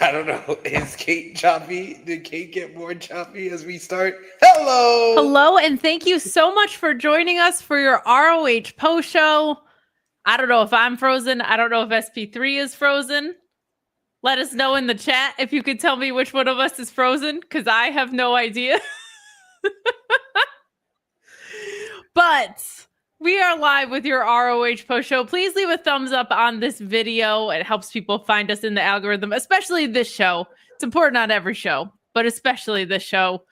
I don't know. Is Kate choppy? Did Kate get more choppy as we start? Hello! Hello, and thank you so much for joining us for your ROH post show. I don't know if I'm frozen. I don't know if SP3 is frozen. Let us know in the chat if you could tell me which one of us is frozen, because I have no idea. But we are live with your ROH post show. Please leave a thumbs up on this video. It helps people find us in the algorithm, especially this show. It's important on every show, but especially this show.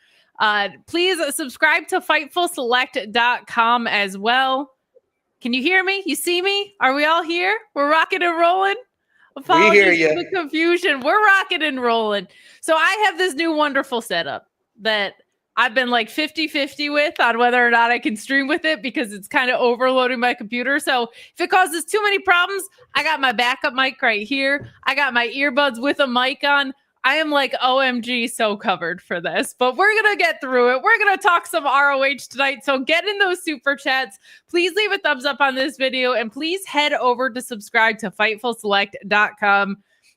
Please subscribe to FightfulSelect.com as well. Can you hear me? You see me? Are we all here? We're rocking and rolling. Apologies for the confusion. We're rocking and rolling. So I have this new wonderful setup that I've been like 50-50 with on whether or not I can stream with it because it's kind of overloading my computer. So if it causes too many problems, I got my backup mic right here. I got my earbuds with a mic on. I am like OMG so covered for this, but we're going to get through it. We're going to talk some ROH tonight. So get in those super chats. Please leave a thumbs up on this video and please head over to subscribe to FightfulSelect.com.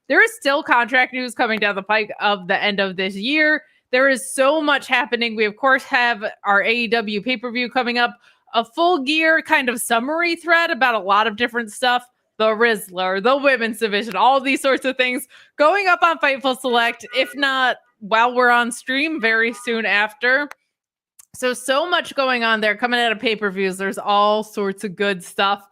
There is still contract news coming down the pike of the end of this year. There is so much happening. We, of course, have our AEW pay-per-view coming up, a full gear kind of summary thread about a lot of different stuff, the Rizzler, the women's division, all these sorts of things going up on Fightful Select, if not while we're on stream, very soon after. So much going on there coming out of pay-per-views. There's all sorts of good stuff.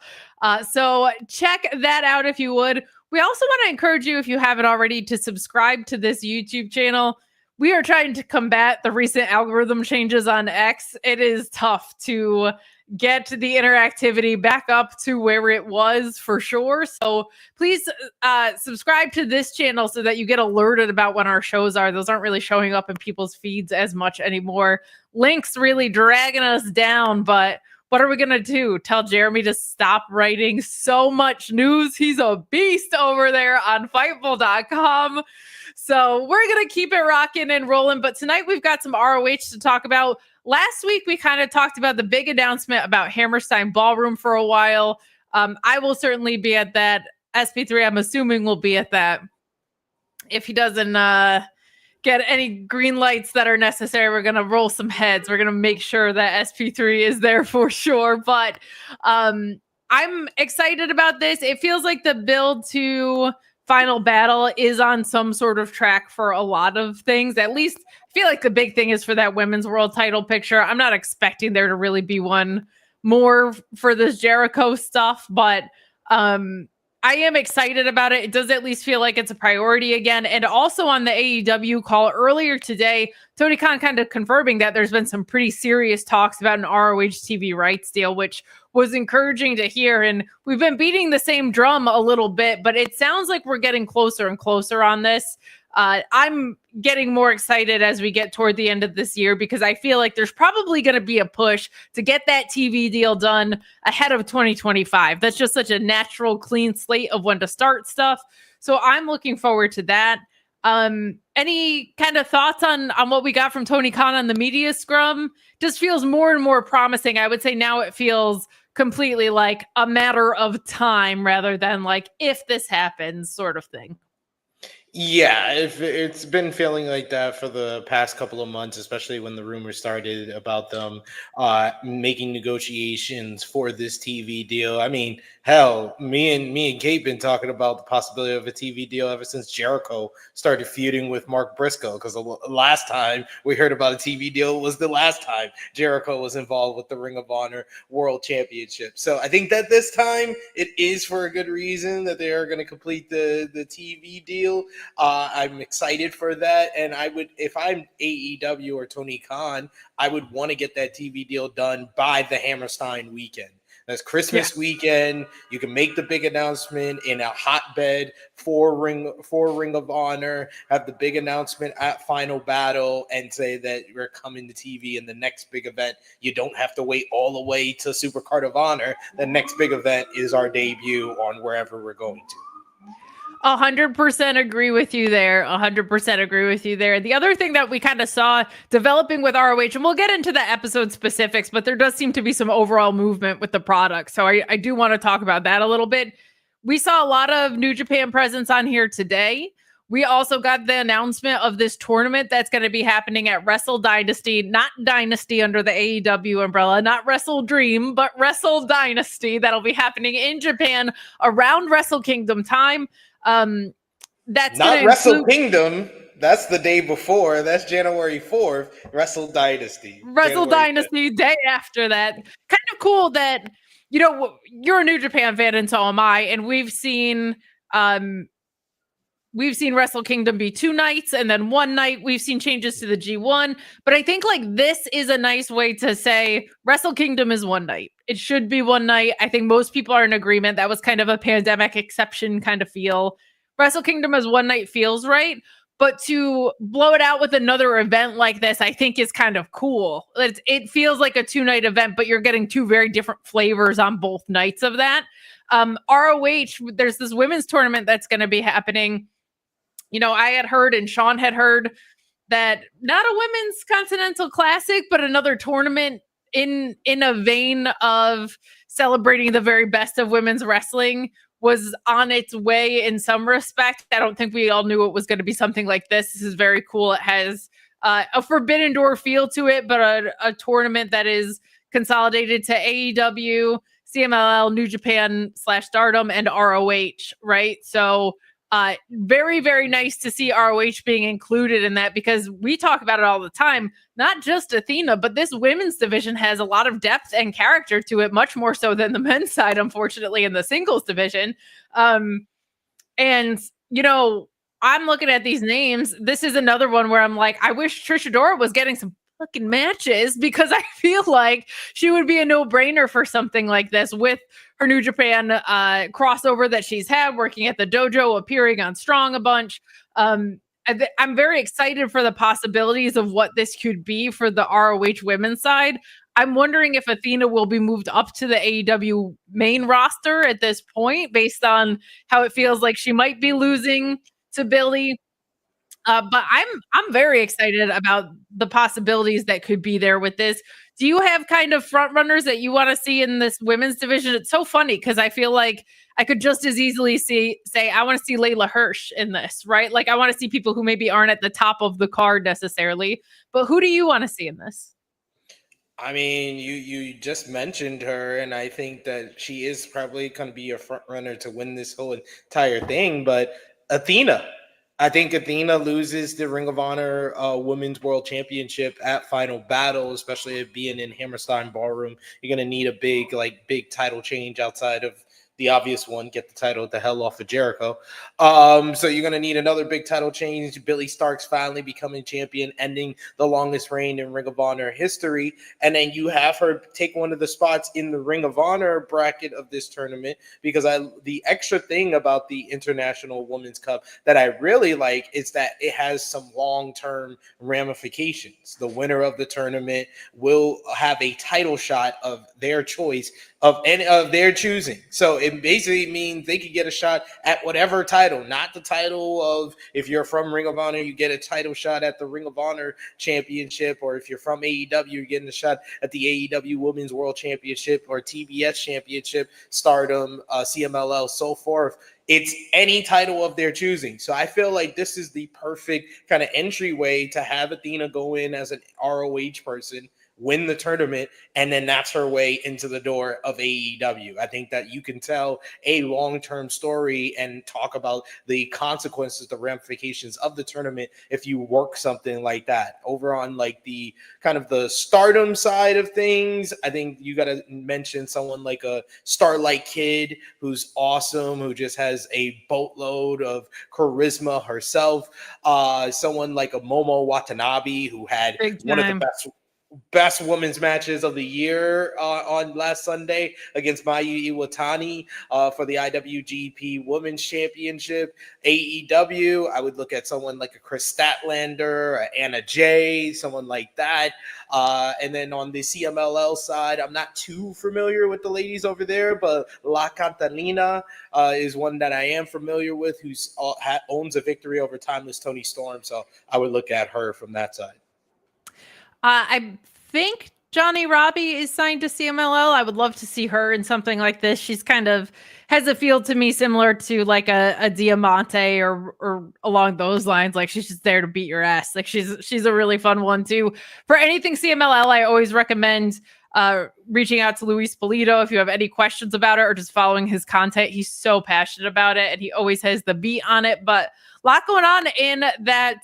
So check that out if you would. We also want to encourage you, if you haven't already, to subscribe to this YouTube channel. We are trying to combat the recent algorithm changes on X. It is tough to get the interactivity back up to where it was for sure. So please subscribe to this channel so that you get alerted about when our shows are. Those aren't really showing up in people's feeds as much anymore. Link's really dragging us down, but what are we going to do? Tell Jeremy to stop writing so much news? He's a beast over there on Fightful.com. So we're going to keep it rocking and rolling. But tonight we've got some ROH to talk about. Last week we kind of talked about the big announcement about Hammerstone Ballroom for a while. I will certainly be at that. SP3, I'm assuming, will be at that. If he doesn't get any green lights that are necessary, we're going to roll some heads. We're going to make sure that SP3 is there for sure. But I'm excited about this. It feels like the build to Final Battle is on some sort of track for a lot of things. At least I feel like the big thing is for that women's world title picture. I'm not expecting there to really be one more for this Jericho stuff, but I am excited about it. It does at least feel like it's a priority again. And also on the AEW call earlier today, Tony Khan kind of confirming that there's been some pretty serious talks about an ROH TV rights deal, which was encouraging to hear. And we've been beating the same drum a little bit, but it sounds like we're getting closer and closer on this. I'm getting more excited as we get toward the end of this year because I feel like there's probably going to be a push to get that TV deal done ahead of 2025. That's just such a natural, clean slate of when to start stuff. So I'm looking forward to that. Any kind of thoughts on what we got from Tony Khan on the media scrum? Just feels more and more promising. I would say now it feels completely like a matter of time rather than like if this happens sort of thing. Yeah, it's been feeling like that for the past couple of months, especially when the rumors started about them making negotiations for this TV deal. I mean, hell, me and Gabe been talking about the possibility of a TV deal ever since Jericho started feuding with Mark Briscoe, because the last time we heard about a TV deal was the last time Jericho was involved with the Ring of Honor World Championship. So I think that this time it is for a good reason that they are going to complete the TV deal. I'm excited for that, and I would, if I'm AEW or Tony Khan, I would want to get that TV deal done by the Hammerstone weekend. That's Christmas weekend. You can make the big announcement in a hotbed for Ring of Honor, have the big announcement at Final Battle, and say that we're coming to TV in the next big event. You don't have to wait all the way to Supercard of Honor. The next big event is our debut on wherever we're going to. 100% agree with you there. 100% agree with you there. The other thing that we kind of saw developing with ROH, and we'll get into the episode specifics, but there does seem to be some overall movement with the product. So I do want to talk about that a little bit. We saw a lot of New Japan presence on here today. We also got the announcement of this tournament that's going to be happening at Wrestle Dynasty, not Dynasty under the AEW umbrella, not Wrestle Dream, but Wrestle Dynasty that'll be happening in Japan around Wrestle Kingdom time. That's not Wrestle Kingdom. That's the day before. That's January 4th. Wrestle Dynasty. Wrestle Dynasty, day after that. Kind of cool that, you know, you're a New Japan fan and so am I, and we've seen Wrestle Kingdom be 2 nights and then 1 night. We've seen changes to the G1, but I think like this is a nice way to say Wrestle Kingdom is 1 night. It should be 1 night. I think most people are in agreement. That was kind of a pandemic exception kind of feel. Wrestle Kingdom as 1 night feels right, but to blow it out with another event like this, I think is kind of cool. It feels like a 2-night event, but you're getting 2 very different flavors on both nights of that. ROH, there's this women's tournament that's going to be happening. You know, I had heard and Sean had heard that not a women's Continental Classic, but another tournament in a vein of celebrating the very best of women's wrestling was on its way in some respect. I don't think we all knew it was going to be something like this. This is very cool. It has a Forbidden Door feel to it, but a tournament that is consolidated to AEW, CMLL, New Japan / Stardom, and ROH, right? So very, very nice to see ROH being included in that, because we talk about it all the time, not just Athena, but this women's division has a lot of depth and character to it, much more so than the men's side, unfortunately, in the singles division. And, you know, I'm looking at these names. This is another one where I'm like, I wish Trish Adora was getting some fucking matches, because I feel like she would be a no-brainer for something like this with her New Japan crossover that she's had, working at the dojo, appearing on Strong a bunch. I'm very excited for the possibilities of what this could be for the ROH women's side. I'm wondering if Athena will be moved up to the AEW main roster at this point, based on how it feels like she might be losing to Billy. But I'm very excited about the possibilities that could be there with this. Do you have kind of front runners that you want to see in this women's division? It's so funny because I feel like I could just as easily say I want to see Leila Hirsch in this, right? Like I want to see people who maybe aren't at the top of the card necessarily, but who do you want to see in this? I mean, you just mentioned her, and I think that she is probably going to be a front runner to win this whole entire thing. But Athena, I think Athena loses the Ring of Honor Women's World Championship at Final Battle, especially it being in Hammerstone Ballroom. You're going to need a big title change outside of the obvious one, get the title the hell off of Jericho. So you're going to need another big title change. Billy Stark's finally becoming champion, ending the longest reign in Ring of Honor history. And then you have her take one of the spots in the Ring of Honor bracket of this tournament, because the extra thing about the International Women's Cup that I really like is that it has some long-term ramifications. The winner of the tournament will have a title shot of their choice, of any of their choosing. So it basically means they could get a shot at whatever title, not the title of, if you're from Ring of Honor, you get a title shot at the Ring of Honor Championship, or if you're from AEW, you're getting a shot at the AEW Women's World Championship or TBS Championship, Stardom, CMLL, so forth. It's any title of their choosing. So I feel like this is the perfect kind of entryway to have Athena go in as an ROH person, win the tournament, and then that's her way into the door of AEW. I think that you can tell a long-term story and talk about the consequences, the ramifications of the tournament if you work something like that. Over on like the kind of the Stardom side of things, I think you got to mention someone like a Starlight Kid, who's awesome, who just has a boatload of charisma herself. Someone like a Momo Watanabe, who had one of the best women's matches of the year on last Sunday against Mayu Iwatani for the IWGP Women's Championship. AEW, I would look at someone like a Chris Statlander, Anna Jay, someone like that. And then on the CMLL side, I'm not too familiar with the ladies over there, but La Cantalina is one that I am familiar with, who owns a victory over Timeless Tony Storm. So I would look at her from that side. I think Johnny Robbie is signed to CMLL. I would love to see her in something like this. She's kind of has a feel to me similar to like a Diamante or along those lines. Like she's just there to beat your ass. Like she's a really fun one too. For anything CMLL, I always recommend reaching out to Luis Polito if you have any questions about it or just following his content. He's so passionate about it and he always has the beat on it. But a lot going on in that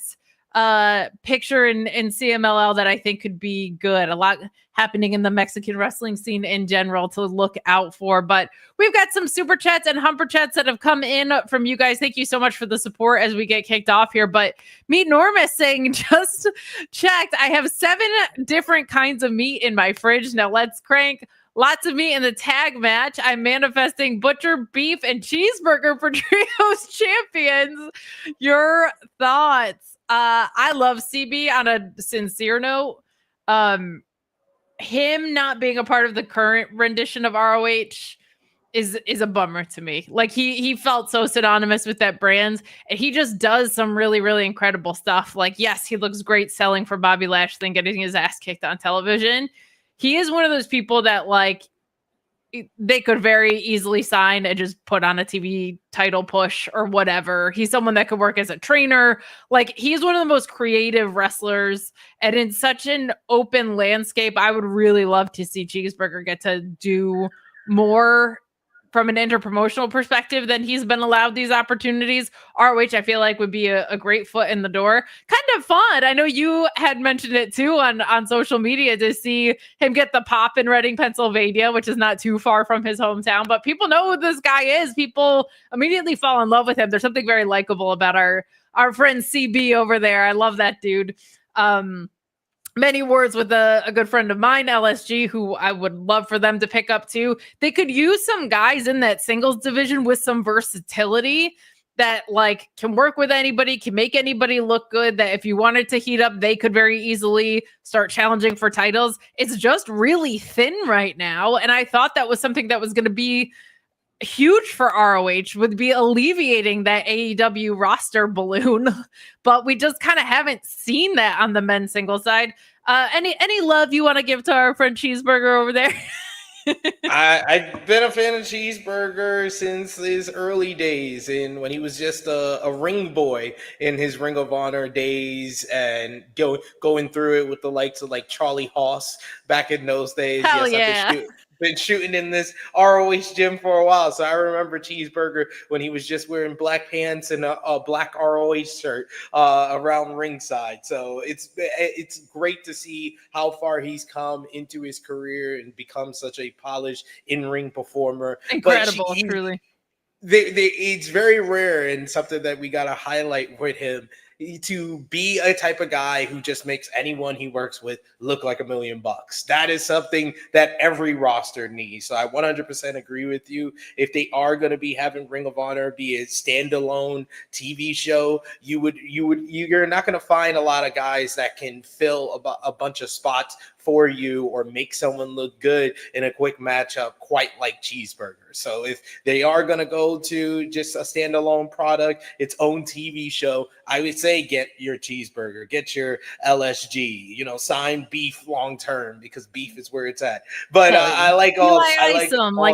picture in CMLL that I think could be good. A lot happening in the Mexican wrestling scene in general to look out for. But we've got some super chats and humper chats that have come in from you guys. Thank you so much for the support as we get kicked off here. But Meat Normus saying, just checked, I have 7 different kinds of meat in my fridge. Now let's crank. Lots of meat in the tag match. I'm manifesting butcher, beef, and cheeseburger for Trios Champions. Your thoughts? I love CB on a sincere note. Him not being a part of the current rendition of ROH is a bummer to me. Like he felt so synonymous with that brand, and he just does some really, really incredible stuff. Like, yes, he looks great selling for Bobby Lashley and getting his ass kicked on television. He is one of those people that like they could very easily sign and just put on a TV title push or whatever. He's someone that could work as a trainer. Like he's one of the most creative wrestlers, and in such an open landscape, I would really love to see Cheeseburger get to do more from an interpromotional perspective than he's been allowed these opportunities. ROH, I feel like would be a great foot in the door. Kind of fun. I know you had mentioned it too on social media to see him get the pop in Reading, Pennsylvania, which is not too far from his hometown, but people know who this guy is. People immediately fall in love with him. There's something very likable about our friend CB over there. I love that dude. Many words with a good friend of mine, LSG, who I would love for them to pick up too. They could use some guys in that singles division with some versatility that like can work with anybody, can make anybody look good, that if you wanted to heat up, they could very easily start challenging for titles. It's just really thin right now. And I thought that was something that was going to be huge for ROH, would be alleviating that AEW roster balloon, but we just kind of haven't seen that on the men's single side. Any love you want to give to our friend Cheeseburger over there? I've been a fan of Cheeseburger since his early days, and when he was just a ring boy in his Ring of Honor days, and going through it with the likes of like Charlie Haas back in those days. Hell yes, yeah. Been shooting in this ROH gym for a while, so I remember Cheeseburger when he was just wearing black pants and a black ROH shirt around ringside. So it's great to see how far he's come into his career and become such a polished in-ring performer. Incredible, truly. It's very rare and something that we got to highlight with him, to be a type of guy who just makes anyone he works with look like $1 million. That is something that every roster needs. So I 100% agree with you. If they are going to be having Ring of Honor be a standalone TV show, you're not going to find a lot of guys that can fill a bunch of spots for you or make someone look good in a quick matchup quite like Cheeseburger. So if they are going to go to just a standalone product, its own TV show, I would say get your Cheeseburger, get your LSG, sign Beef long term, because Beef is where it's at. But I like all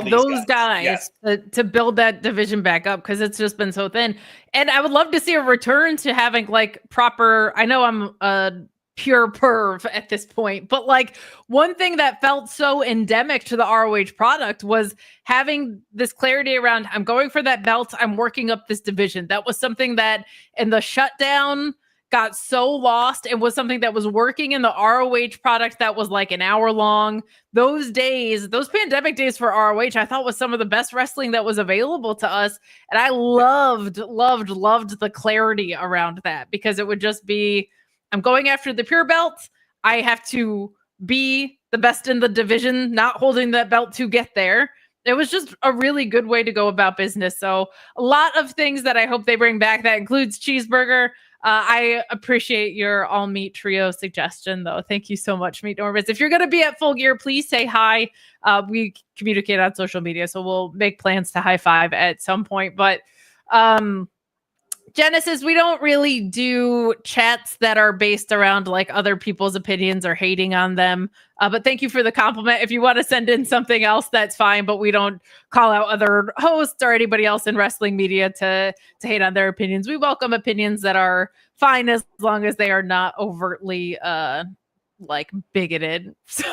those guys yes, to build that division back up, because it's just been so thin. And I would love to see a return to having like proper, I know I'm a pure perv at this point, but like one thing that felt so endemic to the ROH product was having this clarity around, I'm going for that belt, I'm working up this division. That was something that in the shutdown got so lost. It was something that was working in the ROH product that was like an hour long. Those days, those pandemic days for ROH, I thought was some of the best wrestling that was available to us. And I loved the clarity around that, because it would just be, I'm going after the pure belt. I have to be the best in the division, not holding that belt to get there. It was just a really good way to go about business. So a lot of things that I hope they bring back. That includes Cheeseburger. I appreciate your all meat trio suggestion, though. Thank you so much, Meat Norvis. If you're going to be at Full Gear, please say hi. We communicate on social media, so we'll make plans to high five at some point. But Genesis, we don't really do chats that are based around like other people's opinions or hating on them. But thank you for the compliment. If you want to send in something else, that's fine. But we don't call out other hosts or anybody else in wrestling media to hate on their opinions. We welcome opinions that are fine as long as they are not overtly like bigoted. So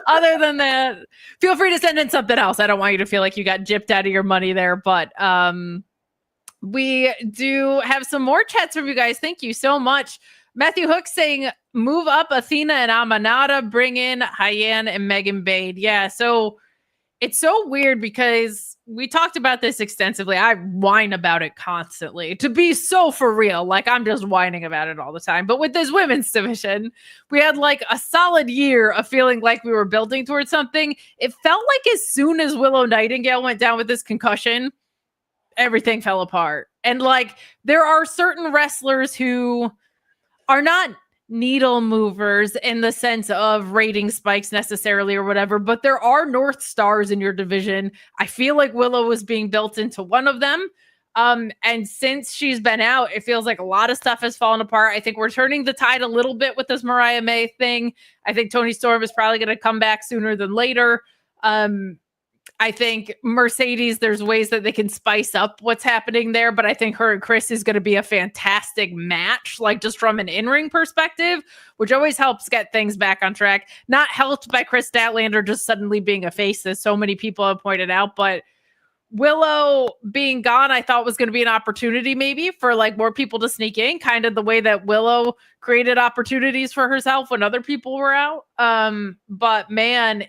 other than that, feel free to send in something else. I don't want you to feel like you got gypped out of your money there, but we do have some more chats from you guys. Thank you so much. Matthew Hook saying, move up Athena and Amanada, bring in Hyen and Megan Bade. Yeah, so it's so weird because we talked about this extensively. I whine about it constantly. To be so for real, like I'm just whining about it all the time. But with this women's division, we had like a solid year of feeling like we were building towards something. It felt like as soon as Willow Nightingale went down with this concussion, everything fell apart. And like there are certain wrestlers who are not needle movers in the sense of rating spikes necessarily or whatever, but there are North Stars in your division. I feel like Willow was being built into one of them. And since she's been out, it feels like a lot of stuff has fallen apart. I think we're turning the tide a little bit with this Mariah May thing. I think Toni Storm is probably going to come back sooner than later. I think Mercedes, there's ways that they can spice up what's happening there, but I think her and Chris is going to be a fantastic match, like just from an in-ring perspective, which always helps get things back on track. Not helped by Chris Statlander just suddenly being a face, as so many people have pointed out, but Willow being gone, I thought was going to be an opportunity maybe for like more people to sneak in, kind of the way that Willow created opportunities for herself when other people were out. But man,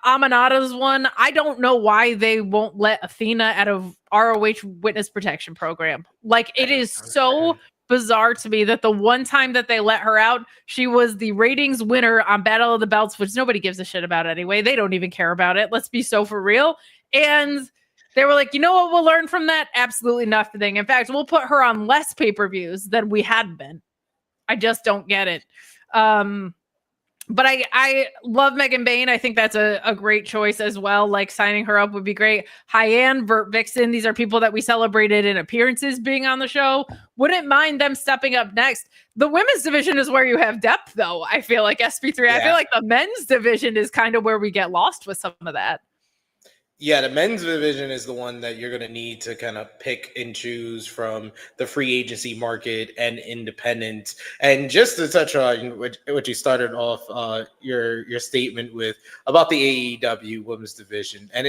Amanada's one. I don't know why they won't let Athena out of ROH witness protection program. Like it is so bizarre to me that the one time that they let her out, she was the ratings winner on Battle of the Belts, which nobody gives a shit about anyway. They don't even care about it. Let's be so for real. And they were like, you know what we'll learn from that? Absolutely nothing. In fact, we'll put her on less pay-per-views than we had been. I just don't get it. But I love Megan Bain. I think that's a great choice as well. Like signing her up would be great. Hyen, Vert Vixen. These are people that we celebrated in appearances being on the show. Wouldn't mind them stepping up next. The women's division is where you have depth, though. I feel like SP3. Yeah. I feel like the men's division is kind of where we get lost with some of that. Yeah, the men's division is the one that you're going to need to kind of pick and choose from the free agency market and independent. And just to touch on what you started off your statement with about the AEW women's division, and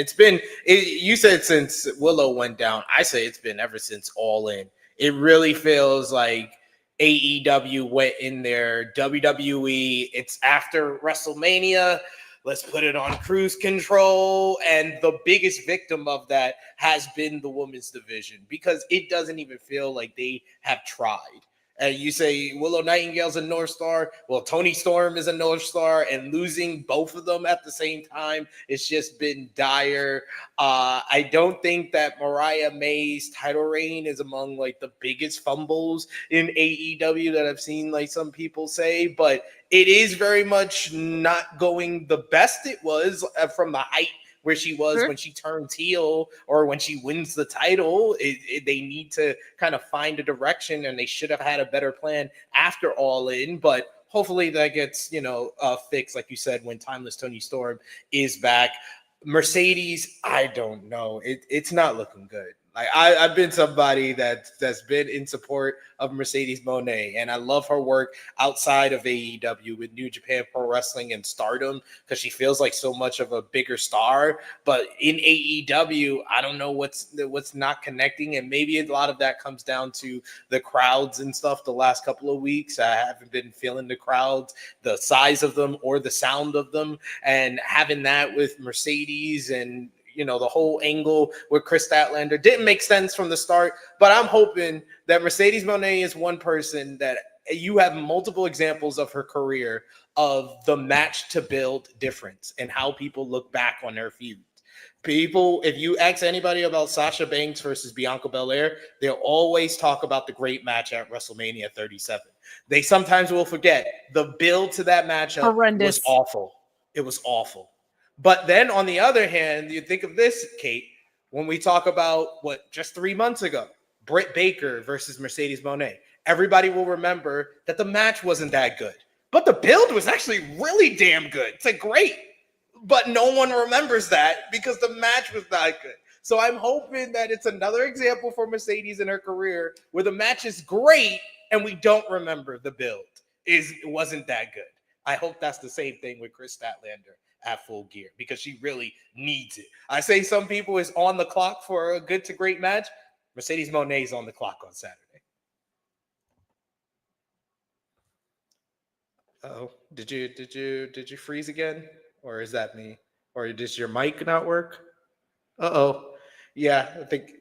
you said since Willow went down, I say it's been ever since All In. It really feels like AEW went in there, WWE, it's after WrestleMania. Let's put it on cruise control. And the biggest victim of that has been the women's division because it doesn't even feel like they have tried. And you say Willow Nightingale's a North Star. Well, Toni Storm is a North Star, and losing both of them at the same time, it's just been dire. I don't think that Mariah May's title reign is among like the biggest fumbles in AEW that I've seen like some people say, but it is very much not going the best it was from the height where she was when she turns heel or when she wins the title. They need to kind of find a direction, and they should have had a better plan after All In, but hopefully that gets, fixed, like you said, when Timeless Toni Storm is back. Mercedes, I don't know. It's not looking good. Like I've been somebody that's been in support of Mercedes Moné, and I love her work outside of AEW with New Japan Pro Wrestling and Stardom because she feels like so much of a bigger star. But in AEW, I don't know what's not connecting, and maybe a lot of that comes down to the crowds and stuff. The last couple of weeks, I haven't been feeling the crowds, the size of them, or the sound of them, and having that with Mercedes and the whole angle with Chris Statlander didn't make sense from the start, but I'm hoping that Mercedes Moné is one person that you have multiple examples of her career of the match to build difference and how people look back on their feud. People, if you ask anybody about Sasha Banks versus Bianca Belair, they'll always talk about the great match at WrestleMania 37. They sometimes will forget the build to that matchup was awful. It was awful. But then on the other hand, you think of this, Kate, when we talk about just 3 months ago, Britt Baker versus Mercedes Moné, everybody will remember that the match wasn't that good, but the build was actually really damn good. It's like great, but no one remembers that because the match was not good. So I'm hoping that it's another example for Mercedes in her career where the match is great and we don't remember the build it wasn't that good. I hope that's the same thing with Chris Statlander at Full Gear because she really needs it. I say some people is on the clock for a good to great match. Mercedes Moné is on the clock on Saturday. Oh, did you freeze again? Or is that me? Or does your mic not work? Yeah, I think.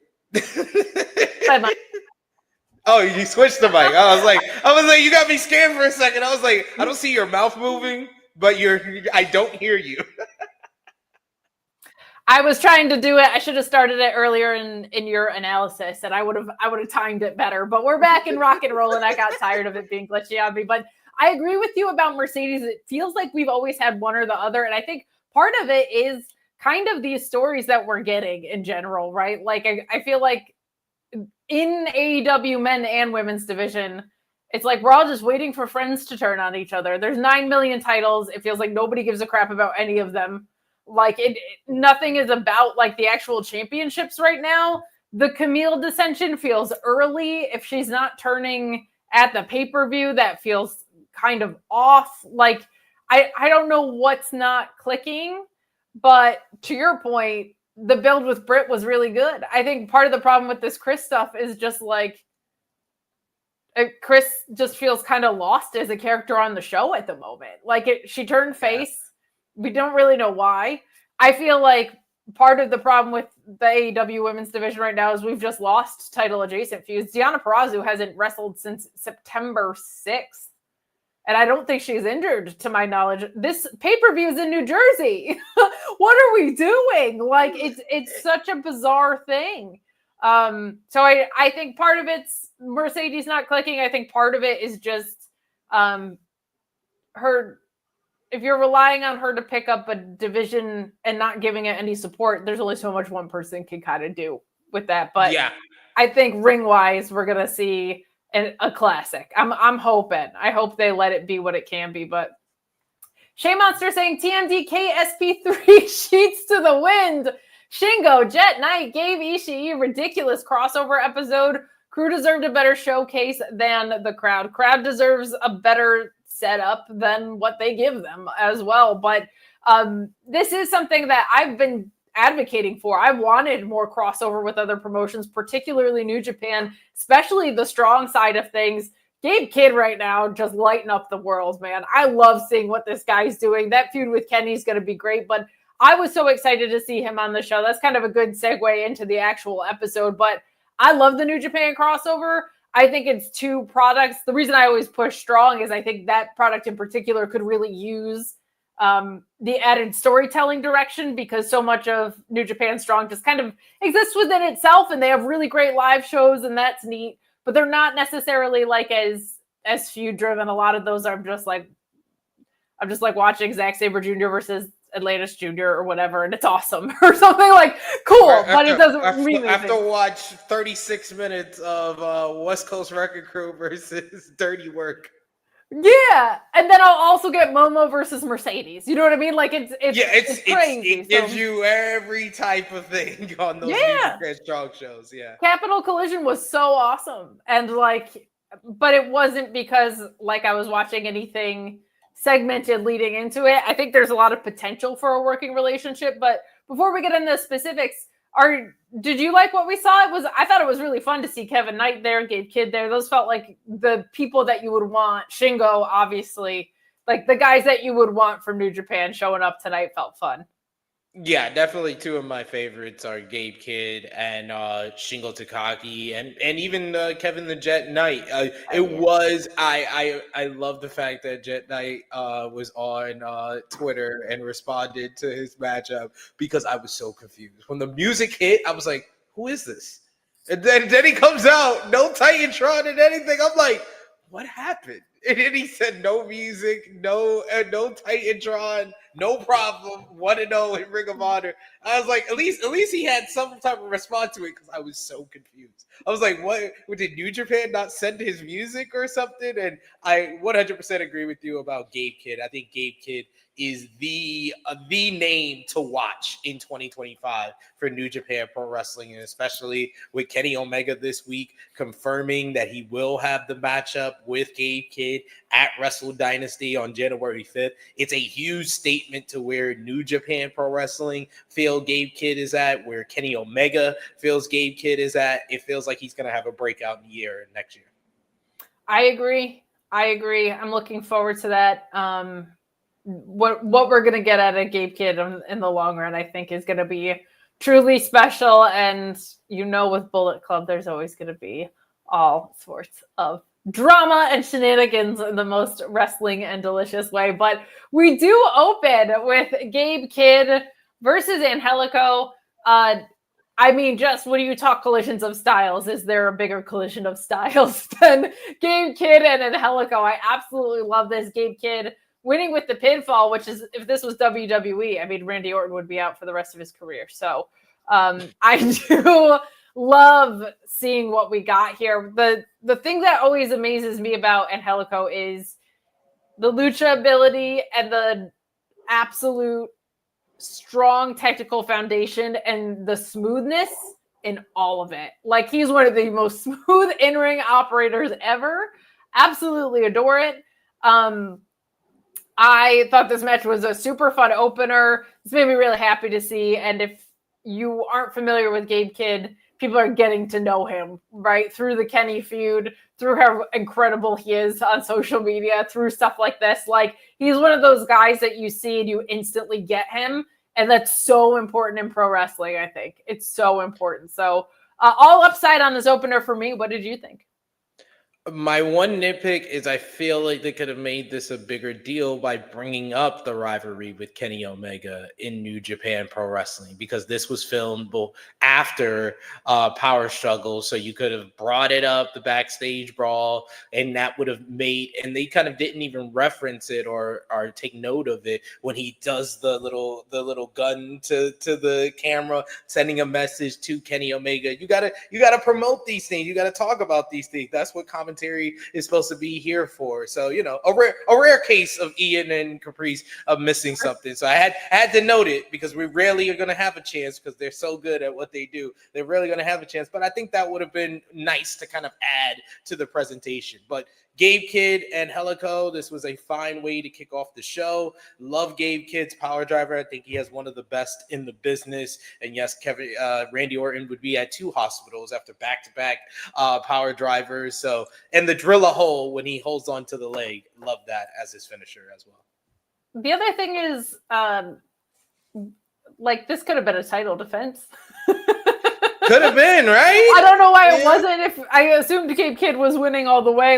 Oh, you switched the mic. I was like, you got me scared for a second. I was like, I don't see your mouth moving, but I don't hear you. I was trying to do it. I should have started it earlier in your analysis, and I would have timed it better. But we're back in rock and roll, and I got tired of it being glitchy on me. But I agree with you about Mercedes. It feels like we've always had one or the other, and I think part of it is kind of these stories that we're getting in general, right? Like I feel like in AEW men and women's division, it's like we're all just waiting for friends to turn on each other. There's 9 million titles. It feels like nobody gives a crap about any of them. Like nothing is about like the actual championships right now. The Camille dissension feels early. If she's not turning at the pay-per-view, that feels kind of off. Like I don't know what's not clicking, but to your point, the build with Britt was really good. I think part of the problem with this Chris stuff is just like Chris just feels kind of lost as a character on the show at the moment. Like she turned face. We don't really know why. I feel like part of the problem with the AEW women's division right now is we've just lost title adjacent feuds. Deonna Purrazzo hasn't wrestled since September 6th. And I don't think she's injured, to my knowledge. This pay-per-view is in New Jersey. What are we doing? Like, it's such a bizarre thing. So I think part of it's Mercedes not clicking. I think part of it is just her. If you're relying on her to pick up a division and not giving it any support, there's only so much one person can kind of do with that. But yeah, I think ring-wise, we're going to see a classic. I'm hoping. I hope they let it be what it can be. But Shea Monster saying TMDK SP3 sheets to the wind. Shingo, Jet Knight, Gabe, Ishii, ridiculous crossover episode. Crew deserved a better showcase than the crowd. Crowd deserves a better setup than what they give them as well. But this is something that I've been advocating for. I wanted more crossover with other promotions, particularly New Japan, especially the strong side of things. Gabe Kidd right now just lighting up the world, man. I love seeing what this guy's doing. That feud with Kenny's going to be great, but I was so excited to see him on the show. That's kind of a good segue into the actual episode, but I love the New Japan crossover. I think it's two products. The reason I always push strong is I think that product in particular could really use the added storytelling direction because so much of New Japan Strong just kind of exists within itself and they have really great live shows and that's neat, but they're not necessarily like as feud driven. A lot of those are just like, I'm just like watching Zack Sabre Jr. versus Atlantis Jr. or whatever, and it's awesome or something like cool, but it doesn't mean anything. I have to watch 36 minutes of West Coast Record Crew versus Dirty Work. Yeah, and then I'll also get Momo versus Mercedes. You know what I mean? Like it's crazy. It gives you every type of thing on those strong shows. Yeah, Capital Collision was so awesome, and like, but it wasn't because like I was watching anything segmented leading into it. I think there's a lot of potential for a working relationship. But before we get into specifics, did you like what we saw? I thought it was really fun to see Kevin Knight there, Gabe Kidd there. Those felt like the people that you would want. Shingo, obviously, like the guys that you would want from New Japan showing up tonight felt fun. Yeah, definitely two of my favorites are Gabe Kidd and Shingo Takagi and even Kevin the Jet Knight. I love the fact that Jet Knight was on Twitter and responded to his matchup because I was so confused. When the music hit, I was like, who is this? And then he comes out, no Titantron and anything. I'm like, what happened? And then he said no music, no Titantron, no problem, 1-0 in Ring of Honor. I was like, at least he had some type of response to it because I was so confused. I was like, what? Did New Japan not send his music or something? And I 100% agree with you about Gabe Kidd. I think Gabe Kidd is the name to watch in 2025 for New Japan Pro Wrestling, and especially with Kenny Omega this week confirming that he will have the matchup with Gabe Kidd at Wrestle Dynasty on January 5th. It's a huge statement to where New Japan Pro Wrestling feel Gabe Kidd is at, where Kenny Omega feels Gabe Kidd is at. It feels like he's going to have a breakout year next year. I agree. I'm looking forward to that. What we're going to get out of Gabe Kidd in the long run, I think, is going to be truly special. And with Bullet Club, there's always going to be all sorts of drama and shenanigans in the most wrestling and delicious way. But we do open with Gabe Kidd versus Angelico. Just when you talk collisions of styles, is there a bigger collision of styles than Gabe Kidd and Angelico? I absolutely love this. Gabe Kidd winning with the pinfall, which is, if this was WWE, Randy Orton would be out for the rest of his career. So I do love seeing what we got here. The thing that always amazes me about Angelico is the lucha ability and the absolute strong technical foundation and the smoothness in all of it. Like, he's one of the most smooth in-ring operators ever. Absolutely adore it. I thought this match was a super fun opener. This made me really happy to see. And if you aren't familiar with Gabe Kidd, people are getting to know him, right? Through the Kenny feud, through how incredible he is on social media, through stuff like this. Like, he's one of those guys that you see and you instantly get him. And that's so important in pro wrestling, I think. It's so important. So all upside on this opener for me. What did you think? My one nitpick is I feel like they could have made this a bigger deal by bringing up the rivalry with Kenny Omega in New Japan Pro Wrestling, because this was filmed after Power Struggle. So you could have brought it up, the backstage brawl, and that would have made, and they kind of didn't even reference it or take note of it when he does the little gun to the camera, sending a message to Kenny Omega. You gotta promote these things. You gotta talk about these things. That's what commentary is supposed to be here for. So, a rare case of Ian and Caprice of missing something. So I had to note it, because we rarely are going to have a chance, because they're so good at what they do. They're really going to have a chance. But I think that would have been nice to kind of add to the presentation. But Gabe Kidd and Angelico, this was a fine way to kick off the show. Love Gabe Kidd's power driver. I think he has one of the best in the business. And yes, Randy Orton would be at 2 hospitals after back-to-back power drivers. So, and the drill a hole when he holds on to the leg. Love that as his finisher as well. The other thing is, this could have been a title defense. Could have been, right? I don't know why it wasn't. If I assumed Gabe Kidd was winning all the way,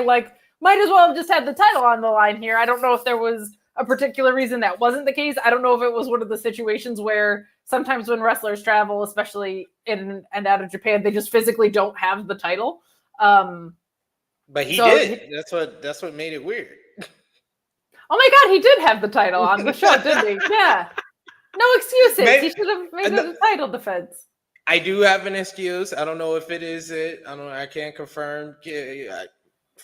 might as well have just had the title on the line here. I don't know if there was a particular reason that wasn't the case. I don't know if it was one of the situations where sometimes when wrestlers travel, especially in and out of Japan, they just physically don't have the title. But he did. That's what made it weird. Oh my God, he did have the title on the show, didn't he? Yeah. No excuses. He should have made it a title defense. I do have an excuse. I don't know if it is it. I can't confirm.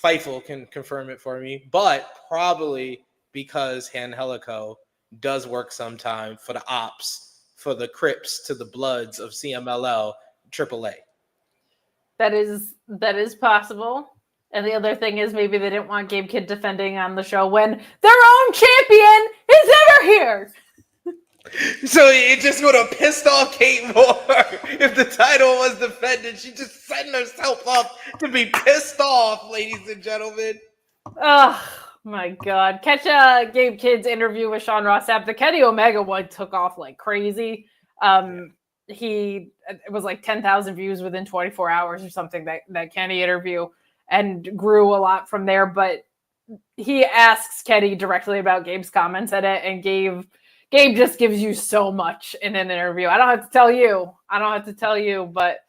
Fightful can confirm it for me, but probably because Angelico does work sometime for the ops, for the Crips to the Bloods of CMLL AAA. That is possible. And the other thing is, maybe they didn't want Gabe Kidd defending on the show when their own champion is never here. So it just would have pissed off Kate more if the title was defended. She just setting herself up to be pissed off, ladies and gentlemen. Oh my God. Catch Gabe Kidd's interview with Sean Ross Sapp. The Kenny Omega one took off like crazy. It was like 10,000 views within 24 hours or something, that Kenny interview, and grew a lot from there. But he asks Kenny directly about Gabe's comments in it, and Gabe just gives you so much in an interview. I don't have to tell you, but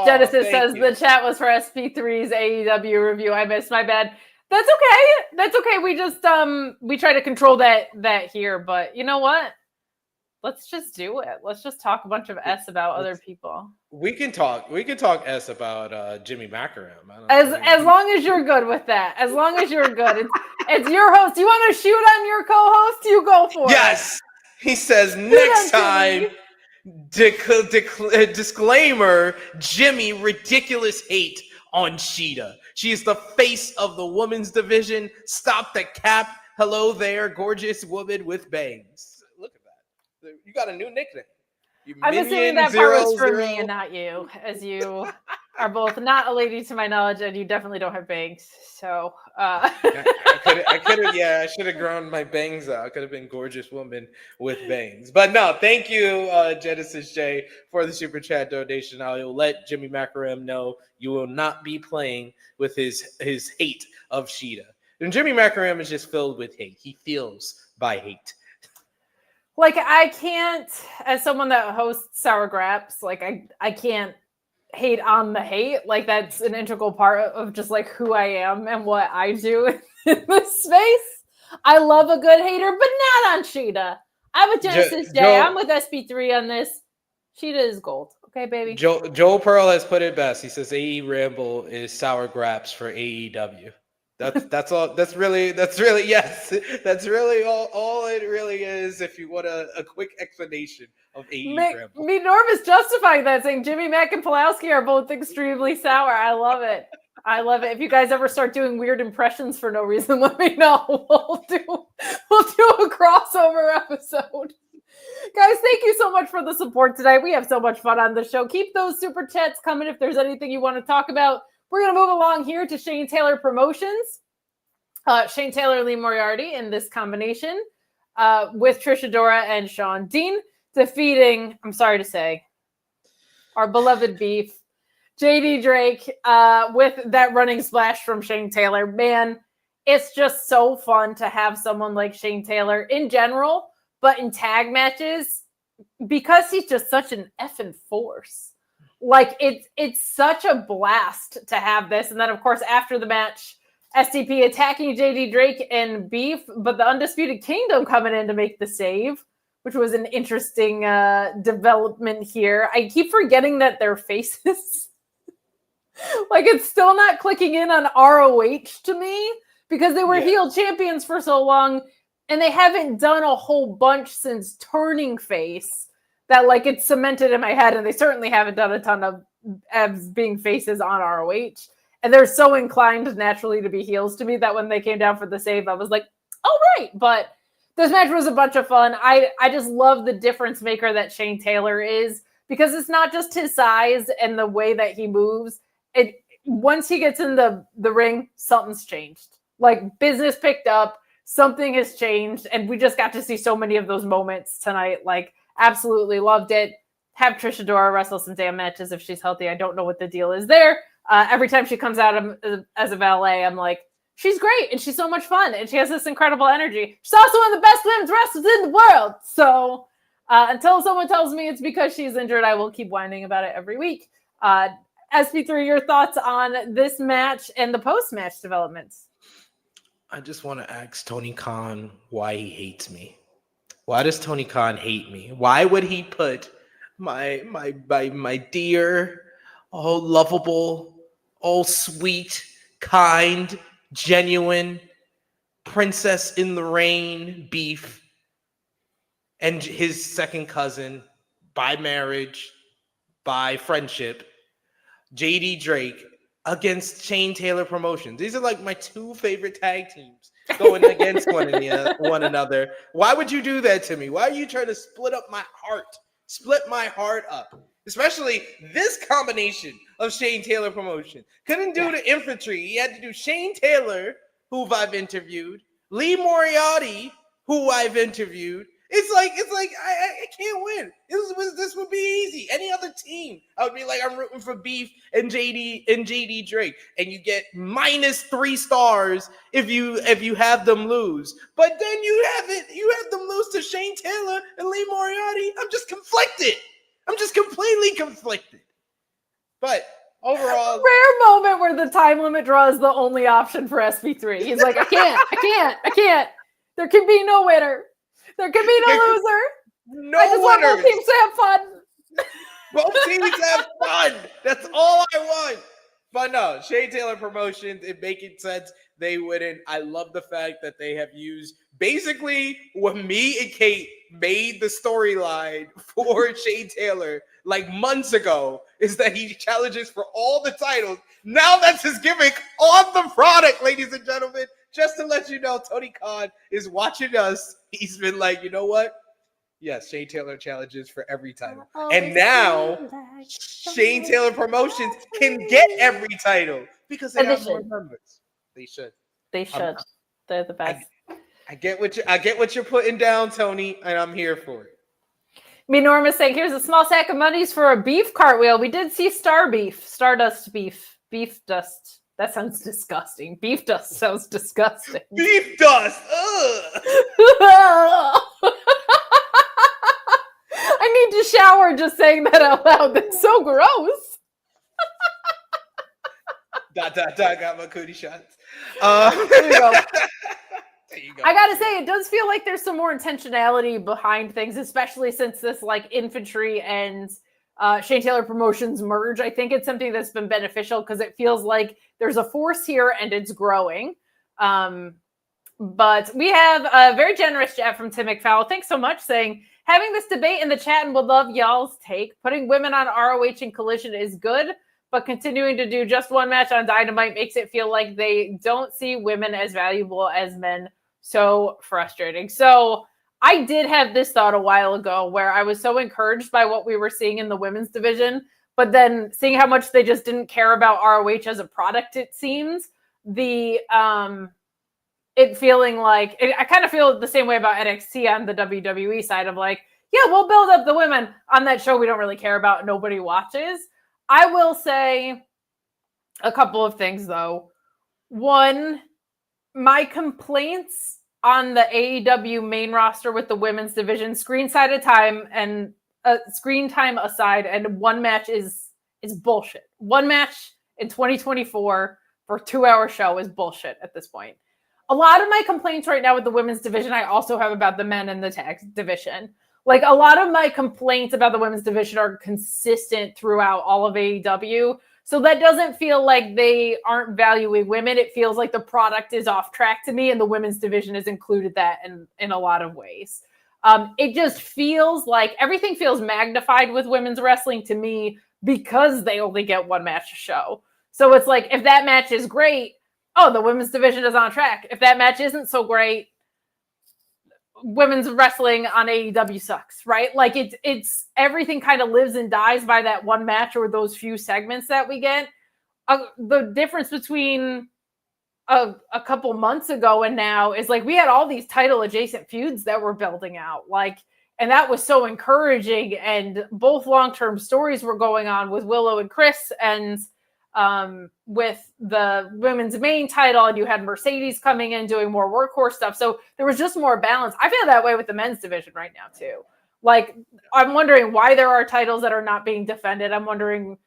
Genesis says the chat was for SP3's AEW review. I missed, my bad. That's okay. That's okay. We just we try to control that here, but you know what? Let's just do it. Let's just talk a bunch of S about other people. We can talk S about Jimmy Maclin. As long as you're good with that. As long as you're good. It's your host. You want to shoot on your co-host? You go for it. Yes. He says next time. Disclaimer: Jimmy ridiculous hate on Sheeta. She is the face of the women's division. Stop the cap. Hello there, gorgeous woman with bangs. Look at that. You got a new nickname. I'm assuming that part was for me and not you, as you are both not a lady to my knowledge, and you definitely don't have bangs. So I should have grown my bangs out. I could have been gorgeous woman with bangs. But no, thank you, Genesis J, for the super chat donation. I'll let Jimmy Maclin know you will not be playing with his hate of Sheeta. And Jimmy Maclin is just filled with hate. He feels by hate. Like, I can't, as someone that hosts Sour Graps, like, I can't hate on the hate. Like, that's an integral part of just, like, who I am and what I do in this space. I love a good hater, but not on Sheeta. I'm with Genesis J. I'm with SB3 on this. Sheeta is gold. Okay, baby? Joel Pearl has put it best. He says AE Ramble is Sour Graps for AEW. That's all. That's really yes. That's really all it really is. If you want a quick explanation of AE Ramble. Me Norm is justifying that, saying Jimmy Mack and Pulowski are both extremely sour. I love it. I love it. If you guys ever start doing weird impressions for no reason, let me know. We'll do a crossover episode. Guys, thank you so much for the support today. We have so much fun on the show. Keep those super chats coming if there's anything you want to talk about. We're going to move along here to Shane Taylor Promotions. Shane Taylor, Lee Moriarty in this combination with Trish Adora and Sean Dean defeating, I'm sorry to say, our beloved beef, JD Drake, with that running splash from Shane Taylor. Man, it's just so fun to have someone like Shane Taylor in general, but in tag matches, because he's just such an effing force. Like, it's such a blast to have this. And then, of course, after the match, STP attacking JD Drake and Beef, but the Undisputed Kingdom coming in to make the save, which was an interesting development here. I keep forgetting that their faces, like, it's still not clicking in on ROH to me, because they were heel champions for so long, and they haven't done a whole bunch since turning face. That, like, it's cemented in my head, and they certainly haven't done a ton of as being faces on ROH. And they're so inclined naturally to be heels to me that when they came down for the save, I was like, oh, right. But this match was a bunch of fun. I just love the difference maker that Shane Taylor is, because it's not just his size and the way that he moves. Once he gets in the ring, something's changed. Like, business picked up, something has changed, and we just got to see so many of those moments tonight. Like, absolutely loved it. Have Trish Adora wrestle some damn matches if she's healthy. I don't know what the deal is there. Every time she comes out as a valet, I'm like, she's great, and she's so much fun, and she has this incredible energy. She's also one of the best women's wrestlers in the world. So until someone tells me it's because she's injured, I will keep whining about it every week. SP3, your thoughts on this match and the post-match developments? I just want to ask Tony Khan why he hates me. Why does Tony Khan hate me? Why would he put my dear, all lovable, all sweet, kind, genuine princess in the rain Beef and his second cousin by marriage, by friendship, JD Drake, against Shane Taylor Promotions? These are like my two favorite tag teams going against one another. Why would you do that to me? Why are you trying to split up my heart? Split my heart up. Especially this combination of Shane Taylor Promotion. Couldn't do the infantry. He had to do Shane Taylor, who I've interviewed, Lee Moriarty, who I've interviewed. It's like I can't win. This would be easy. Any other team, I would be like, I'm rooting for Beef and JD Drake, and you get -3 stars if you have them lose. But then you have them lose to Shane Taylor and Lee Moriarty. I'm just conflicted. I'm just completely conflicted. But overall, rare moment where the time limit draw is the only option for SP3. He's like, I can't. There can be no winner. There can be no loser. No I just want both winners. teams to have fun. Both teams have fun. That's all I want. But no, Shane Taylor Promotions, it making sense. They wouldn't. I love the fact that they have used basically what me and Kate made the storyline for Shane Taylor like months ago, is that he challenges for all the titles. Now that's his gimmick on the product, ladies and gentlemen. Just to let you know, Tony Khan is watching us. He's been like, you know what? Yes, Shane Taylor challenges for every title. And now Shane Taylor Promotions can get every title because they have more members. They should. They're the best. I get what you're putting down, Tony, and I'm here for it. Me Norma saying, here's a small sack of monies for a beef cartwheel. We did see Stardust beef. Beef dust. That sounds disgusting. Beef dust sounds disgusting. Beef dust. Ugh. I need to shower just saying that out loud. That's so gross. Got my cootie shots. There you go. There you go. I gotta say, it does feel like there's some more intentionality behind things, especially since this like infantry and Shane Taylor Promotions merge. I think it's something that's been beneficial because it feels like there's a force here and it's growing. But we have a very generous chat from Tim McFowle. Thanks so much, saying, having this debate in the chat and would love y'all's take. Putting women on ROH and Collision is good, but continuing to do just one match on Dynamite makes it feel like they don't see women as valuable as men. So frustrating. So I did have this thought a while ago where I was so encouraged by what we were seeing in the women's division, but then seeing how much they just didn't care about ROH as a product, it seems. It feeling like, I kind of feel the same way about NXT on the WWE side of like, yeah, we'll build up the women on that show we don't really care about, nobody watches. I will say a couple of things though. One, my complaints on the AEW main roster with the women's division, screen time aside, and one match is bullshit. One match in 2024 for a 2-hour show is bullshit at this point. A lot of my complaints right now with the women's division, I also have about the men and the tag division. Like, a lot of my complaints about the women's division are consistent throughout all of AEW. So that doesn't feel like they aren't valuing women. It feels like the product is off track to me, and the women's division has included that in a lot of ways. It just feels like everything feels magnified with women's wrestling to me because they only get one match a show. So it's like, if that match is great, oh, the women's division is on track. If that match isn't so great, women's wrestling on AEW sucks, right? Like it's everything kind of lives and dies by that one match or those few segments that we get. The difference between a couple months ago and now is like we had all these title adjacent feuds that were building out, like, and that was so encouraging. And both long-term stories were going on with Willow and Chris, and with the women's main title, and you had Mercedes coming in doing more workhorse stuff. So there was just more balance. I feel that way with the men's division right now too. Like, I'm wondering why there are titles that are not being defended. I'm wondering,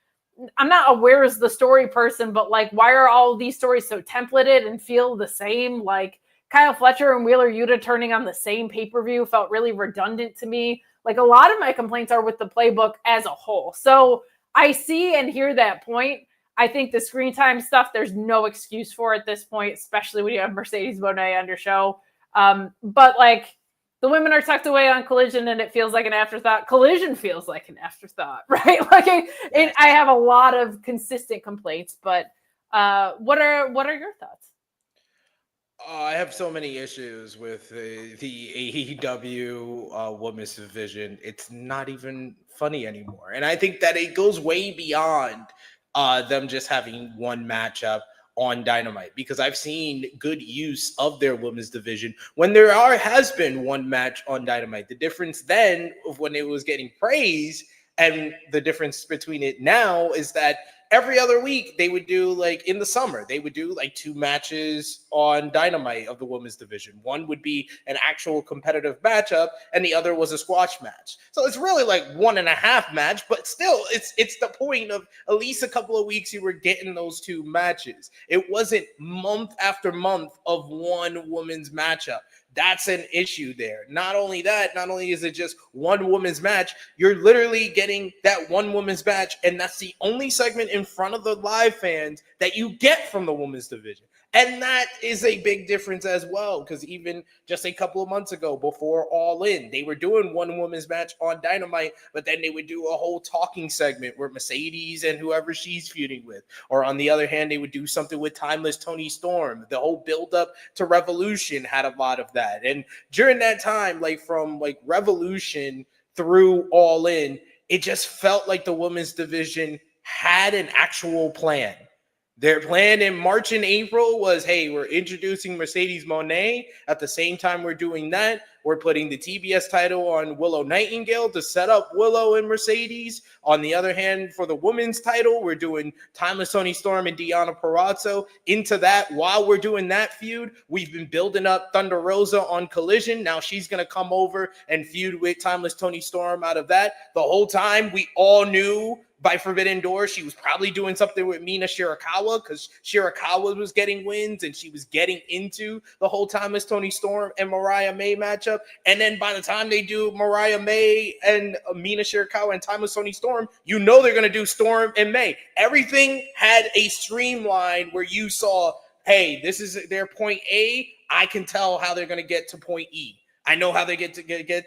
I'm not aware as the story person, but like, why are all these stories so templated and feel the same? Like Kyle Fletcher and Wheeler Yuta turning on the same pay-per-view felt really redundant to me. Like, a lot of my complaints are with the playbook as a whole. So I see and hear that point. I think the screen time stuff, there's no excuse for at this point, especially when you have Mercedes Moné on your show. But like, the women are tucked away on Collision and it feels like an afterthought. Collision feels like an afterthought, right? Like I have a lot of consistent complaints, but what are your thoughts? I have so many issues with the AEW women's division. It's not even funny anymore. And I think that it goes way beyond them just having one matchup on Dynamite, because I've seen good use of their women's division when there has been one match on Dynamite. The difference then of when it was getting praise and the difference between it now is that every other week they would do, like, in the summer, they would do like 2 matches on Dynamite of the women's division. One would be an actual competitive matchup, and the other was a squash match. So it's really like 1.5 match, but still, it's the point of at least a couple of weeks you were getting those 2 matches. It wasn't month after month of one women's matchup. That's an issue there. Not only that, not only is it just one women's match, you're literally getting that one women's match, and that's the only segment in front of the live fans that you get from the women's division. And that is a big difference as well, because even just a couple of months ago, before All In, they were doing one women's match on Dynamite, but then they would do a whole talking segment where Mercedes and whoever she's feuding with. Or on the other hand, they would do something with Timeless Toni Storm. The whole build-up to Revolution had a lot of that. And during that time, like from like Revolution through All In, it just felt like the women's division had an actual plan. Their plan in March and April was, hey, we're introducing Mercedes Moné. At the same time we're doing that, we're putting the TBS title on Willow Nightingale to set up Willow and Mercedes. On the other hand, for the women's title, we're doing Timeless Toni Storm and Deonna Purrazzo. Into that, while we're doing that feud, we've been building up Thunder Rosa on Collision. Now she's going to come over and feud with Timeless Toni Storm out of that. The whole time, we all knew by Forbidden Door, she was probably doing something with Mina Shirakawa, because Shirakawa was getting wins and she was getting into the whole Timeless Toni Storm and Mariah May matchup. And then by the time they do Mariah May and Mina Shirakawa and Timeless Toni Storm, you know they're going to do Storm and May. Everything had a streamline where you saw, hey, this is their point A. I can tell how they're going to get to point E. I know how they get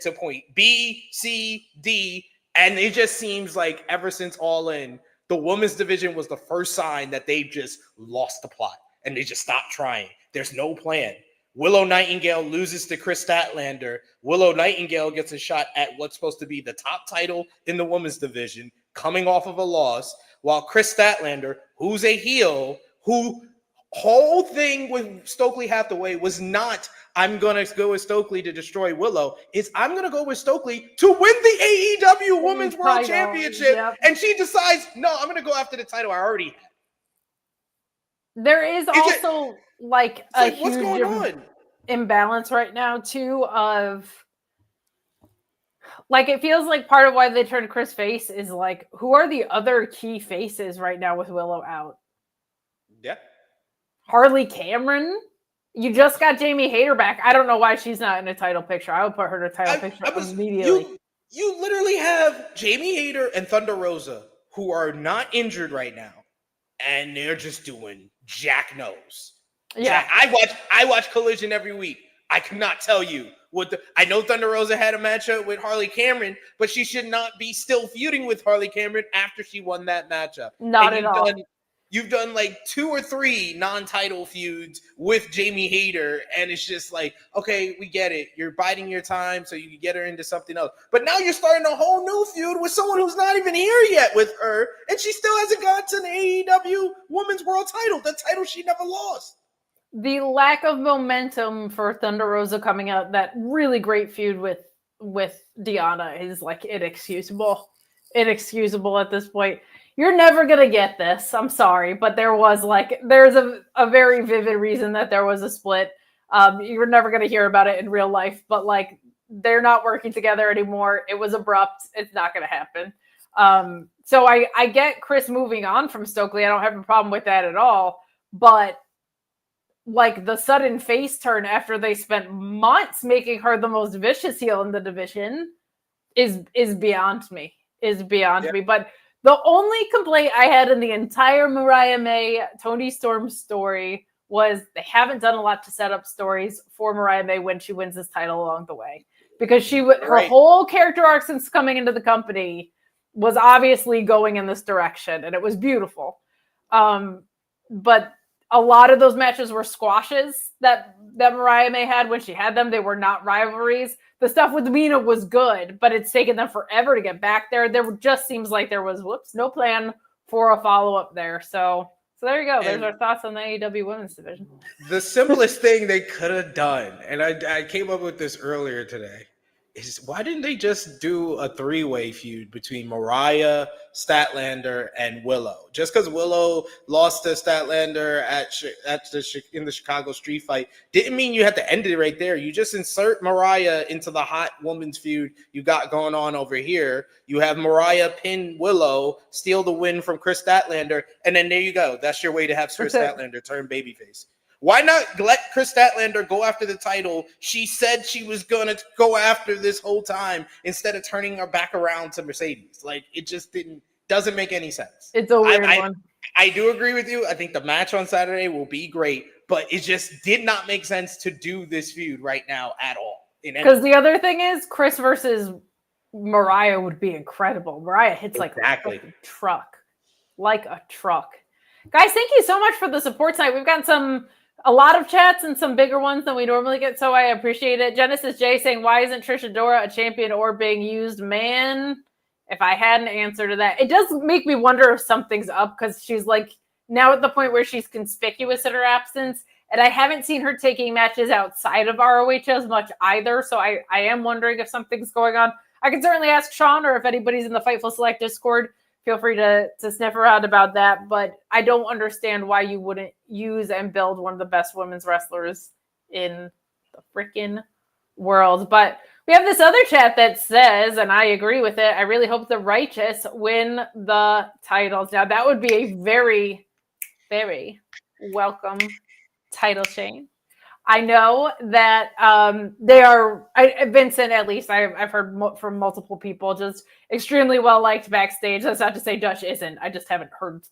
to point B, C, D. And it just seems like ever since All In, the women's division was the first sign that they just lost the plot and they just stopped trying. There's no plan. Willow Nightingale loses to Chris Statlander. Willow Nightingale gets a shot at what's supposed to be the top title in the women's division, coming off of a loss, while Chris Statlander, who's a heel, who whole thing with Stokely Hathaway was not, I'm going to go with Stokely to destroy Willow. It's, I'm going to go with Stokely to win the AEW Women's World Championship. Yep. And she decides, no, I'm going to go after the title I already have. There is also like a huge what's going on? Imbalance right now, too, of like, it feels like part of why they turned Chris face is like, who are the other key faces right now with Willow out? Yeah. Harley Cameron? You just got Jamie Hayter back. I don't know why she's not in a title picture. I would put her in a title picture immediately. You literally have Jamie Hayter and Thunder Rosa, who are not injured right now, and they're just doing jack knows. Yeah, I watch Collision every week. I cannot tell you what I know. Thunder Rosa had a matchup with Harley Cameron, but she should not be still feuding with Harley Cameron after she won that matchup. Not at all. You've done like 2 or 3 non-title feuds with Jamie Hayter, and it's just like, okay, we get it. You're biding your time so you can get her into something else. But now you're starting a whole new feud with someone who's not even here yet with her, and she still hasn't got to the AEW Women's World title, the title she never lost. The lack of momentum for Thunder Rosa coming out, that really great feud with Deonna is like inexcusable at this point. You're never going to get this. I'm sorry, but there's a very vivid reason that there was a split. You're never going to hear about it in real life, but like, they're not working together anymore. It was abrupt. It's not going to happen. So I get Chris moving on from Stokely. I don't have a problem with that at all, but like the sudden face turn after they spent months making her the most vicious heel in the division is beyond me, me. But the only complaint I had in the entire Mariah May Toni Storm story was they haven't done a lot to set up stories for Mariah May when she wins this title along the way, because her whole character arc since coming into the company was obviously going in this direction, and it was beautiful. But a lot of those matches were squashes that Mariah May had when she had them. They were not rivalries. The stuff with Mina was good, but it's taken them forever to get back there. There just seems like there was, no plan for a follow-up there. So there you go. There's our thoughts on the AEW Women's Division. The simplest thing they could have done, and I came up with this earlier today, is why didn't they just do a 3-way feud between Mariah, Statlander, and Willow? Just because Willow lost to Statlander in the Chicago street fight didn't mean you had to end it right there. You just insert Mariah into the hot woman's feud you got going on over here. You have Mariah pin Willow, steal the win from Chris Statlander, and then there you go. That's your way to have Chris Statlander turn babyface. Why not let Chris Statlander go after the title she said she was going to go after this whole time instead of turning her back around to Mercedes? Like, it just doesn't make any sense. It's a weird one. I do agree with you. I think the match on Saturday will be great, but it just did not make sense to do this feud right now at all. Because the other thing is, Chris versus Mariah would be incredible. Mariah hits like a truck. Like a truck. Guys, thank you so much for the support tonight. We've gotten a lot of chats and some bigger ones than we normally get, so I appreciate it. Genesis J saying, why isn't Trish Adora a champion or being used? Man, if I had an answer to that. It does make me wonder if something's up, because she's like now at the point where she's conspicuous in her absence, and I haven't seen her taking matches outside of ROH as much either, so I am wondering if something's going on. I can certainly ask Sean, or if anybody's in the Fightful Select Discord, feel free to sniff around about that, but I don't understand why you wouldn't use and build one of the best women's wrestlers in the freaking world. But we have this other chat that says, and I agree with it, I really hope the Righteous win the titles. Now, that would be a very, very welcome title change. I know that they are, Vincent, at least I've heard from multiple people, just extremely well liked backstage. That's not to say Dutch isn't. I just haven't heard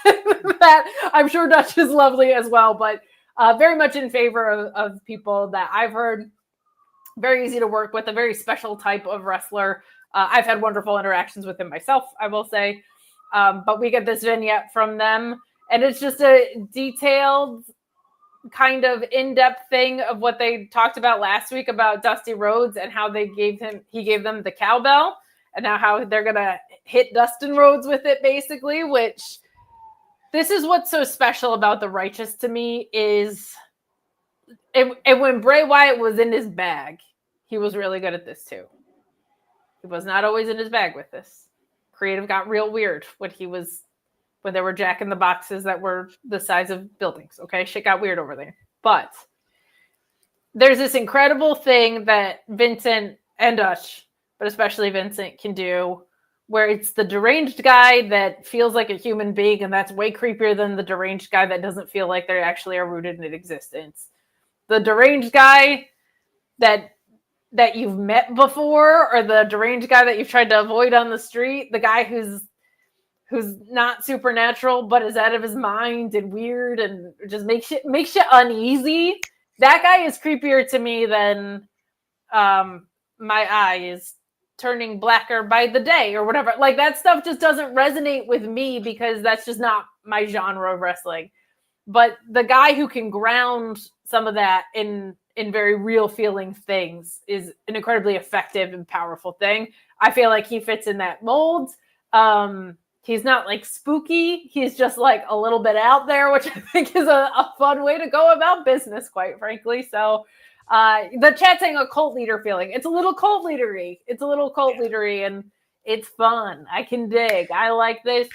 that. I'm sure Dutch is lovely as well, but very much in favor of people that I've heard. Very easy to work with, a very special type of wrestler. I've had wonderful interactions with him myself, I will say. But we get this vignette from them, and it's just a detailed, kind of in-depth thing of what they talked about last week about Dusty Rhodes and how he gave them the cowbell, and now how they're gonna hit Dustin Rhodes with it, basically. Which, this is what's so special about the Righteous to me is, and when Bray Wyatt was in his bag, he was really good at this too. He was not always in his bag with this. Creative got real weird when they were jacking the boxes that were the size of buildings. Okay, shit got weird over there. But there's this incredible thing that Vincent and Dutch, but especially Vincent, can do, where it's the deranged guy that feels like a human being, and that's way creepier than the deranged guy that doesn't feel like they actually are rooted in existence. The deranged guy that you've met before, or the deranged guy that you've tried to avoid on the street, the guy who's not supernatural but is out of his mind and weird and just makes you uneasy. That guy is creepier to me than my eye is turning blacker by the day or whatever. Like, that stuff just doesn't resonate with me because that's just not my genre of wrestling. But the guy who can ground some of that in very real feeling things is an incredibly effective and powerful thing. I feel like he fits in that mold. He's not like spooky. He's just like a little bit out there, which I think is a fun way to go about business, quite frankly. So the chat saying a cult leader feeling. It's a little cult leadery. And it's fun. I can dig. I like this.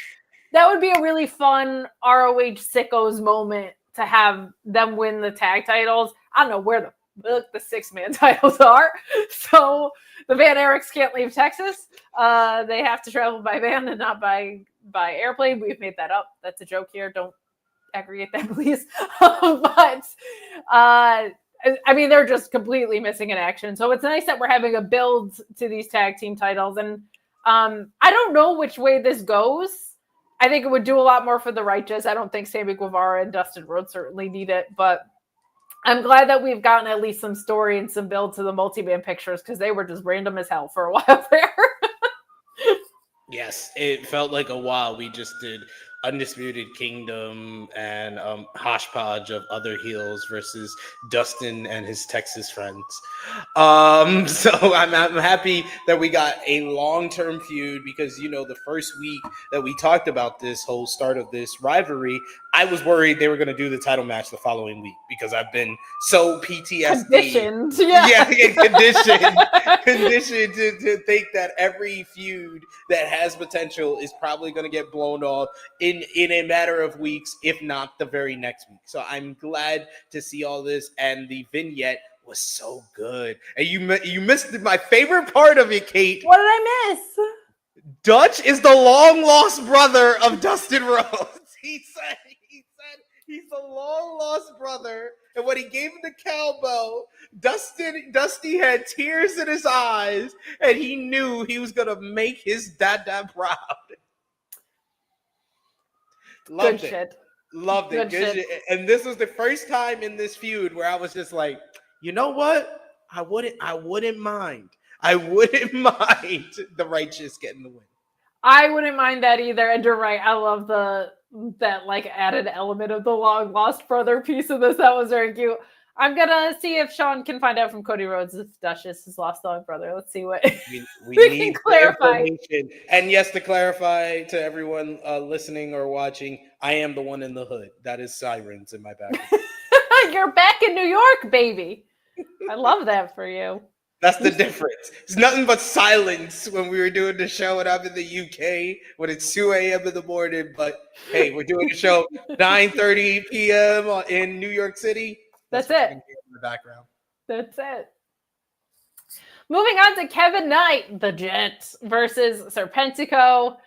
That would be a really fun ROH sickos moment to have them win the tag titles. I don't know where the 6-man titles are. So the Van Eriks can't leave Texas. They have to travel by van and not by airplane. We've made that up. That's a joke here. Don't aggregate that, please. But I mean, they're just completely missing in action. So it's nice that we're having a build to these tag team titles. And I don't know which way this goes. I think it would do a lot more for the Righteous. I don't think Sammy Guevara and Dustin Rhodes certainly need it, but I'm glad that we've gotten at least some story and some build to the multi-man pictures, because they were just random as hell for a while there. Yes, it felt like a while we just did Undisputed Kingdom and hodgepodge of other heels versus Dustin and his Texas friends. So I'm happy that we got a long-term feud because, the first week that we talked about this whole start of this rivalry, I was worried they were going to do the title match the following week because I've been so PTSD. Conditioned. Conditioned to think that every feud that has potential is probably going to get blown off in a matter of weeks, if not the very next week. So I'm glad to see all this, and the vignette was so good. And you missed my favorite part of it, Kate. What did I miss? Dutch is the long lost brother of Dustin Rhodes. He said he's the long lost brother, and when he gave him the cowbell, Dusty had tears in his eyes, and he knew he was gonna make his dad proud. Loved it. Good shit. And this was the first time in this feud where I was just like, you know what? I wouldn't mind. I wouldn't mind the Righteous getting the win. I wouldn't mind that either. And you're right. I love that added element of the long lost brother piece of this. That was very cute. I'm gonna see if Sean can find out from Cody Rhodes if Duchess has lost long brother. Let's see what we need can clarify. And yes, to clarify to everyone listening or watching, I am the one in the hood. That is sirens in my background. You're back in New York, baby. I love that for you. That's the difference. It's nothing but silence when we were doing the show and I'm in the UK when it's 2 a.m. in the morning. But hey, we're doing the show 9:30 p.m. in New York City. That's it. In the background. That's it. Moving on to Kevin Knight, the Jet versus Serpentico.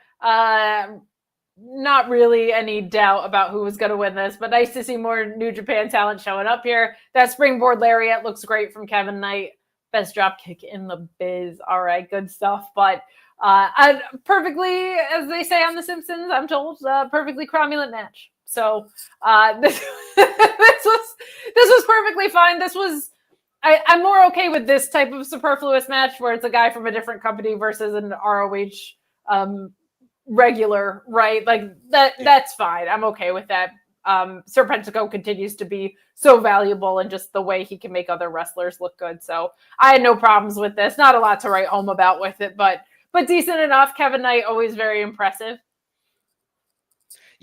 Not really any doubt about who was going to win this, but nice to see more New Japan talent showing up here. That springboard lariat looks great from Kevin Knight. Best drop kick in the biz. All right, good stuff. But perfectly, as they say on The Simpsons, I'm told, perfectly cromulent match. So this was perfectly fine. This was I'm more okay with this type of superfluous match where it's a guy from a different company versus an ROH regular, right? Like that's fine. I'm okay with that. Serpentico continues to be so valuable and just the way he can make other wrestlers look good. So I had no problems with this. Not a lot to write home about with it, but decent enough. Kevin Knight, always very impressive.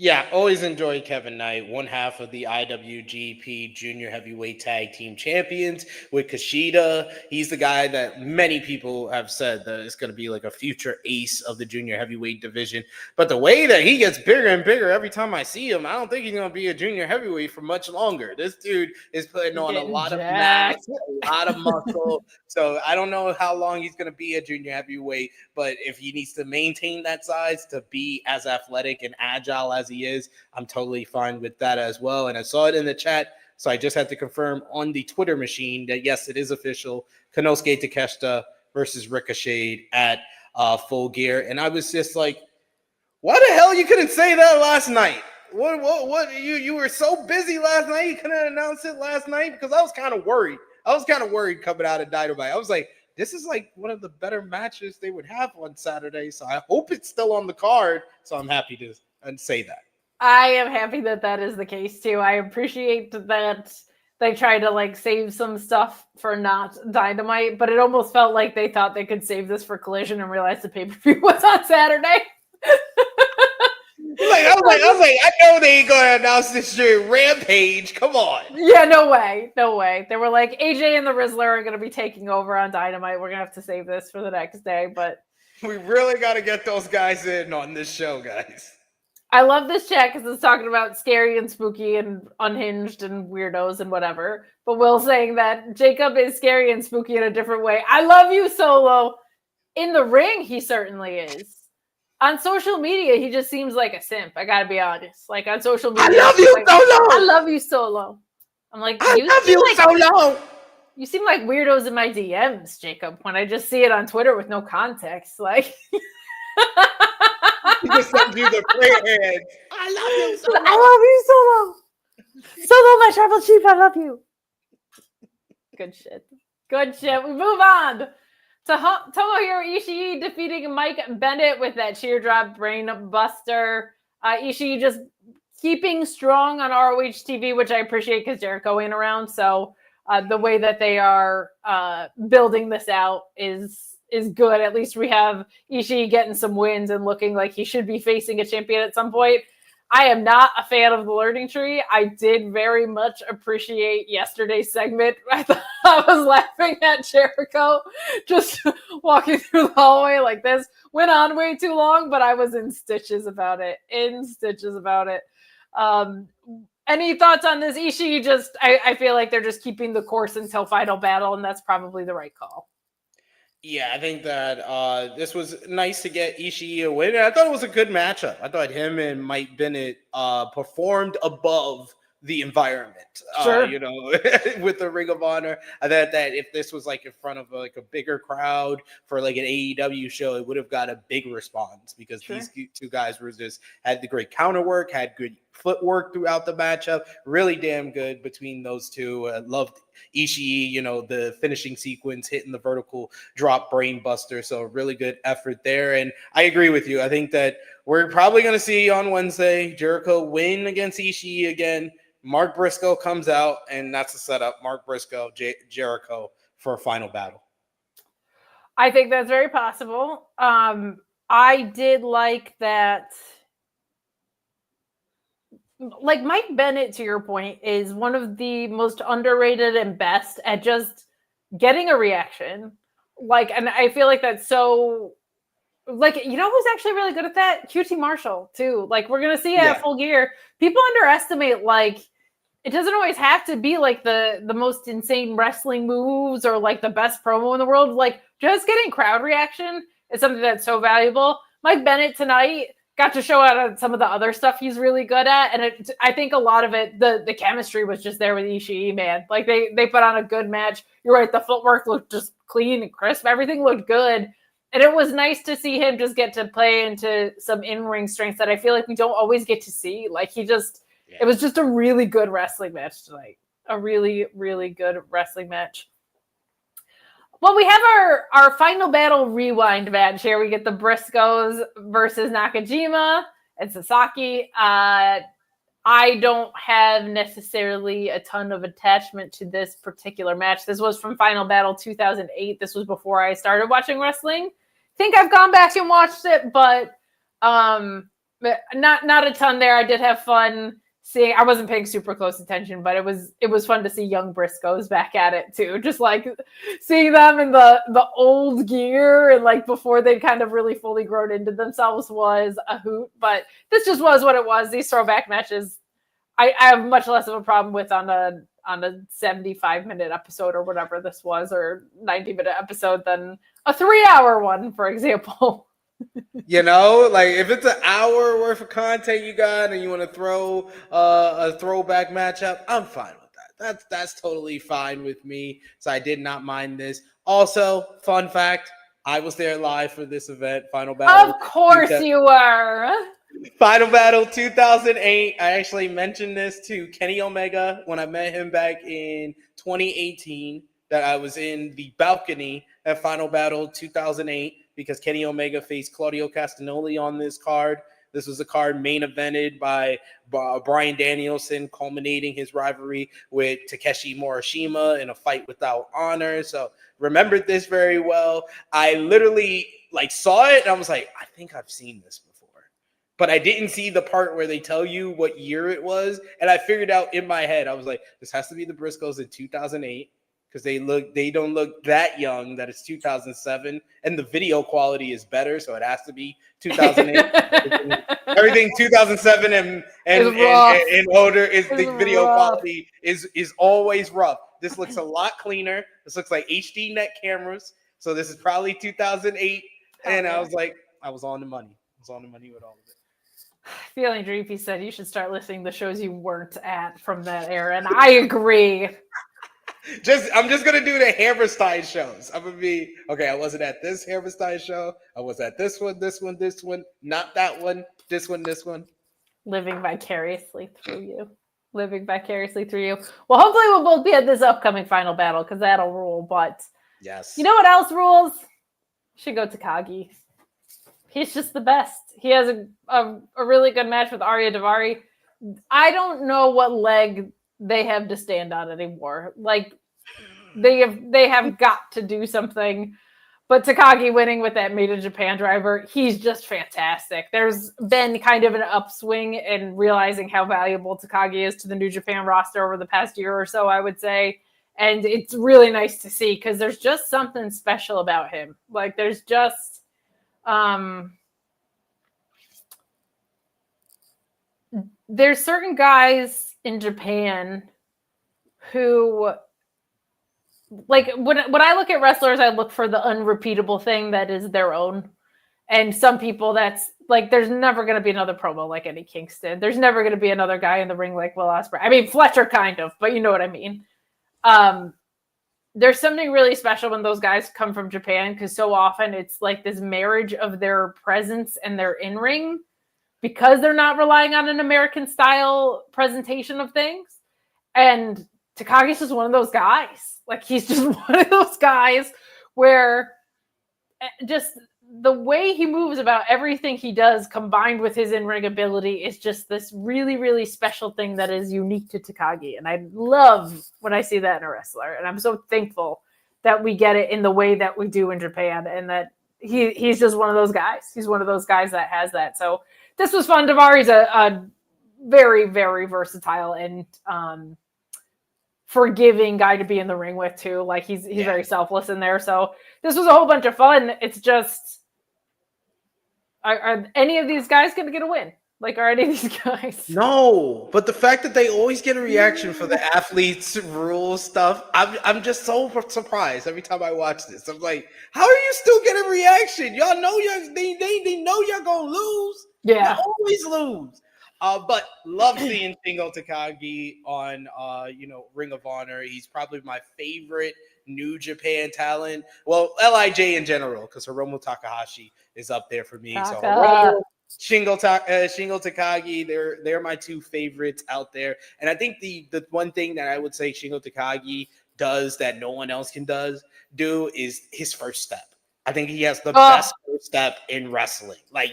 Yeah, always enjoy Kevin Knight, one half of the IWGP Junior Heavyweight Tag Team Champions with Kushida. He's the guy that many people have said that is going to be like a future ace of the Junior Heavyweight division. But the way that he gets bigger and bigger every time I see him, I don't think he's going to be a Junior Heavyweight for much longer. This dude is putting on a lot of mass, a lot of muscle. So I don't know how long he's going to be a Junior Heavyweight, but if he needs to maintain that size to be as athletic and agile as he is, I'm totally fine with that as well. And I saw it in the chat, so I just had to confirm on the Twitter machine that yes, it is official. Konosuke Takeshita versus Ricochet at Full Gear. And I was just like, why the hell you couldn't say that last night? What you were so busy last night you couldn't announce it last night? Because I was kind of worried. Coming out of Dynamite. I was like, this is like one of the better matches they would have on Saturday. So I hope it's still on the card. So I'm happy to say that. I am happy that is the case too. I appreciate that they tried to like save some stuff for not Dynamite, but it almost felt like they thought they could save this for Collision and realized the pay-per-view was on Saturday. I was like, I know they ain't gonna announce this during Rampage. Come on. Yeah, no way. They were like, AJ and the Rizzler are gonna be taking over on Dynamite. We're gonna have to save this for the next day, but we really got to get those guys in on this show, guys. I love this chat because it's talking about scary and spooky and unhinged and weirdos and whatever. But Will saying that Jacob is scary and spooky in a different way. I love you, Solo. In the ring, he certainly is. On social media, he just seems like a simp. I gotta be honest. Like on social media, I love you, like, Solo. I love you, Solo. I'm like, I love you, Solo. You seem like weirdos in my DMs, Jacob. When I just see it on Twitter with no context, like. He just sent you the prayer hands. I love you, Solo. I love you, Solo. Solo, my tribal chief. I love you. Good shit. We move on to Tomohiro Ishii defeating Mike Bennett with that teardrop brain buster. Ishii just keeping strong on ROH TV, which I appreciate because Jericho ain't around. So the way that they are building this out is good. At least we have Ishii getting some wins and looking like he should be facing a champion at some point. I am not a fan of the learning tree. I did very much appreciate yesterday's segment. I was laughing at Jericho just walking through the hallway like this. Went on way too long, but I was in stitches about it. Any thoughts on this? Ishii I feel like they're just keeping the course until Final Battle, and that's probably the right call. Yeah, I think that this was nice to get Ishii a win. I thought it was a good matchup. I thought him and Mike Bennett performed above the environment, Sure. With the Ring of Honor. I thought that if this was like in front of like a bigger crowd for like an AEW show, it would have got a big response because these two guys were had the great counter work, had good footwork throughout the matchup, really damn good between those two. Loved Ishii, the finishing sequence, hitting the vertical drop brain buster. So really good effort there. And I agree with you. I think that we're probably going to see on Wednesday Jericho win against Ishii again. Mark Briscoe comes out, and that's the setup. Mark Briscoe, Jericho for a Final Battle. I think that's very possible. I did like that. Like Mike Bennett, to your point, is one of the most underrated and best at just getting a reaction. And I feel like that's so. Who's actually really good at that? QT Marshall too. We're gonna see it at Full Gear. People underestimate it doesn't always have to be the most insane wrestling moves or the best promo in the world. Just getting crowd reaction is something that's so valuable. Mike Bennett tonight got to show out some of the other stuff he's really good at, and I think a lot of it, the chemistry was just there with Ishii, man. They put on a good match. You're right, the footwork looked just clean and crisp. Everything looked good. And it was nice to see him just get to play into some in-ring strengths that I feel like we don't always get to see. It was just a really good wrestling match tonight. A really, really good wrestling match. Well, we have our Final Battle rewind match here. We get the Briscoes versus Nakajima and Sasaki. I don't have necessarily a ton of attachment to this particular match. This was from Final Battle 2008. This was before I started watching wrestling. I think I've gone back and watched it, but not a ton there. I did have fun seeing. I wasn't paying super close attention, but it was fun to see young Briscoes back at it too. Just seeing them in the old gear and before they'd kind of really fully grown into themselves was a hoot. But this just was what it was. These throwback matches, I have much less of a problem with on a 75-minute episode or whatever this was, or 90-minute episode than a 3-hour one, for example. If it's an hour worth of content you got and you want to throw a throwback matchup, I'm fine with that. That's totally fine with me. So I did not mind this. Also, fun fact, I was there live for this event, Final Battle. Of course you were. Final Battle 2008. I actually mentioned this to Kenny Omega when I met him back in 2018, that I was in the balcony at Final Battle 2008 because Kenny Omega faced Claudio Castagnoli on this card. This was a card main evented by Bryan Danielson, culminating his rivalry with Takeshi Morishima in a fight without honor. So remembered this very well. I literally saw it and I was like, I think I've seen this before. But I didn't see the part where they tell you what year it was. And I figured out in my head, I was like, this has to be the Briscoes in 2008 because they don't look that young, that it's 2007. And the video quality is better, so it has to be 2008. Everything 2007 and older is the video quality is always rough. This looks a lot cleaner. This looks like HD net cameras. So this is probably 2008. And I was like, I was on the money. I was on the money with all of it. Feeling Dreepy said you should start listing the shows you weren't at from that era, and I agree. I'm just gonna do the Hammerstein shows. I'm gonna be okay. I wasn't at this Hammerstein show. I was at this one, not that one, this one. Living vicariously through you. Well, hopefully we'll both be at this upcoming Final Battle because that'll rule. But yes, you know what else rules? Shingo Takagi. He's just the best. He has a really good match with Ariya Daivari. I don't know what leg they have to stand on anymore. Like they have got to do something. But Takagi winning with that Made in Japan driver, he's just fantastic. There's been kind of an upswing in realizing how valuable Takagi is to the New Japan roster over the past year or so, I would say. And it's really nice to see because there's just something special about him. Like there's just there's certain guys in Japan who, like when I look at wrestlers, I look for the unrepeatable thing that is their own. And some people that's like, there's never going to be another promo like Eddie Kingston. There's never going to be another guy in the ring like Will Ospreay. I mean, Fletcher kind of, but you know what I mean. There's something really special when those guys come from Japan because so often it's like this marriage of their presence and their in-ring because they're not relying on an American style presentation of things. And Takagi's just one of those guys. Like he's just one of those guys where just the way he moves about everything he does combined with his in-ring ability is just this really, really special thing that is unique to Takagi. And I love when I see that in a wrestler. And I'm so thankful that we get it in the way that we do in Japan and that he's just one of those guys. He's one of those guys that has that. So this was fun. Daivari's a very, very versatile and forgiving guy to be in the ring with too. Like he's very selfless in there. So this was a whole bunch of fun. It's just, are any of these guys going to get a win? Like, are any of these guys? No, but the fact that they always get a reaction for the athletes rules stuff, I'm just so surprised every time I watch this. I'm like, how are you still getting a reaction? Y'all know they know y'all gonna lose. Yeah, you always lose. But love seeing Shingo Takagi on Ring of Honor. He's probably my favorite New Japan talent. Well, LIJ in general, because Hiromu Takahashi is up there for me. So Hiromu, Shingo Takagi, they're my two favorites out there. And I think the one thing that I would say Shingo Takagi does that no one else can do is his first step. I think he has the best first step in wrestling. Like,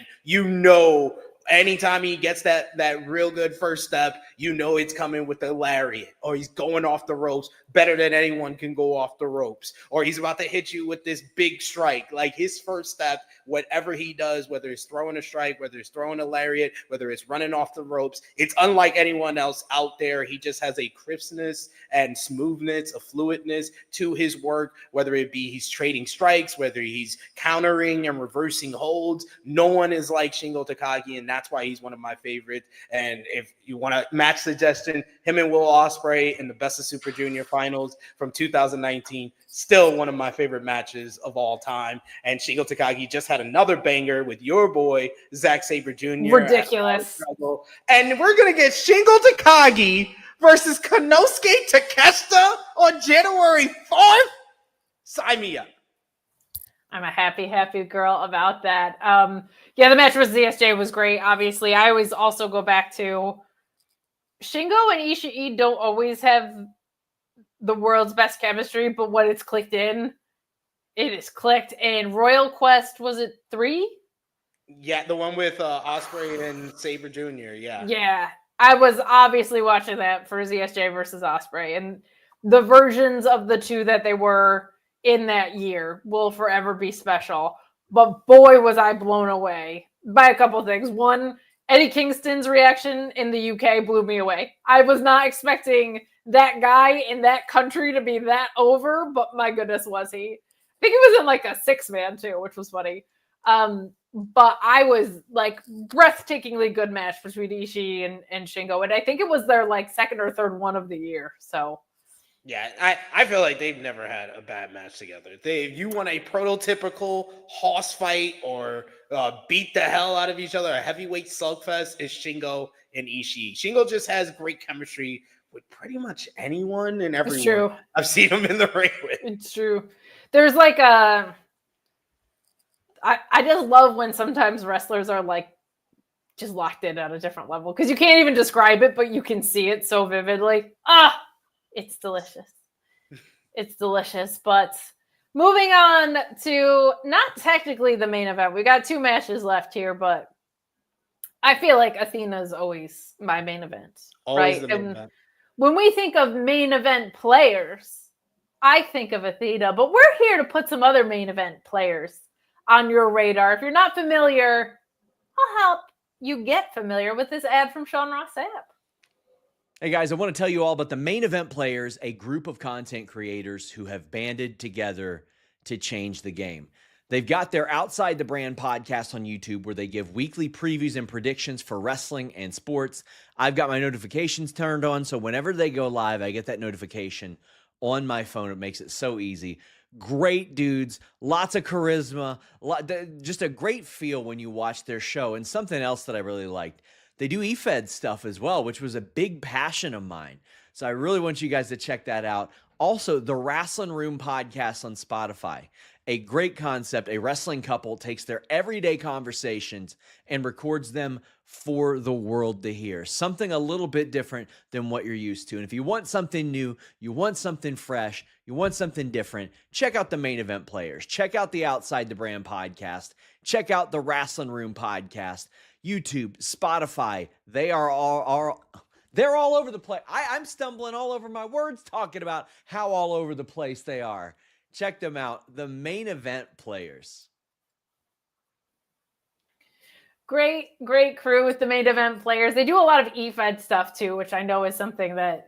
anytime he gets that real good first step, it's coming with the lariat, or he's going off the ropes better than anyone can go off the ropes, or he's about to hit you with this big strike. Like his first step, whatever he does, whether it's throwing a strike, whether it's throwing a lariat, whether it's running off the ropes, it's unlike anyone else out there. He just has a crispness and smoothness, a fluidness to his work, whether it be he's trading strikes, whether he's countering and reversing holds. No one is like Shingo Takagi, and that's why he's one of my favorites. And if you want a match suggestion, him and Will Ospreay in the Best of Super Junior finals from 2019, still one of my favorite matches of all time. And Shingo Takagi just had another banger with your boy Zack Sabre Jr. Ridiculous. And we're gonna get Shingo Takagi versus Konosuke Takeshita on January 4th. Sign me up. I'm a happy girl about that. The match with ZSJ was great. Obviously, I always also go back to Shingo and Ishii don't always have the world's best chemistry, but when it's clicked in, it is clicked. And Royal Quest, was it 3? Yeah, the one with Ospreay and Sabre Jr. Yeah, I was obviously watching that for ZSJ versus Ospreay, and the versions of the two that they were in that year will forever be special. But boy, was I blown away by a couple things. One, Eddie Kingston's reaction in the UK blew me away. I was not expecting that guy in that country to be that over, but my goodness, was he. I think he was in like a 6-man too, which was funny. But I was like breathtakingly good match between Ishii and Shingo. And I think it was their like second or third one of the year. So yeah, I feel like they've never had a bad match together. If you want a prototypical hoss fight or beat the hell out of each other, a heavyweight slugfest, is Shingo and Ishii. Shingo just has great chemistry with pretty much anyone and everyone. It's true. I've seen him in the ring with. It's true. There's like I just love when sometimes wrestlers are like just locked in at a different level because you can't even describe it, but you can see it so vividly. It's delicious. It's delicious. But Moving on to not technically the main event. We got 2 matches left here, but I feel like Athena is always my main event. Always right? the main event. When we think of main event players, I think of Athena, but we're here to put some other main event players on your radar. If you're not familiar, I'll help you get familiar with this ad from Sean Ross Sapp. Hey guys, I want to tell you all about the Main Event Players, a group of content creators who have banded together to change the game. They've got their Outside the Brand podcast on YouTube where they give weekly previews and predictions for wrestling and sports. I've got my notifications turned on, so whenever they go live, I get that notification on my phone. It makes it so easy. Great dudes, lots of charisma, just a great feel when you watch their show. And something else that I really liked, they do eFed stuff as well, which was a big passion of mine. So I really want you guys to check that out. Also, the Wrestling Room podcast on Spotify. A great concept. A wrestling couple takes their everyday conversations and records them for the world to hear. Something a little bit different than what you're used to. And if you want something new, you want something fresh, you want something different, check out the Main Event Players. Check out the Outside the Brand podcast. Check out the Wrestling Room podcast. YouTube, Spotify, they're all over the place. I'm stumbling all over my words talking about how all over the place they are. Check them out. The Main Event Players. Great crew with the Main Event Players. They do a lot of eFed stuff too, which I know is something that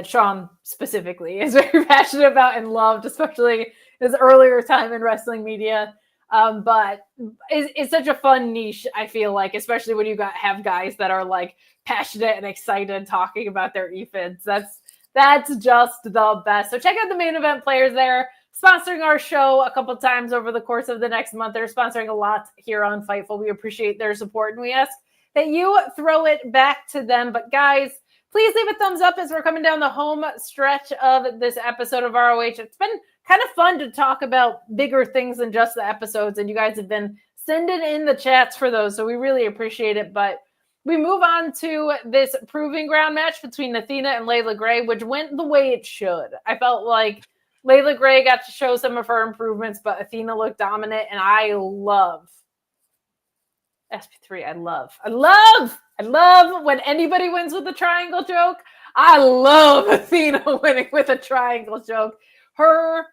Sean specifically is very passionate about and loved, especially his earlier time in wrestling media. But it's such a fun niche, I feel like, especially when you have guys that are like passionate and excited talking about their eFeds. That's just the best. So check out the Main Event Players there, sponsoring our show a couple times over the course of the next month. They're sponsoring a lot here on Fightful. We appreciate their support, and we ask that you throw it back to them. But guys, please leave a thumbs up as we're coming down the home stretch of this episode of ROH. It's been kind of fun to talk about bigger things than just the episodes, and you guys have been sending in the chats for those, so we really appreciate it. But we move on to this proving ground match between Athena and Leila Grey, which went the way it should. I felt like Leila Grey got to show some of her improvements, but Athena looked dominant, and I love SP3. I love when anybody wins with a triangle joke. I love Athena winning with a triangle joke. Her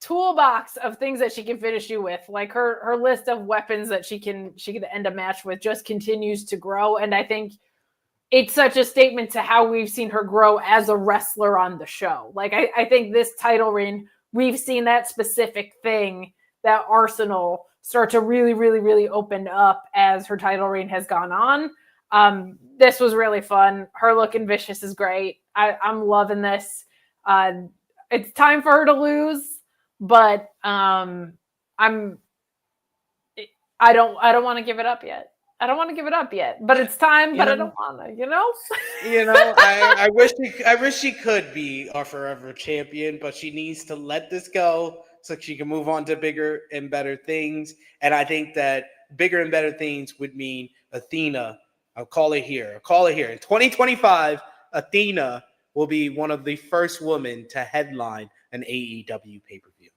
toolbox of things that she can finish you with, like her list of weapons that she can end a match with, just continues to grow. And I think it's such a statement to how we've seen her grow as a wrestler on the show. Like, I think this title reign, we've seen that specific thing, that arsenal, start to really, really, really open up as her title reign has gone on. This was really fun. Her looking vicious is great. I'm loving this. It's time for her to lose, but I don't want to give it up yet. But it's time, but I don't want to, I wish she could be our forever champion, but she needs to let this go so she can move on to bigger and better things. And I think that bigger and better things would mean Athena. I'll call it here. In 2025, Athena will be one of the first women to headline an AEW pay-per-view.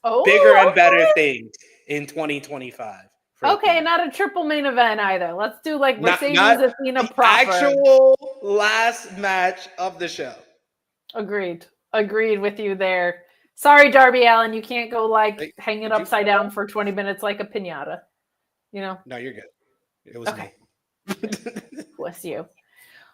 Oh, bigger and better things in 2025. Okay, not a triple main event either. Let's do like Mercedes Athena proper. Actual last match of the show. Agreed with you there. Sorry, Darby Allin, you can't go hang it upside down for 20 minutes like a piñata. No, you're good. It was okay. Bless you.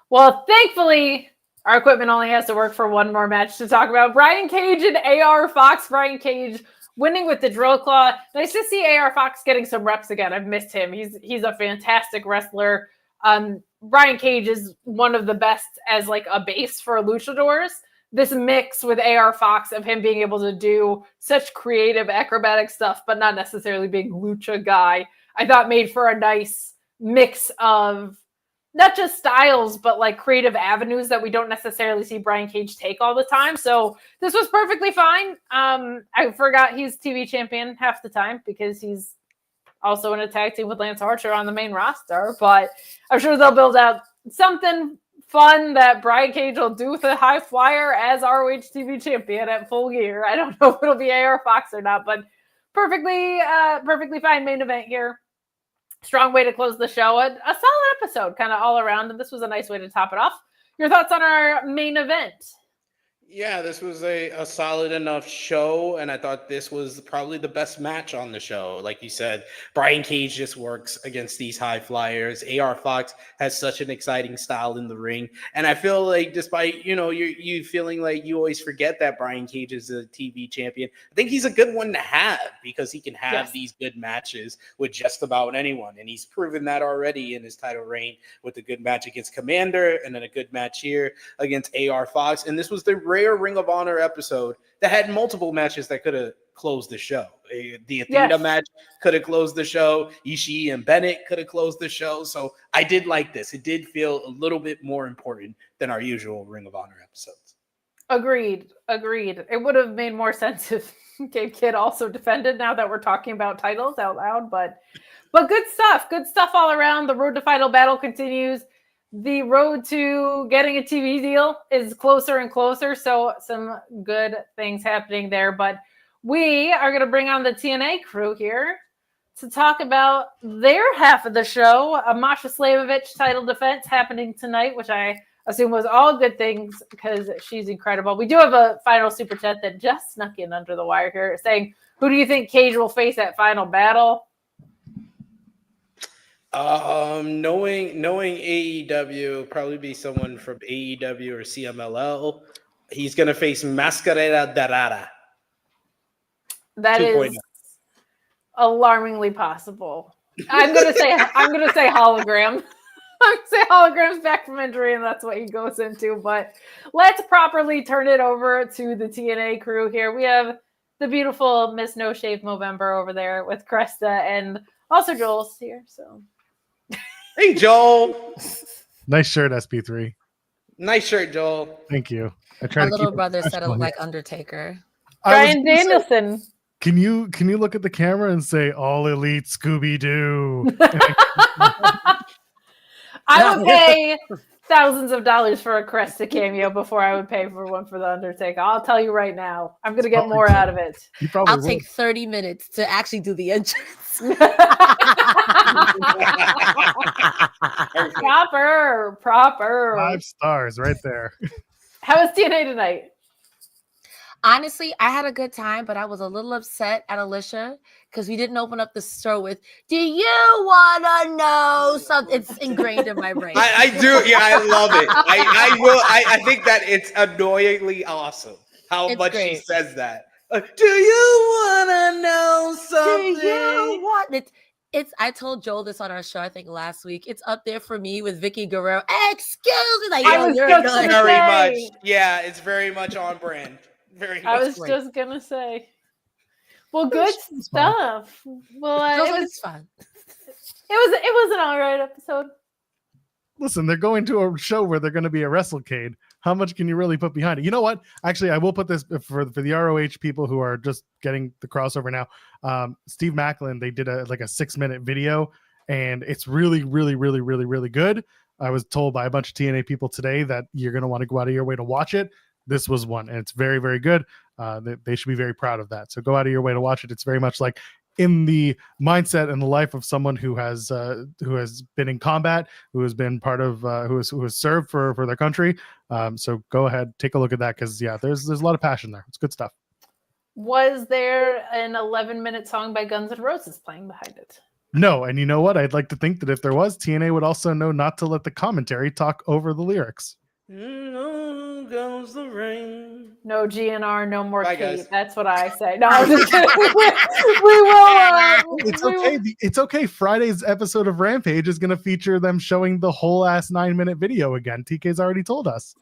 Well, thankfully, our equipment only has to work for one more match to talk about. Brian Cage and AR Fox. Brian Cage winning with the drill claw. Nice to see AR Fox getting some reps again. I've missed him. He's a fantastic wrestler. Brian Cage is one of the best as like a base for luchadors. This mix with AR Fox of him being able to do such creative acrobatic stuff, but not necessarily being lucha guy, I thought made for a nice mix of not just styles, but like creative avenues that we don't necessarily see Brian Cage take all the time. So this was perfectly fine. I forgot he's TV champion half the time because he's also in a tag team with Lance Archer on the main roster, but I'm sure they'll build out something fun that Brian Cage will do with a high flyer as ROH TV champion at Full Gear. I don't know if it'll be AR Fox or not, but perfectly fine main event here. Strong way to close the show. A solid episode, kind of all around, and this was a nice way to top it off. Your thoughts on our main event? Yeah, this was a solid enough show, and I thought this was probably the best match on the show. Like you said, Brian Cage just works against these high flyers. AR Fox has such an exciting style in the ring, and I feel like despite, you feeling like you always forget that Brian Cage is a TV champion, I think he's a good one to have because he can have these good matches with just about anyone, and he's proven that already in his title reign with a good match against Commander and then a good match here against AR Fox, and this was the rare Ring of Honor episode that had multiple matches that could have closed the show. The Athena match could have closed the show. Ishii and Bennett could have closed the show. So I did like this. It did feel a little bit more important than our usual Ring of Honor episodes. Agreed. It would have made more sense if Gabe Kidd also defended now that we're talking about titles out loud, but good stuff all around. The road to Final Battle continues. The road to getting a TV deal is closer and closer, so some good things happening there. But we are going to bring on the TNA crew here to talk about their half of the show. A Masha Slamovich title defense happening tonight, which I assume was all good things because she's incredible. We do have a final super chat that just snuck in under the wire here saying, who do you think Cage will face at Final Battle? Knowing AEW, probably be someone from AEW or CMLL. He's gonna face Mascarera Dorada. That 2. is alarmingly possible. I'm gonna say hologram. I'm gonna say hologram's back from injury, and that's what he goes into. But let's properly turn it over to the TNA crew here. We have the beautiful Miss No Shave Movember over there with Cresta, and also Joel's here. So. Hey, Joel. Nice shirt, SP3. Nice shirt, Joel. Thank you. My little brother said I look like Undertaker. Brian Danielson. Can you look at the camera and say all elite Scooby-Doo? I would pay thousands of dollars for a Cresta cameo before I would pay for one for the Undertaker. I'll tell you right now. I'm gonna get more out of it. I'll take 30 minutes to actually do the entrance. Proper. 5 stars right there. How was TNA tonight? Honestly, I had a good time, but I was a little upset at Alisha because we didn't open up the show with, do you want to know something? It's ingrained in my brain. I do. Yeah, I love it. I think that it's annoyingly awesome how much she says that. Do you want to know something? Do you want it? I told Joel this on our show, I think last week. It's up there for me with Vicky Guerrero. Excuse me. Very much. Yeah, it's very much on brand. I was just gonna say. Well, good stuff. Well, it was fun. It was an all right episode. Listen, they're going to a show where they're going to be a WrestleCade. How much can you really put behind it? You know what? Actually, I will put this for the ROH people who are just getting the crossover now. Steve Maclin, they did a 6-minute video, and it's really, really, really, really, really good. I was told by a bunch of TNA people today that you're going to want to go out of your way to watch it. This was one, and it's very, very good. They should be very proud of that. So go out of your way to watch it. It's very much like in the mindset and the life of someone who has been in combat, who has been part of, who has served for their country. So go ahead, take a look at that because there's a lot of passion there. It's good stuff. Was there an 11-minute song by Guns N' Roses playing behind it? No, and you know what? I'd like to think that if there was, TNA would also know not to let the commentary talk over the lyrics. Goes the rain. No GNR, no more Kate. Guys. That's what I say. No, I'm just kidding. we will. It's okay. It's okay. Friday's episode of Rampage is going to feature them showing the whole ass 9-minute video again. TK's already told us.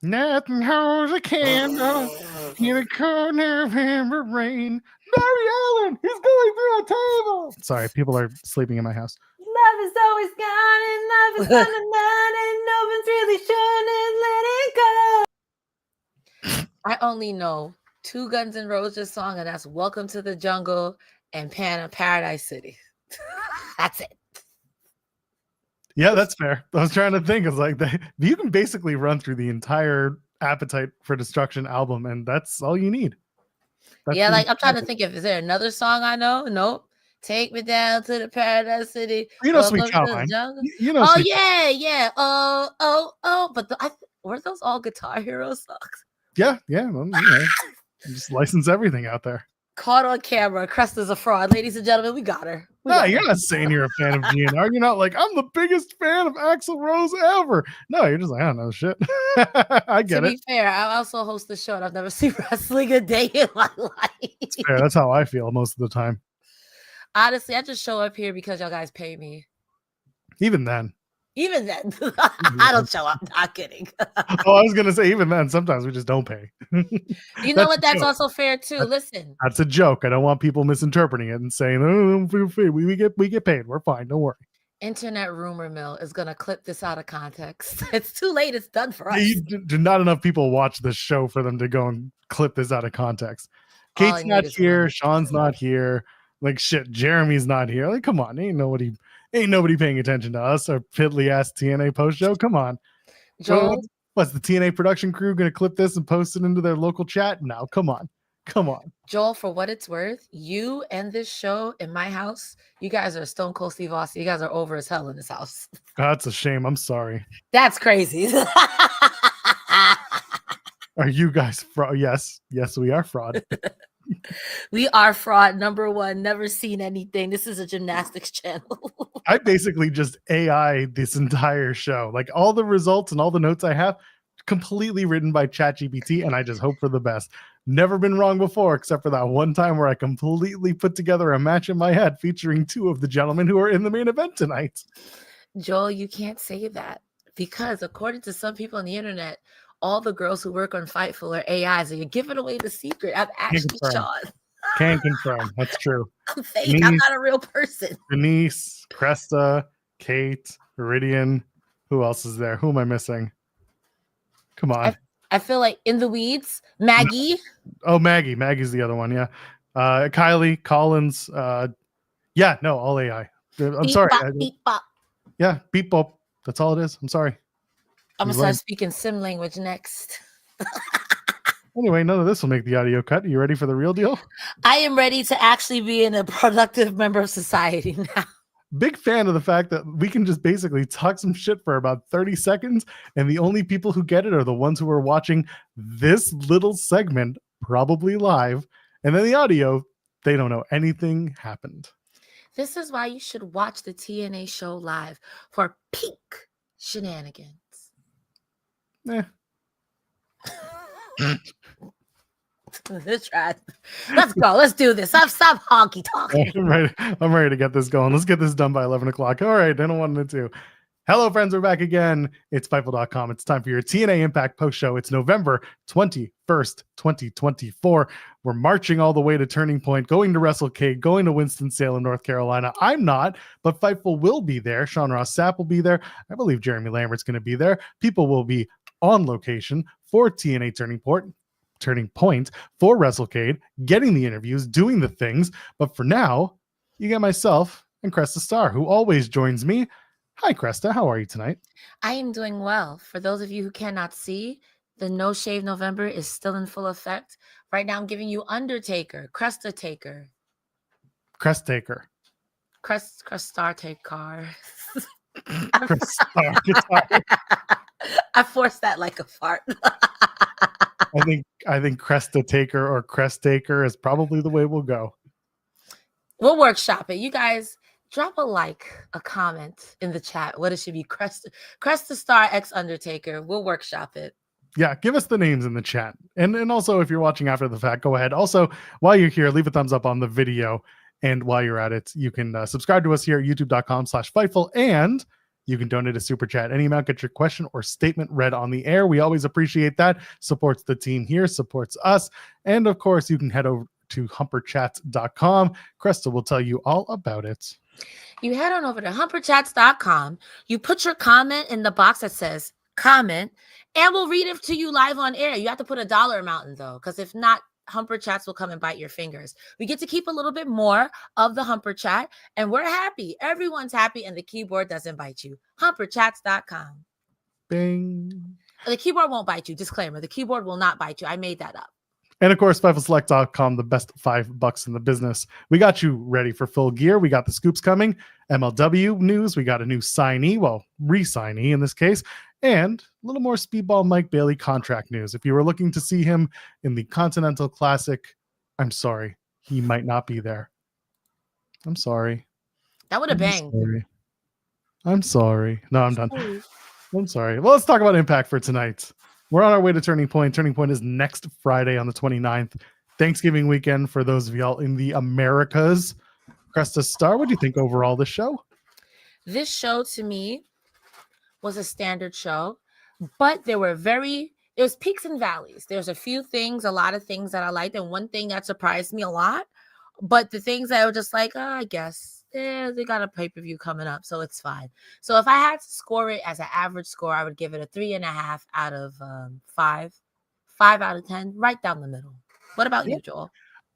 Nothing holds a candle in a corner of amber rain. Barry Allen, he's going through a table. Sorry, people are sleeping in my house. Love is always gone and love is gone and none and no one's really sure and let it go. I only know 2 Guns N' Roses song, and that's Welcome to the Jungle and Paradise City. That's it. Yeah, that's fair. I was trying to think. It's like you can basically run through the entire Appetite for Destruction album, and that's all you need. That's Yeah, the like I'm trying to entire- think if is there another song I know? Nope. Take me down to the paradise city. You know, Welcome Sweet Child to the Mine. jungle. You know, Oh Sweet yeah. Oh. But were those all Guitar Hero songs? Yeah. Well, just license everything out there. Caught on camera. Cresta's a fraud. Ladies and gentlemen, we got her. No, you're not saying you're a fan of GNR. You're not like, I'm the biggest fan of Axl Rose ever. No, you're just like, I don't know shit. I get To it. be fair, I also host the show and I've never seen wrestling a day in my life. It's fair. That's how I feel most of the time. Honestly, I just show up here because y'all guys pay me. Even then. Even then, I don't show up. Not kidding. Oh, I was going to say, even then, sometimes we just don't pay. You know what? That's a joke. also fair too. Listen, That's a joke. I don't want people misinterpreting it and saying, oh, we get paid. We're fine. Don't worry. internet rumor mill is gonna clip this out of context. It's too late. It's done for us. Not enough people watch this show for them to go and clip this out of context. All I Kate's need not is here. money. Sean's not here. Like shit, Jeremy's not here. Like, come on, ain't nobody paying attention to us, our piddly ass TNA post show. Come on. Joel, What's the TNA production crew gonna clip this and post it into their local chat? No, come on. Joel, for what it's worth, you and this show in my house, you guys are Stone Cold Steve Austin. You guys are over as hell in this house. That's a shame. I'm sorry. That's crazy. Are you guys fraud? Yes, we are fraud. We are fraud number one. Never seen anything. This is a gymnastics channel. I basically just AI this entire show. Like all the results and all the notes I have, completely written by ChatGPT, and I just hope for the best. Never been wrong before, except for that one time where I completely put together a match in my head featuring two of the gentlemen who are in the main event tonight. Joel, you can't say that because according to some people on the internet, all the girls who work on Fightful are AIs, and you're giving away the secret. I'm actually confirm. Sean. Can confirm. That's true. I'm fake. I'm not a real person. Denise, Cresta, Kate, Iridian. Who else is there? Who am I missing? Come on. I feel like in the weeds, Maggie. Oh, Maggie. Maggie's the other one. Yeah. Kylie, Collins. Yeah, no, all AI. I'm Beep, sorry. bop, beep, bop. Yeah, beep bop. That's all it is. I'm sorry. I'm gonna You're right. start speaking sim language next. Anyway, none of this will make the audio cut. Are you ready for the real deal? I am ready to actually be a productive member of society now. Big fan of the fact that we can just basically talk some shit for about 30 seconds, and the only people who get it are the ones who are watching this little segment, probably live, and then the audio, they don't know anything happened. This is why you should watch the TNA show live for peak shenanigans. Eh. Let's try. Let's go. Let's do this. Stop honky talking. I'm ready to get this going. Let's get this done by 11 o'clock. All right, I don't want it to. Hello, friends. We're back again. It's Fightful.com. It's time for your TNA Impact post show. It's November 21st, 2024. We're marching all the way to Turning Point, going to WrestleCade, going to Winston-Salem, North Carolina. I'm not, but Fightful will be there. Sean Ross Sapp will be there. I believe Jeremy Lambert's going to be there. People will be on location for TNA Turning Point for WrestleCade, getting the interviews, doing the things. But for now, you get myself and Cresta Star, who always joins me. Hi, Cresta. How are you tonight? I am doing well. For those of you who cannot see, the No Shave November is still in full effect. Right now, I'm giving you Undertaker, Cresta Taker, Crest Taker. Star Taker. Crest Star Guitar. I forced that like a fart. I think Cresta Taker or Crest Taker is probably the way we'll go. We'll workshop it. You guys drop a like, a comment in the chat. What it should be, Cresta Star X Undertaker. We'll workshop it. Yeah, give us the names in the chat. And also, if you're watching after the fact, go ahead. Also, while you're here, leave a thumbs up on the video. And while you're at it, you can subscribe to us here at youtube.com/Fightful. And you can donate a super chat. Any amount, get your question or statement read on the air. We always appreciate that. Supports the team here, supports us. And of course, you can head over to humperchats.com. Cresta will tell you all about it. You head on over to humperchats.com. You put your comment in the box that says comment, and we'll read it to you live on air. You have to put a dollar amount in, though, because if not, Humper Chats will come and bite your fingers. We get to keep a little bit more of the Humper Chat, and we're happy. Everyone's happy, and the keyboard doesn't bite you. Humperchats.com. Bing. The keyboard won't bite you. Disclaimer, the keyboard will not bite you. I made that up. And of course, FightfulSelect.com, the best $5 in the business. We got you ready for full gear. We got the scoops coming. MLW news. We got a new signee, well, re-signee in this case. And a little more Speedball Mike Bailey contract news. If you were looking to see him in the Continental Classic, I'm sorry. He might not be there. I'm sorry. That would have banged. I'm sorry. No, I'm done. I'm sorry. Well, let's talk about Impact for tonight. We're on our way to Turning Point. Turning Point is next Friday on the 29th. Thanksgiving weekend for those of y'all in the Americas. Cresta Star, what do you think overall of the show? This show to me was a standard show, but there was peaks and valleys. There's a lot of things that I liked, and one thing that surprised me a lot, but the things that I was just like, I guess. They got a pay-per-view coming up, so it's fine. So if I had to score it as an average score, I would give it a 3.5 out of 5. 5 out of 10, right down the middle. What about you, Joel?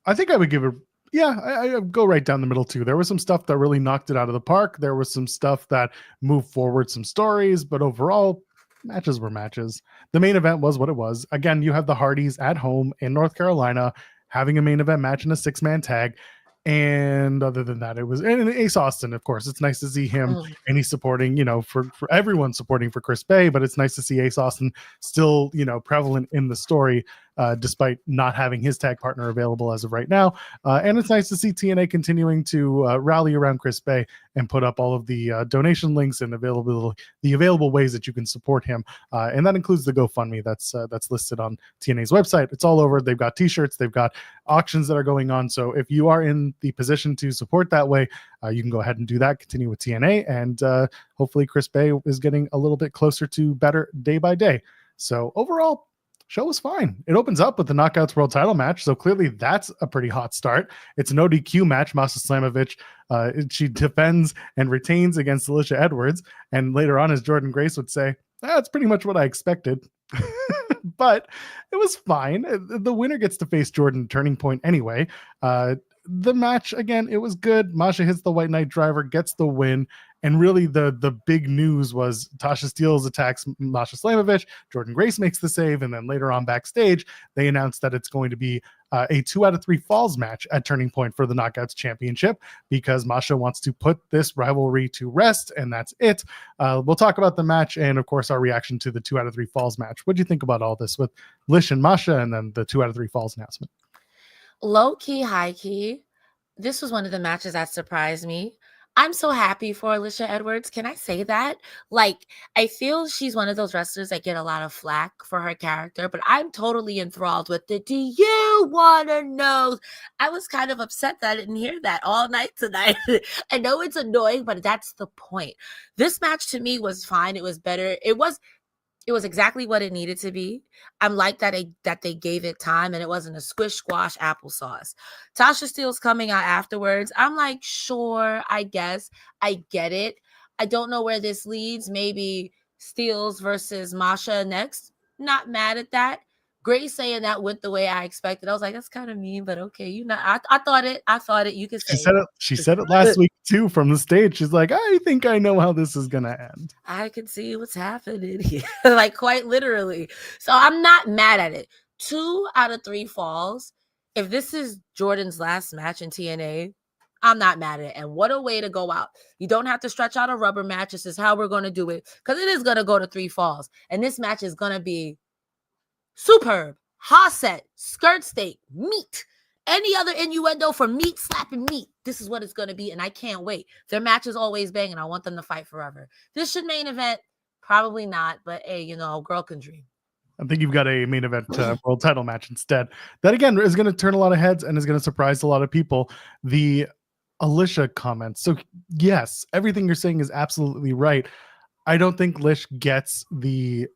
I think I would give it, I go right down the middle too. There was some stuff that really knocked it out of the park. There was some stuff that moved forward some stories, but overall, matches were matches. The main event was what it was. Again, you have the Hardys at home in North Carolina having a main event match in a 6-man tag. And other than that, it was and Ace Austin, of course. It's nice to see him and he's supporting, for everyone supporting for Chris Bay, but it's nice to see Ace Austin still, prevalent in the story, despite not having his tag partner available as of right now. And it's nice to see TNA continuing to rally around Chris Bay and put up all of the donation links and the available ways that you can support him. And that includes the GoFundMe that's listed on TNA's website. It's all over. They've got t-shirts, they've got auctions that are going on. So if you are in the position to support that way, you can go ahead and do that, continue with TNA, and hopefully Chris Bay is getting a little bit closer to better day by day. So overall, show was fine. It opens up with the Knockouts World Title match, so clearly that's a pretty hot start. It's an ODQ match. Masha Slamovich, she defends and retains against Alisha Edwards, and later on, as Jordan Grace would say, that's pretty much what I expected. But it was fine. The winner gets to face Jordan Turning Point anyway. The match, again, it was good. Masha hits the White Knight driver, gets the win. And really the big news was Tasha Steelz attacks Masha Slamovich. Jordan Grace makes the save. And then later on backstage, they announced that it's going to be a 2 out of 3 falls match at Turning Point for the Knockouts Championship because Masha wants to put this rivalry to rest. And that's it. We'll talk about the match and, of course, our reaction to the 2 out of 3 falls match. What do you think about all this with Lish and Masha and then the 2 out of 3 falls announcement? Low key, high key. This was one of the matches that surprised me. I'm so happy for Alisha Edwards. Can I say that? Like, I feel she's one of those wrestlers that get a lot of flack for her character, but I'm totally enthralled with it. Do you want to know? I was kind of upset that I didn't hear that all night tonight. I know it's annoying, but that's the point. This match to me was fine. It was better. It was exactly what it needed to be. I'm like that they gave it time and it wasn't a squish squash applesauce. Tasha Steelz coming out afterwards. I'm like, sure, I guess. I get it. I don't know where this leads. Maybe Steelz versus Masha next. Not mad at that. Grace saying that went the way I expected. I was like, that's kind of mean, but okay. I thought it. You could say She said it last week too from the stage. She's like, I think I know how this is gonna end. I can see what's happening here. Like quite literally. So I'm not mad at it. 2 out of 3 falls. If this is Jordan's last match in TNA, I'm not mad at it. And what a way to go out. You don't have to stretch out a rubber match. This is how we're going to do it. Because it is going to go to 3 falls. And this match is going to be superb, Hasset, skirt steak, meat, any other innuendo for meat slapping meat. This is what it's going to be, and I can't wait. Their match is always banging. I want them to fight forever. This should main event, probably not, but hey, girl can dream. I think you've got a main event world title match instead. That again is going to turn a lot of heads and is going to surprise a lot of people. The Alisha comments. So yes, everything you're saying is absolutely right. I don't think Lish gets the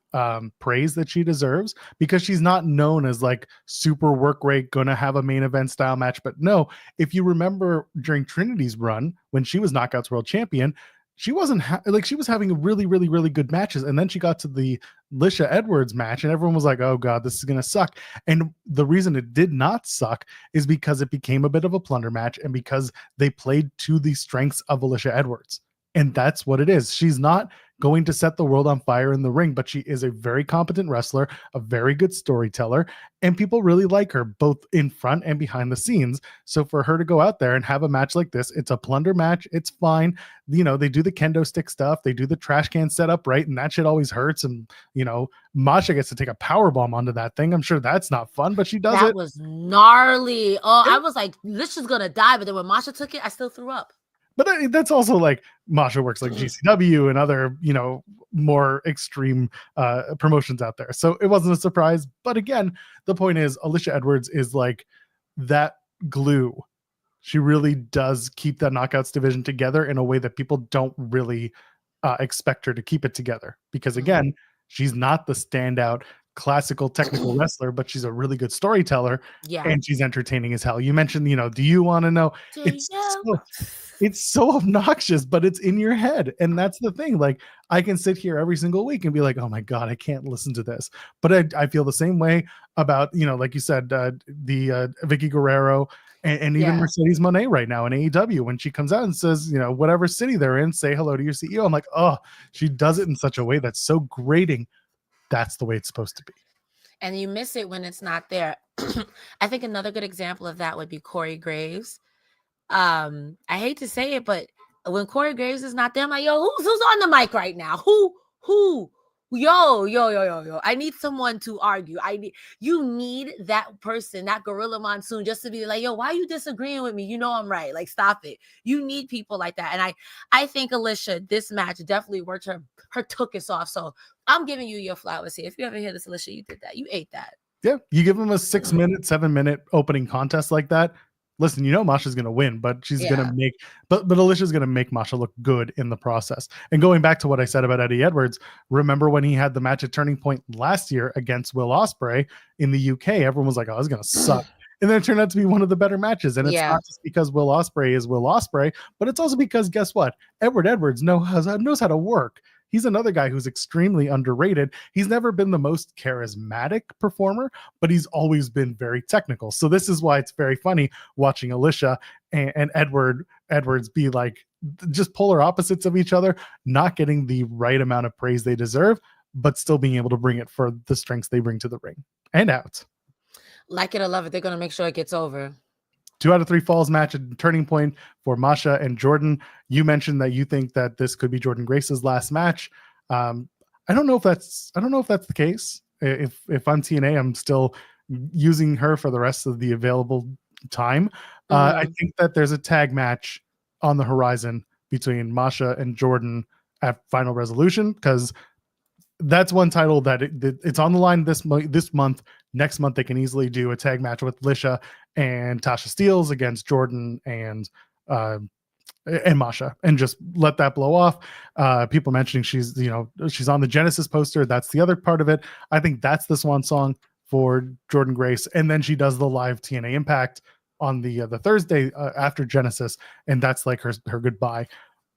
praise that she deserves because she's not known as like super work rate, gonna have a main event style match. But no, if you remember during Trinity's run when she was Knockouts World Champion, she wasn't she was having really, really, really good matches. And then she got to the Alisha Edwards match and everyone was like, oh God, this is going to suck. And the reason it did not suck is because it became a bit of a plunder match and because they played to the strengths of Alisha Edwards. And that's what it is. She's not going to set the world on fire in the ring, but she is a very competent wrestler, a very good storyteller, and people really like her both in front and behind the scenes. So for her to go out there and have a match like this, it's a plunder match. It's fine. You know, they do the kendo stick stuff. They do the trash can setup, right? And that shit always hurts. And, you know, Masha gets to take a power bomb onto that thing. I'm sure that's not fun, but she does it. That was gnarly. Oh, I was like, this is going to die. But then when Masha took it, I still threw up. But that's also like Masha works like GCW and other, you know, more extreme promotions out there. So it wasn't a surprise. But again, the point is Alisha Edwards is like that glue. She really does keep that knockouts division together in a way that people don't really expect her to keep it together. Because again, she's not the standout classical technical wrestler, but she's a really good storyteller. Yeah. And she's entertaining as hell. You mentioned, you know, do you want to know? It's so obnoxious, but it's in your head. And that's the thing. Like, I can sit here every single week and be like, oh my God, I can't listen to this. But I feel the same way about, you know, like you said, the Vicky Guerrero and even Mercedes Moné right now in AEW, when she comes out and says, you know, whatever city they're in, say hello to your CEO. I'm like, oh, she does it in such a way that's so grating. That's the way it's supposed to be. And you miss it when it's not there. I think another good example of that would be Corey Graves. I hate to say it, but when Corey Graves is not there, I'm like, yo, who's on the mic right now? Who? Yo. I need someone to argue. You need that person, that Gorilla Monsoon, just to be like, yo, why are you disagreeing with me? You know I'm right. Like, stop it. You need people like that. And I think Alisha, this match definitely worked her tuchus off. So I'm giving you your flowers here. If you ever hear this, Alisha, you did that. You ate that. Yeah. You give them a 7-minute opening contest like that. Listen, you know Masha's going to win, but she's going to make, but Alisha's going to make Masha look good in the process. And going back to what I said about Eddie Edwards, remember when he had the match at Turning Point last year against Will Ospreay in the UK? Everyone was like, oh, it's going to suck. And then it turned out to be one of the better matches. And it's not just because Will Ospreay is Will Ospreay, but it's also because, guess what? Edwards knows how to work. He's another guy who's extremely underrated. He's never been the most charismatic performer, but he's always been very technical. So this is why it's very funny watching Alisha and Edwards be like just polar opposites of each other, not getting the right amount of praise they deserve, but still being able to bring it for the strengths they bring to the ring and out. Like it or love it, they're going to make sure it gets over. 2 out of 3 falls match at Turning Point for Masha and Jordan. You mentioned that you think that this could be Jordan Grace's last match. I don't know if that's the case. If I'm TNA, I'm still using her for the rest of the available time. I think that there's a tag match on the horizon between Masha and Jordan at Final Resolution, because that's one title that it's on the line this month. Next month, they can easily do a tag match with Alisha and Tasha Steelz against Jordan and Masha, and just let that blow off. People mentioning she's on the Genesis poster. That's the other part of it. I think that's the swan song for Jordan Grace. And then she does the live TNA Impact on the Thursday after Genesis, and that's like her goodbye.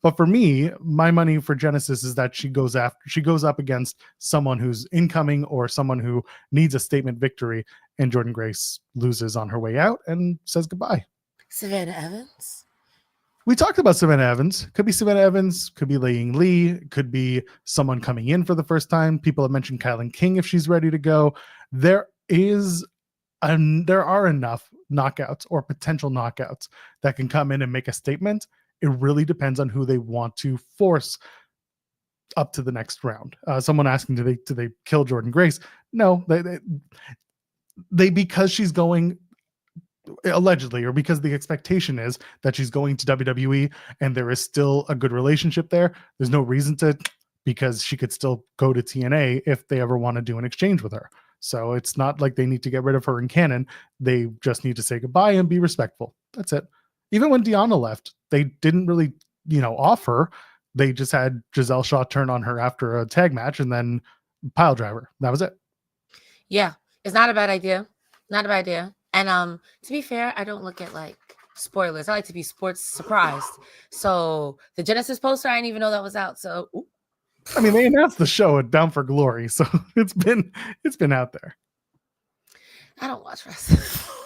But for me, my money for Genesis is that she goes up against someone who's incoming or someone who needs a statement victory, and Jordan Grace loses on her way out and says goodbye. Savannah Evans. We talked about Savannah Evans. Could be Savannah Evans, could be Lei Ying Lee, could be someone coming in for the first time. People have mentioned Kylan King if she's ready to go. There are enough knockouts or potential knockouts that can come in and make a statement. It really depends on who they want to force up to the next round. Someone asking, do they kill Jordan Grace? No, they because she's going allegedly, or because the expectation is that she's going to WWE and there is still a good relationship there. There's no reason to, because she could still go to TNA if they ever want to do an exchange with her. So it's not like they need to get rid of her in canon. They just need to say goodbye and be respectful. That's it. Even when Deanna left, they didn't really, offer. They just had Giselle Shaw turn on her after a tag match and then pile driver. That was it. Yeah, it's not a bad idea. Not a bad idea. And to be fair, I don't look at like spoilers. I like to be sports surprised. So the Genesis poster, I didn't even know that was out. So ooh. I mean, they announced the show at Bound for Glory, so it's been out there. I don't watch wrestling.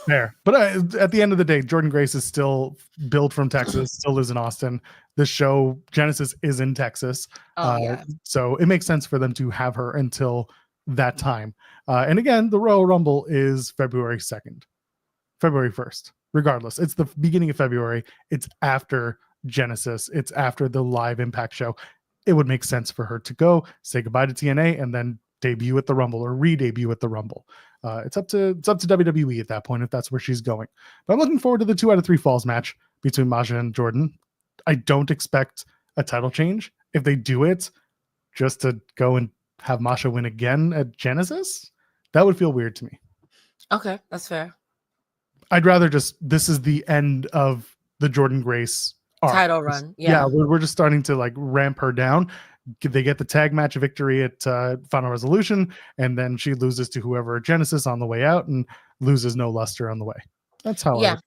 Fair. But at the end of the day, Jordynne Grace is still billed from Texas, still lives in Austin. The show Genesis is in Texas. Yeah. So it makes sense for them to have her until that time. And again, the Royal Rumble is February 2nd, February 1st. Regardless, it's the beginning of February. It's after Genesis. It's after the live Impact show. It would make sense for her to go, say goodbye to TNA, and then debut at the Rumble or re-debut at the Rumble. It's up to WWE at that point if that's where she's going. But I'm looking forward to the 2 out of 3 falls match between Masha and Jordynne. I don't expect a title change. If they do it just to go and have Masha win again at Genesis, that would feel weird to me. Okay, that's fair. I'd rather this is the end of the Jordynne Grace arc. Title run. Yeah. We're just starting to like ramp her down. They get the tag match victory at Final Resolution, and then she loses to whoever at Genesis on the way out and loses no luster on the way. That's how. Yeah.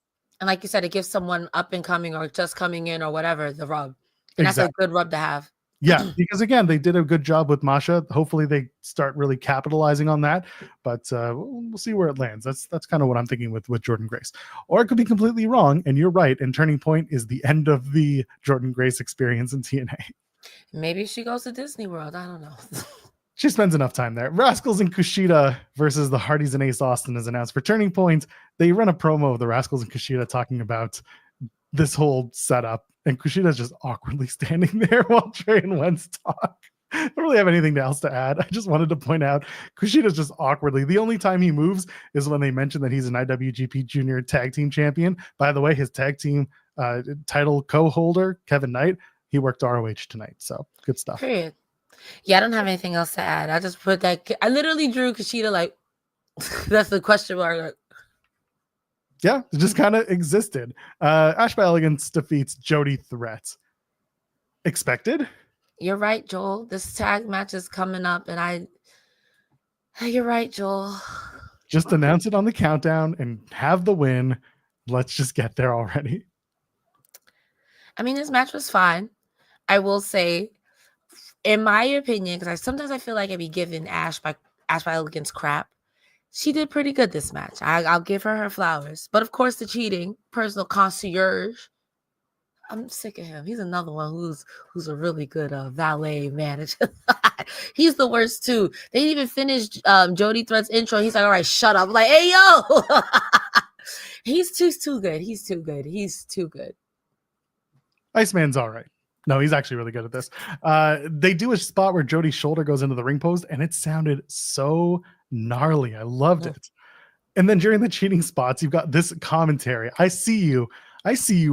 And like you said, it gives someone up and coming or just coming in or whatever the rub. And that's a good rub to have. Yeah, because again, they did a good job with Masha. Hopefully they start really capitalizing on that, but we'll see where it lands. That's kind of what I'm thinking with Jordynne Grace. Or it could be completely wrong, and you're right, and Turning Point is the end of the Jordynne Grace experience in TNA. Maybe she goes to Disney World. I don't know. She spends enough time there. Rascals and Kushida versus the Hardys and Ace Austin is announced for Turning Point. They run a promo of the Rascals and Kushida talking about this whole setup, and Kushida's just awkwardly standing there while Trey and Wentz talk. I don't really have anything else to add. I just wanted to point out Kushida's just awkwardly. The only time he moves is when they mention that he's an IWGP Junior Tag Team Champion. By the way, his tag team title co-holder, Kevin Knight, he worked ROH tonight. So good stuff. Period. Yeah, I don't have anything else to add. I just put that. I literally drew Kushida like that's the question mark. Like, yeah, it just kind of existed. Ash by Elegance defeats Jody Threat. Expected? You're right, Joel. This tag match is coming up, and you're right, Joel. Just announce it on the countdown and have the win. Let's just get there already. I mean, this match was fine. I will say, in my opinion, because sometimes I feel like I'd be giving Ash by Elegance crap. She did pretty good this match. I'll give her flowers. But of course, the cheating, personal concierge. I'm sick of him. He's another one who's a really good valet manager. He's the worst too. They didn't even finish Jody Threat's intro. He's like, all right, shut up. I'm like, hey, yo. He's too good. He's too good. He's too good. Iceman's all right. No, he's actually really good at this. They do a spot where Jody's shoulder goes into the ring post, and it sounded so gnarly. I loved it. And then during the cheating spots, you've got this commentary. I see you,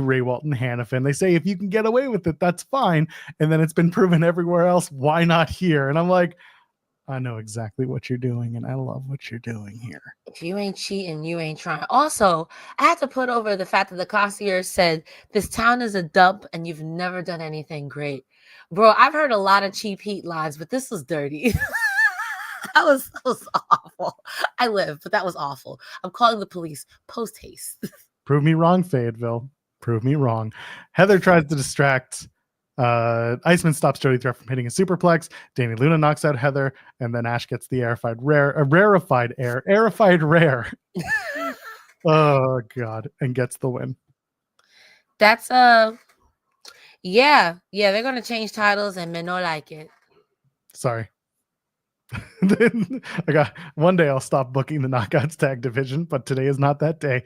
Ray Walton Hannafin. They say if you can get away with it, that's fine. And then it's been proven everywhere else. Why not here? And I'm like, I know exactly what you're doing, and I love what you're doing here. If you ain't cheating, you ain't trying. Also, I had to put over the fact that the concierge said this town is a dump and you've never done anything great. Bro, I've heard a lot of cheap heat lines, but this was dirty. that was awful. I live, but that was awful. I'm calling the police post haste. Prove me wrong, Fayetteville. Prove me wrong. Heather tries to distract. Iceman stops Jody Threat from hitting a superplex. Danny Luna knocks out Heather, and then Ash gets the rarefied rare. Oh god, and gets the win. That's yeah, they're gonna change titles and men don't like it. Sorry. I got one day I'll stop booking the Knockouts tag division, but today is not that day.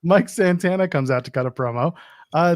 Mike Santana comes out to cut a promo.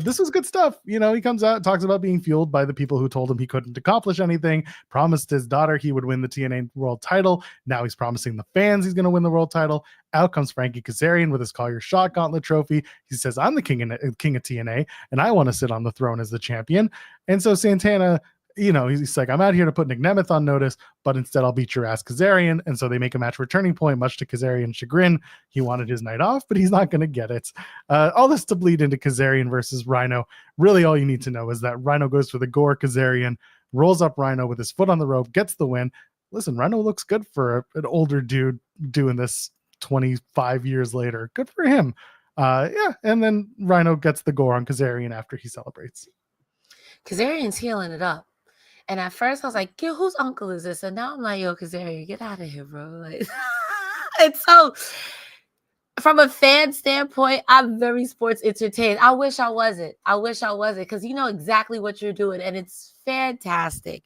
This was good stuff. You know, he comes out, talks about being fueled by the people who told him he couldn't accomplish anything, promised his daughter he would win the TNA world title. Now he's promising the fans he's going to win the world title. Out comes Frankie Kazarian with his Call Your Shot gauntlet trophy. He says, I'm the king of TNA, and I want to sit on the throne as the champion. And so Santana, you know, he's like, I'm out here to put Nick Nemeth on notice, but instead I'll beat your ass, Kazarian. And so they make a match for Turning Point, much to Kazarian's chagrin. He wanted his night off, but he's not going to get it. All this to bleed into Kazarian versus Rhino. Really, all you need to know is that Rhino goes for the gore. Kazarian rolls up Rhino with his foot on the rope, gets the win. Listen, Rhino looks good for an older dude doing this 25 years later. Good for him. Yeah, and then Rhino gets the gore on Kazarian after he celebrates. Kazarian's healing it up. And at first I was like, yo, whose uncle is this? And now I'm like, yo, Kazarian, get out of here, bro. Like, it's so, from a fan standpoint, I'm very sports entertained. I wish I wasn't. Because you know exactly what you're doing. And it's fantastic.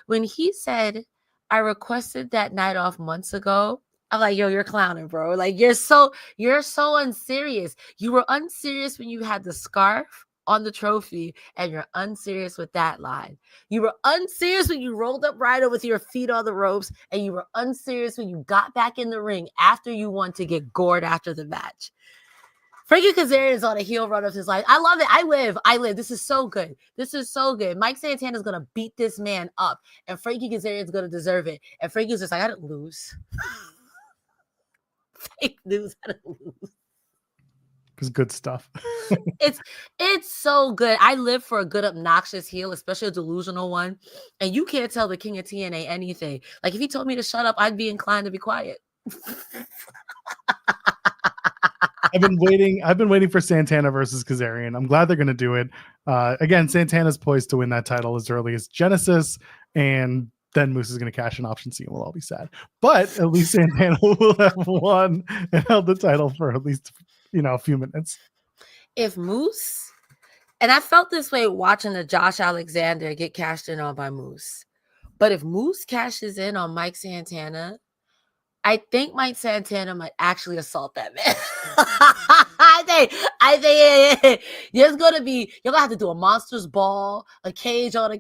When he said, I requested that night off months ago, I'm like, yo, you're clowning, bro. Like, you're so unserious. You were unserious when you had the scarf on the trophy, and you're unserious with that line. You were unserious when you rolled up Rhino with your feet on the ropes, and you were unserious when you got back in the ring after you won to get gored after the match. Frankie Kazarian is on a heel run of his life. I love it. I live. This is so good. Mike Santana is going to beat this man up, and Frankie Kazarian is going to deserve it. And Frankie's just like, I didn't lose. Fake news, I didn't lose. It's good stuff. it's so good. I live for a good obnoxious heel, especially a delusional one. And you can't tell the king of TNA anything. Like, if he told me to shut up, I'd be inclined to be quiet. I've been waiting for Santana versus Kazarian. I'm glad they're going to do it. Again, Santana's poised to win that title as early as Genesis, and then Moose is going to cash an option C, and we'll all be sad. But at least Santana will have won and held the title for at least a few minutes. If Moose, and I felt this way watching the Josh Alexander get cashed in on by Moose, but if Moose cashes in on Mike Santana, I think Mike Santana might actually assault that man. I think there's gonna be, you're gonna have to do a monsters ball, a cage on a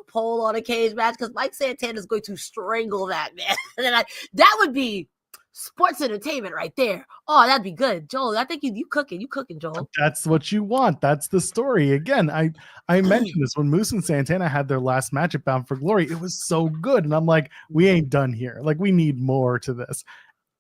pole on a cage match, because Mike Santana is going to strangle that man. And that would be sports entertainment right there. Oh, that'd be good, Joel. I think you cooking, Joel. That's what you want. That's the story. Again, I mentioned this when Moose and Santana had their last match at Bound for Glory. It was so good, and I'm like, we ain't done here. Like, we need more to this,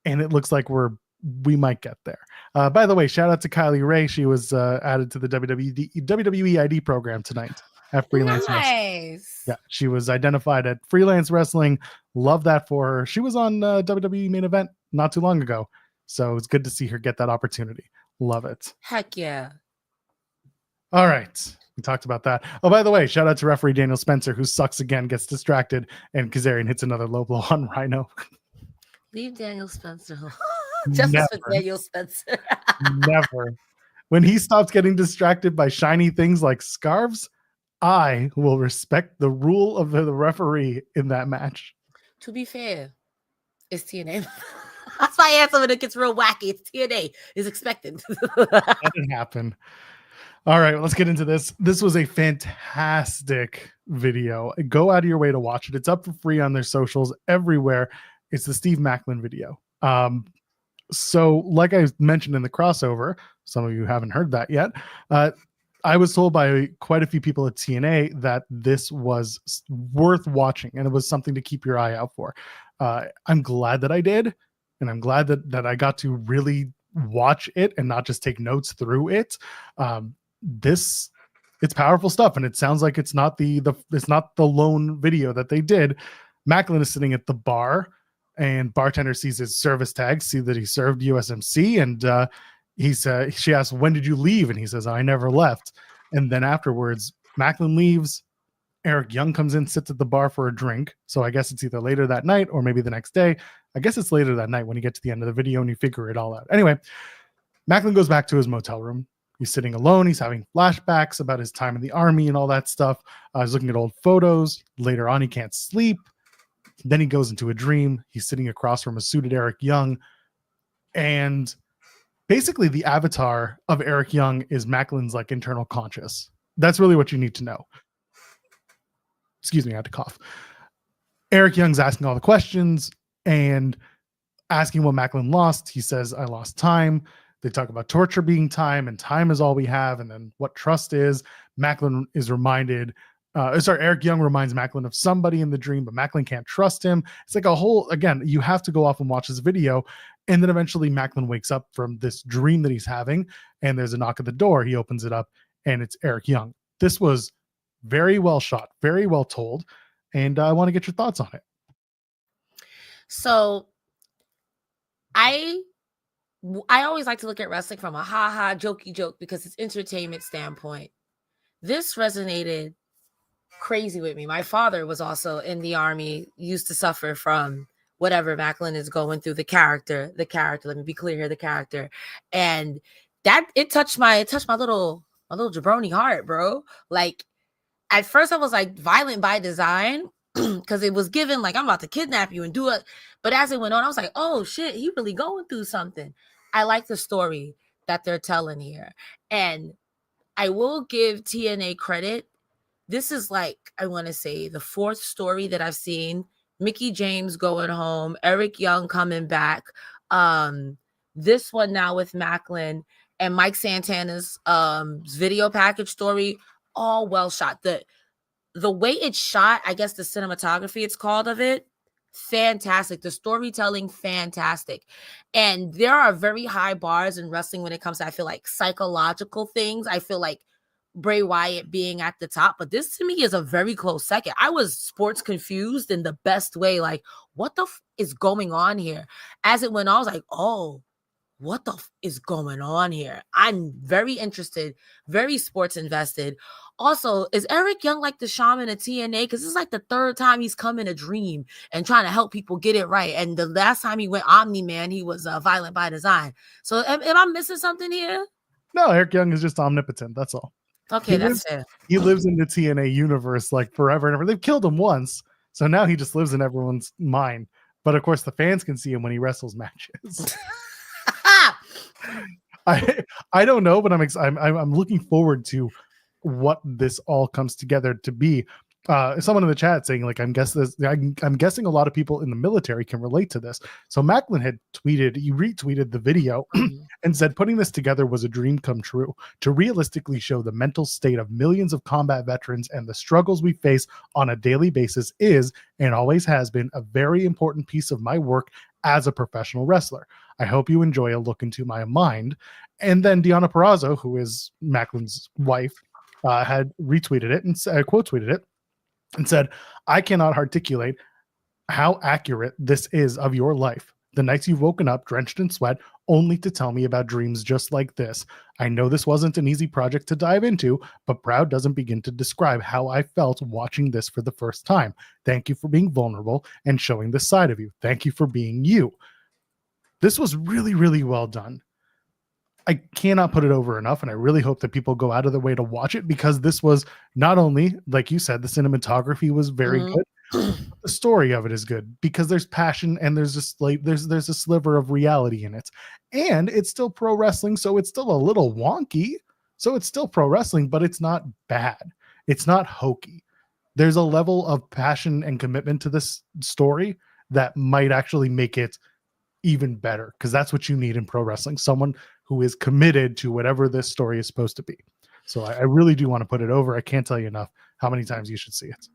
and it looks like we might get there. By the way, shout out to Kylie Ray. She was added to the WWE ID program tonight at Freelance Wrestling. Yeah, she was identified at Freelance Wrestling. Love that for her. She was on WWE Main Event not too long ago, so it's good to see her get that opportunity. Love it. Heck yeah. All right, we talked about that. Oh, by the way, shout out to referee Daniel Spencer, who sucks again, gets distracted, and Kazarian hits another low blow on Rhino. Leave Daniel Spencer alone. Justice for Daniel Spencer. Never. When he stops getting distracted by shiny things like scarves, I will respect the rule of the referee in that match. To be fair, it's TNA. That's my answer when it gets real wacky. It's TNA. Is expected. That didn't happen. All right, let's get into this. This was a fantastic video. Go out of your way to watch it. It's up for free on their socials everywhere. It's the Steve Maclin video. So like I mentioned in the crossover, some of you haven't heard that yet. I was told by quite a few people at TNA that this was worth watching and it was something to keep your eye out for. I'm glad that I did. And I'm glad that I got to really watch it and not just take notes through it. It's powerful stuff. And it sounds like it's not the lone video that they did. Maclin is sitting at the bar, and bartender sees his service tag, see that he served USMC, and she asks, when did you leave? And he says, I never left. And then afterwards, Maclin leaves. Eric Young comes in, sits at the bar for a drink. So I guess it's either later that night or maybe the next day. I guess it's later that night when you get to the end of the video and you figure it all out. Anyway, Maclin goes back to his motel room. He's sitting alone. He's having flashbacks about his time in the army and all that stuff. He's looking at old photos. Later on, he can't sleep. Then he goes into a dream. He's sitting across from a suited Eric Young. And basically the avatar of Eric Young is Maclin's like internal conscious. That's really what you need to know. Excuse me, I had to cough. Eric Young's asking all the questions and asking what Maclin lost. He says, I lost time. They talk about torture being time, and time is all we have, and then what trust is. Maclin is reminded, Eric Young reminds Maclin of somebody in the dream, but Maclin can't trust him. It's like a whole, again, you have to go off and watch this video. And then eventually Maclin wakes up from this dream that he's having, and there's a knock at the door. He opens it up, and it's Eric Young. This was very well shot, very well told, and I want to get your thoughts on it. So I I always like to look at wrestling from a ha-ha, jokey joke because it's entertainment standpoint. This resonated crazy with me. My father was also in the army, used to suffer from whatever Maclin is going through, the character, let me be clear here, the character. And that it touched my little jabroni heart, bro. Like at first I was like violent by design because it was given like I'm about to kidnap you and do it. But as it went on, I was like, oh shit, he really going through something. I like the story that they're telling here. And I will give TNA credit. This is like, I want to say the fourth story that I've seen. Mickie James going home, Eric Young coming back. This one now with Maclin and Mike Santana's video package story, all well shot. The way it's shot, I guess the cinematography it's called of it, fantastic. The storytelling, fantastic. And there are very high bars in wrestling when it comes to, I feel like, psychological things. I feel like Bray Wyatt being at the top, but this to me is a very close second. I was sports confused in the best way. Like, what the is going on here? As it went on, I was like, oh, what the is going on here? I'm very interested, very sports invested. Also, is Eric Young like the shaman of TNA? Because this is like the third time he's come in a dream and trying to help people get it right. And the last time he went Omni-Man, he was violent by design. So am I missing something here? No, Eric Young is just omnipotent. That's all. Okay, that's fair. He lives in the TNA universe like forever and ever. They've killed him once, so now he just lives in everyone's mind. But of course, the fans can see him when he wrestles matches. I don't know, but I'm looking forward to what this all comes together to be. Someone in the chat saying like I'm guessing a lot of people in the military can relate to this. So Maclin had retweeted the video and said putting this together was a dream come true to realistically show the mental state of millions of combat veterans and the struggles we face on a daily basis is and always has been a very important piece of my work as a professional wrestler. I hope you enjoy a look into my mind. And then Deonna Purrazzo, who is Maclin's wife, had retweeted it and quote tweeted it and said, I cannot articulate how accurate this is of your life. The nights you've woken up drenched in sweat only to tell me about dreams just like this. I know this wasn't an easy project to dive into, but proud doesn't begin to describe how I felt watching this for the first time. Thank you for being vulnerable and showing this side of you. Thank you for being you. This was really, really well done. I cannot put it over enough, and I really hope that people go out of their way to watch it because this was not only, like you said, the cinematography was very good. The story of it is good because there's passion and there's a sliver of reality in it, and it's still pro wrestling, so it's still a little wonky. So it's still pro wrestling, but it's not bad. It's not hokey. There's a level of passion and commitment to this story that might actually make it even better because that's what you need in pro wrestling. Someone who is committed to whatever this story is supposed to be. So I really do want to put it over. I can't tell you enough how many times you should see it.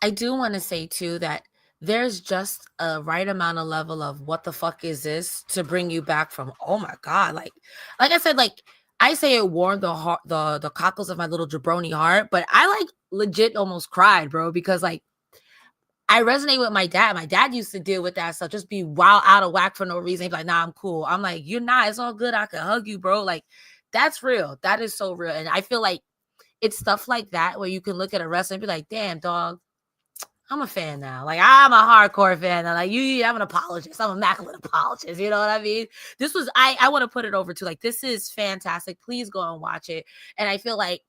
I do want to say too that there's just a right amount of level of what the fuck is this to bring you back from, oh my God. Like I said, like I say it warmed the cockles of my little jabroni heart, but I like legit almost cried, bro, because like I resonate with my dad. My dad used to deal with that stuff, just be wild out of whack for no reason. He'd be like, nah, I'm cool. I'm like, you're not. It's all good. I can hug you, bro. Like, that's real. That is so real. And I feel like it's stuff like that where you can look at a wrestler and be like, damn, dog, I'm a fan now. Like, I'm a hardcore fan. And like, I'm an apologist. I'm a Maclin apologist. You know what I mean? This was, I want to put it over to like, this is fantastic. Please go and watch it. And I feel like,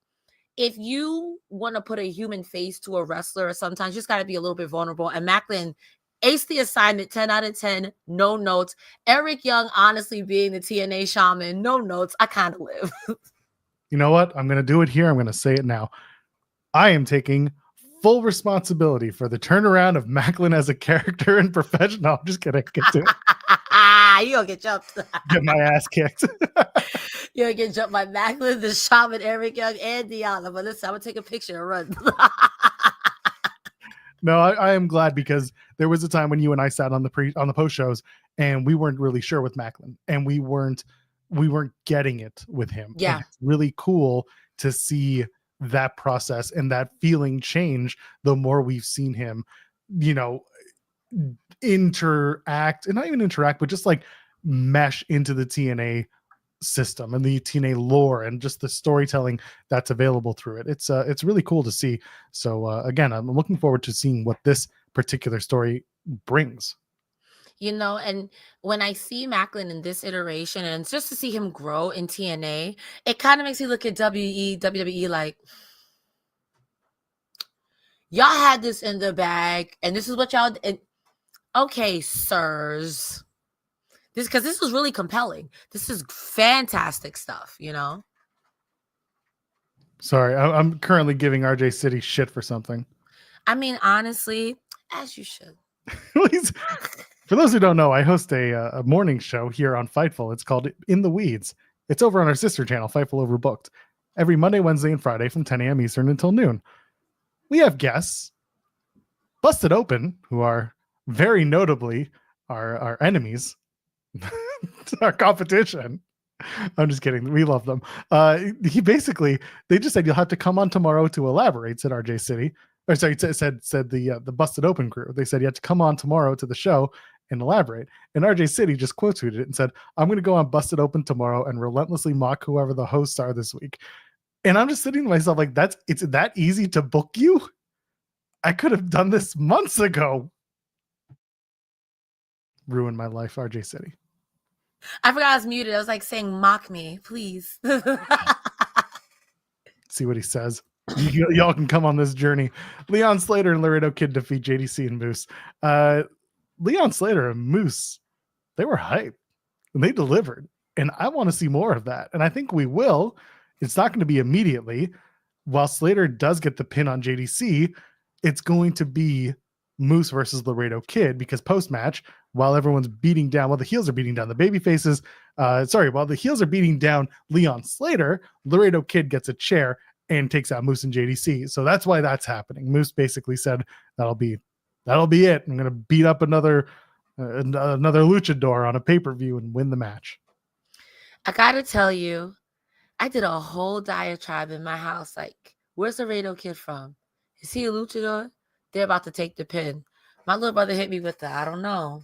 if you want to put a human face to a wrestler, sometimes you just got to be a little bit vulnerable. And Maclin aced the assignment, 10 out of 10, no notes. Eric Young, honestly, being the TNA shaman, no notes. I kind of live. You know what? I'm going to do it here. I'm going to say it now. I am taking full responsibility for the turnaround of Maclin as a character and professional. I'm just kidding. Get to it. You gonna get jumped. Get my ass kicked. You're gonna get jumped by Maclin, the shaman, Eric Young, and Deonna. But listen, I'm gonna take a picture and run. No, I am glad because there was a time when you and I sat on the post shows and we weren't really sure with Maclin and we weren't getting it with him. Yeah. And it's really cool to see that process and that feeling change the more we've seen him, interact, and not even interact, but just like mesh into the TNA system and the TNA lore and just the storytelling that's available through it. It's really cool to see. So again, I'm looking forward to seeing what this particular story brings. And when I see Maclin in this iteration and just to see him grow in TNA, it kind of makes me look at WWE like, y'all had this in the bag and this is what y'all did. Okay, sirs. This was really compelling. This is fantastic stuff, Sorry, I'm currently giving RJ City shit for something. I mean, honestly, as you should. For those who don't know, I host a morning show here on Fightful. It's called In the Weeds. It's over on our sister channel, Fightful Overbooked, every Monday, Wednesday, and Friday from 10 a.m. Eastern until noon. We have guests, Busted Open, who are very notably our enemies, our competition. I'm just kidding. We love them. They just said you'll have to come on tomorrow to elaborate, said RJ City. Or sorry, said the Busted Open crew. They said you have to come on tomorrow to the show and elaborate. And RJ City just quote tweeted it and said, I'm going to go on Busted Open tomorrow and relentlessly mock whoever the hosts are this week. And I'm just sitting to myself like, it's that easy to book you? I could have done this months ago. Ruined my life, RJ City. I forgot I was muted. I was like saying, mock me, please. See what he says. Y'all can come on this journey. Leon Slater and Laredo Kid defeat JDC and Moose. Leon Slater and Moose, they were hyped and they delivered. And I want to see more of that. And I think we will. It's not going to be immediately. While Slater does get the pin on JDC, it's going to be Moose versus Laredo Kid because post-match, while everyone's beating down, while the heels are beating down the baby faces, while the heels are beating down Leon Slater, Laredo Kid gets a chair and takes out Moose and JDC. So that's why that's happening. Moose basically said, that'll be it. I'm going to beat up another luchador on a pay-per-view and win the match. I got to tell you, I did a whole diatribe in my house. Like, where's the Laredo Kid from? Is he a luchador? They're about to take the pin. My little brother hit me with the, I don't know.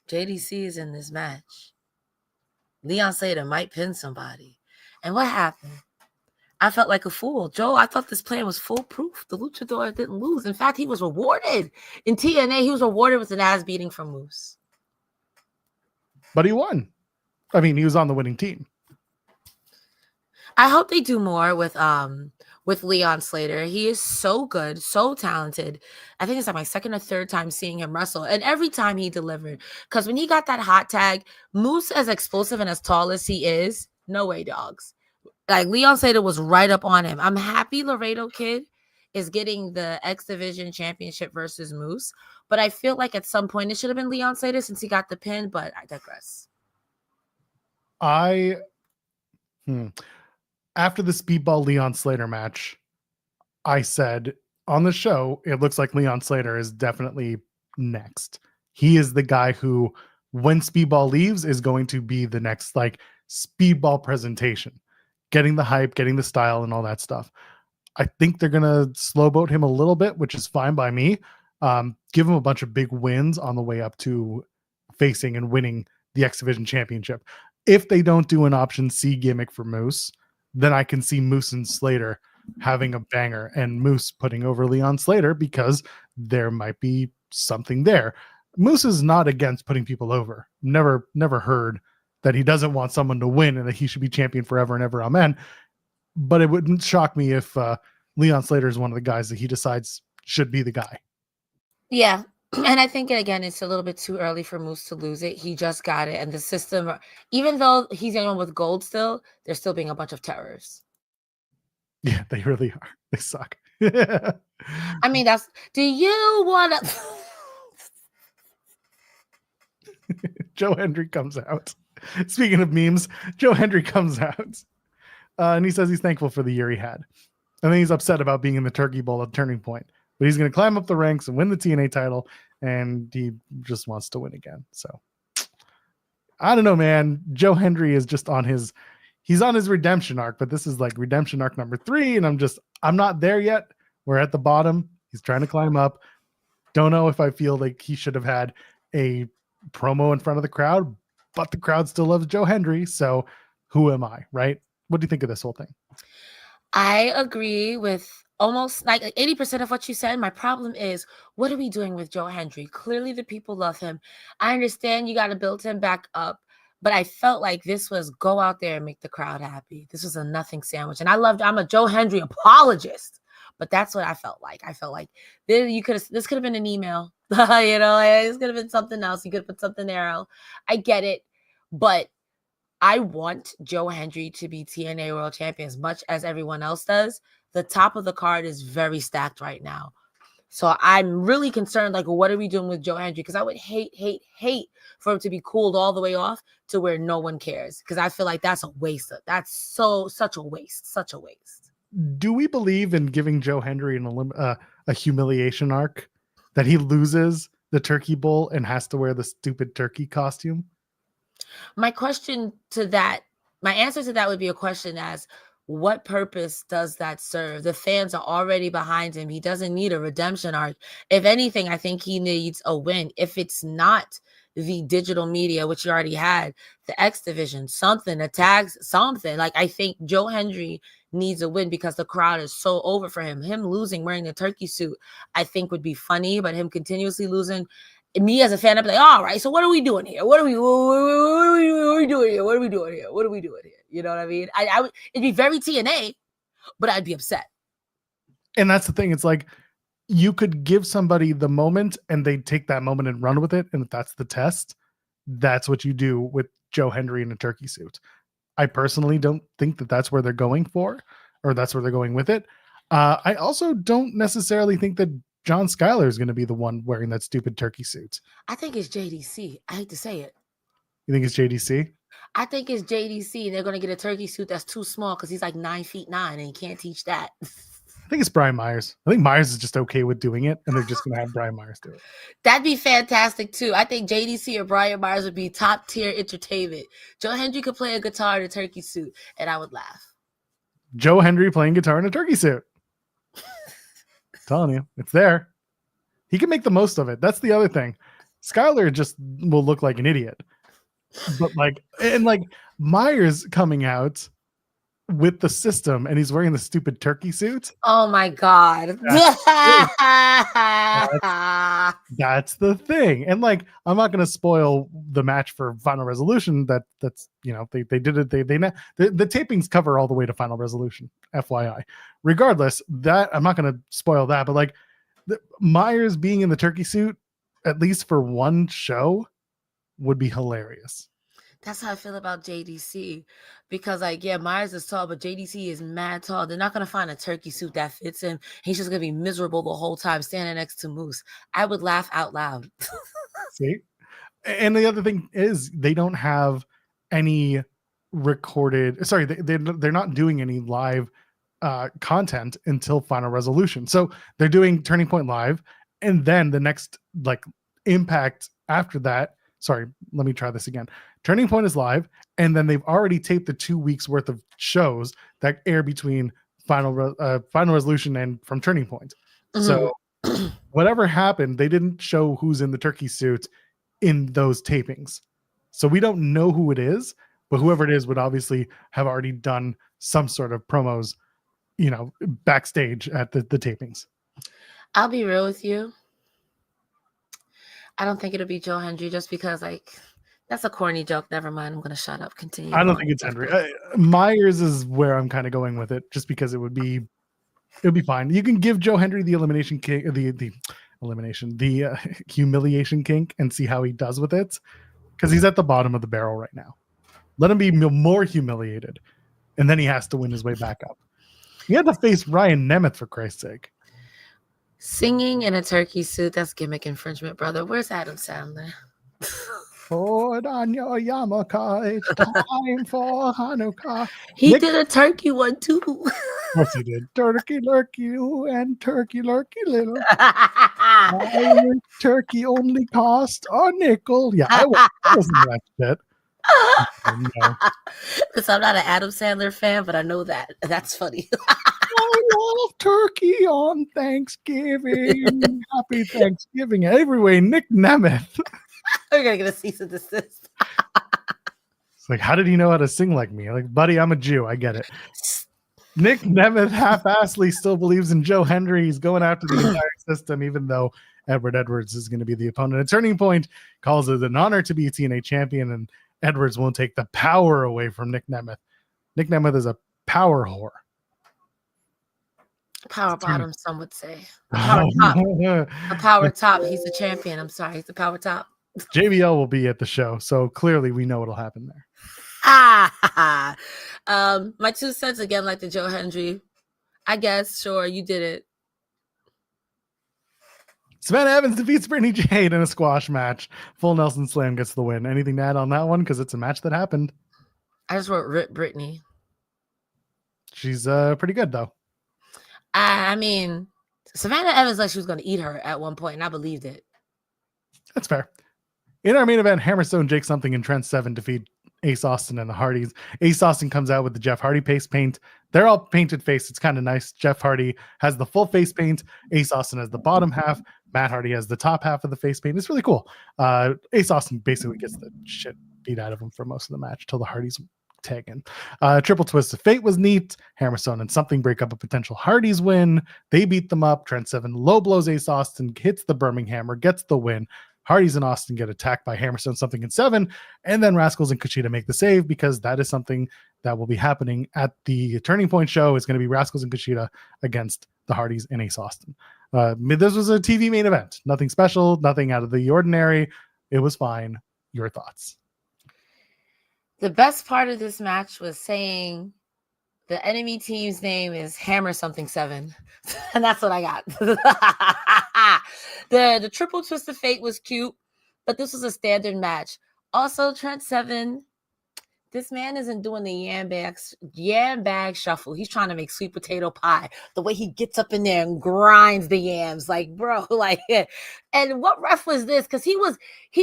JDC is in this match. Leon Slater might pin somebody. And what happened? I felt like a fool. Joe, I thought this plan was foolproof. The luchador didn't lose. In fact, he was rewarded. In TNA, he was rewarded with an ass beating from Moose. But he won. I mean, he was on the winning team. I hope they do more with Leon Slater. He is so good, so talented. I think it's like my second or third time seeing him wrestle. And every time he delivered. Because when he got that hot tag, Moose, as explosive and as tall as he is, no way, dogs. Like, Leon Slater was right up on him. I'm happy Laredo Kid is getting the X Division Championship versus Moose. But I feel like at some point it should have been Leon Slater since he got the pin. But I digress. After the Speedball Leon Slater match, I said on the show, it looks like Leon Slater is definitely next. He is the guy who, when Speedball leaves, is going to be the next like Speedball presentation, getting the hype, getting the style and all that stuff. I think they're going to slow boat him a little bit, which is fine by me. Give him a bunch of big wins on the way up to facing and winning the X Division Championship. If they don't do an option C gimmick for Moose, then I can see Moose and Slater having a banger and Moose putting over Leon Slater because there might be something there. Moose is not against putting people over. Never heard that he doesn't want someone to win and that he should be champion forever and ever. Amen. But it wouldn't shock me if Leon Slater is one of the guys that he decides should be the guy. Yeah. And I think, again, it's a little bit too early for Moose to lose it. He just got it. And the system, even though he's the only one with gold still, they're still being a bunch of terrors. Yeah, they really are. They suck. I mean, do you want to... Joe Hendry comes out. Speaking of memes, Joe Hendry comes out. And he says he's thankful for the year he had. And then he's upset about being in the Turkey Bowl at Turning Point. But he's going to climb up the ranks and win the TNA title, and he just wants to win again. So, I don't know, man. Joe Hendry is just he's on his redemption arc, but this is like redemption arc number 3, and I'm not there yet. We're at the bottom. He's trying to climb up. Don't know if I feel like he should have had a promo in front of the crowd, but the crowd still loves Joe Hendry. So who am I, right? What do you think of this whole thing? I agree with almost like 80% of what you said. My problem is, what are we doing with Joe Hendry? Clearly the people love him. I understand you got to build him back up, but I felt like this was go out there and make the crowd happy. This was a nothing sandwich. And I'm a Joe Hendry apologist, but that's what I felt like. I felt like this could have been an email, this could have been something else. You could have put something there. I get it, but I want Joe Hendry to be TNA World Champion as much as everyone else does. The top of the card is very stacked right now. So I'm really concerned, like, what are we doing with Joe Hendry? Because I would hate for him to be cooled all the way off to where no one cares. Because I feel like that's a waste. That's such a waste. Do we believe in giving Joe Hendry a humiliation arc that he loses the turkey bowl and has to wear the stupid turkey costume? My answer to that would be a question as, what purpose does that serve? The fans are already behind him. He doesn't need a redemption arc. If anything, I think he needs a win. If it's not the digital media, which you already had, the X Division, something, the tags, something. Like, I think Joe Hendry needs a win because the crowd is so over for him. Him losing wearing the turkey suit, I think would be funny, but him continuously losing, me as a fan, I'd be like, all right, so what are we doing here? What are we doing here? What are we doing here? You know what I mean? I would, it'd be very TNA, but I'd be upset. And that's the thing. It's like, you could give somebody the moment and they take that moment and run with it. And if that's the test, that's what you do with Joe Hendry in a turkey suit. I personally don't think that that's where they're going for, or that's where they're going with it. I also don't necessarily think that John Skyler is going to be the one wearing that stupid turkey suit. I think it's JDC. I hate to say it. You think it's JDC? I think it's JDC. They're going to get a turkey suit that's too small because he's like 9'9" and he can't teach that. I think it's Brian Myers. I think Myers is just okay with doing it, and they're just going to have Brian Myers do it. That'd be fantastic too. I think JDC or Brian Myers would be top tier entertainment. Joe Hendry could play a guitar in a turkey suit, and I would laugh. Joe Hendry playing guitar in a turkey suit. Telling you, it's there. He can make the most of it. That's the other thing. Skyler just will look like an idiot. But Myers coming out with the system and he's wearing the stupid turkey suit. Oh my God. That's the thing. And I'm not going to spoil the match for Final Resolution. That's they did it. The tapings cover all the way to Final Resolution, FYI. Regardless, that I'm not going to spoil that, but Myers being in the turkey suit, at least for one show, would be hilarious. That's how I feel about JDC, because Myers is tall, but JDC is mad tall. They're not going to find a turkey suit that fits him. He's just going to be miserable the whole time standing next to Moose. I would laugh out loud. See? And the other thing is they don't have any recorded, they're not doing any live content until Final Resolution. So they're doing Turning Point live, and then the next Impact after that. Sorry, let me try this again. Turning Point is live, and then they've already taped the 2 weeks worth of shows that air between Final Resolution and from Turning Point. Mm-hmm. So whatever happened, they didn't show who's in the turkey suit in those tapings. So we don't know who it is, but whoever it is would obviously have already done some sort of promos, backstage at the tapings. I'll be real with you. I don't think it'll be Joe Hendry just because that's a corny joke. Never mind. I'm going to shut up. Continue. I don't think it's Hendry. Myers is where I'm kind of going with it, just because it would be fine. You can give Joe Hendry the elimination kink, the humiliation kink, and see how he does with it, because he's at the bottom of the barrel right now. Let him be more humiliated, and then he has to win his way back up. He had to face Ryan Nemeth, for Christ's sake. Singing in a turkey suit, that's gimmick infringement, brother. Where's Adam Sandler? Put on your yarmulke, it's time for Hanukkah. He did a turkey one too. Of course he did. Turkey lurkey and turkey lurkey little. Turkey only cost a nickel. Yeah, I wasn't that shit. Because I'm not an Adam Sandler fan, but I know that. That's funny. I love turkey on Thanksgiving. Happy Thanksgiving. Anyway, Nick Nemeth. We're going to get a cease and desist. It's like, how did he know how to sing like me? Like, buddy, I'm a Jew. I get it. Nick Nemeth half-assedly still believes in Joe Hendry. He's going after the entire system, even though Edward Edwards is going to be the opponent. A Turning Point calls it an honor to be a TNA champion, and Edwards won't take the power away from Nick Nemeth. Nick Nemeth is a power whore. Power bottom, some would say. Power top. A power top. He's the champion. I'm sorry. He's the power top. JBL will be at the show, so clearly we know what'll happen there. My 2 cents again, like the Joe Hendry. I guess, sure, you did it. Savannah Evans defeats Brittany Jade in a squash match. Full Nelson Slam gets the win. Anything to add on that one? Because it's a match that happened. I just wrote Rip Brittany. She's pretty good, though. I mean, Savannah Evans like she was going to eat her at one point, and I believed it. That's fair. In our main event, Hammerstone, Jake Something, and Trent Seven defeat Ace Austin and the Hardys. Ace Austin comes out with the Jeff Hardy face paint. They're all painted face. It's kind of nice. Jeff Hardy has the full face paint. Ace Austin has the bottom half. Matt Hardy has the top half of the face paint. It's really cool. Ace Austin basically gets the shit beat out of him for most of the match until the Hardys tag in. Triple Twist of Fate was neat. Hammerstone and Something break up a potential Hardys win. They beat them up. Trent Seven low blows Ace Austin, hits the Birmingham, gets the win. Hardys and Austin get attacked by Hammerstone, Something, and Seven, and then Rascals and Kushida make the save because that is something that will be happening at the Turning Point show. It's going to be Rascals and Kushida against the Hardys and Ace Austin. This was a TV main event. Nothing special, nothing out of the ordinary. It was fine. Your thoughts? The best part of this match was saying the enemy team's name is Hammer Something 7. And that's what I got. The Triple Twist of Fate was cute, but this was a standard match. Also, Trent Seven, this man isn't doing the yam bag shuffle. He's trying to make sweet potato pie. The way he gets up in there and grinds the yams, like, bro, like, and what ref was this? Because he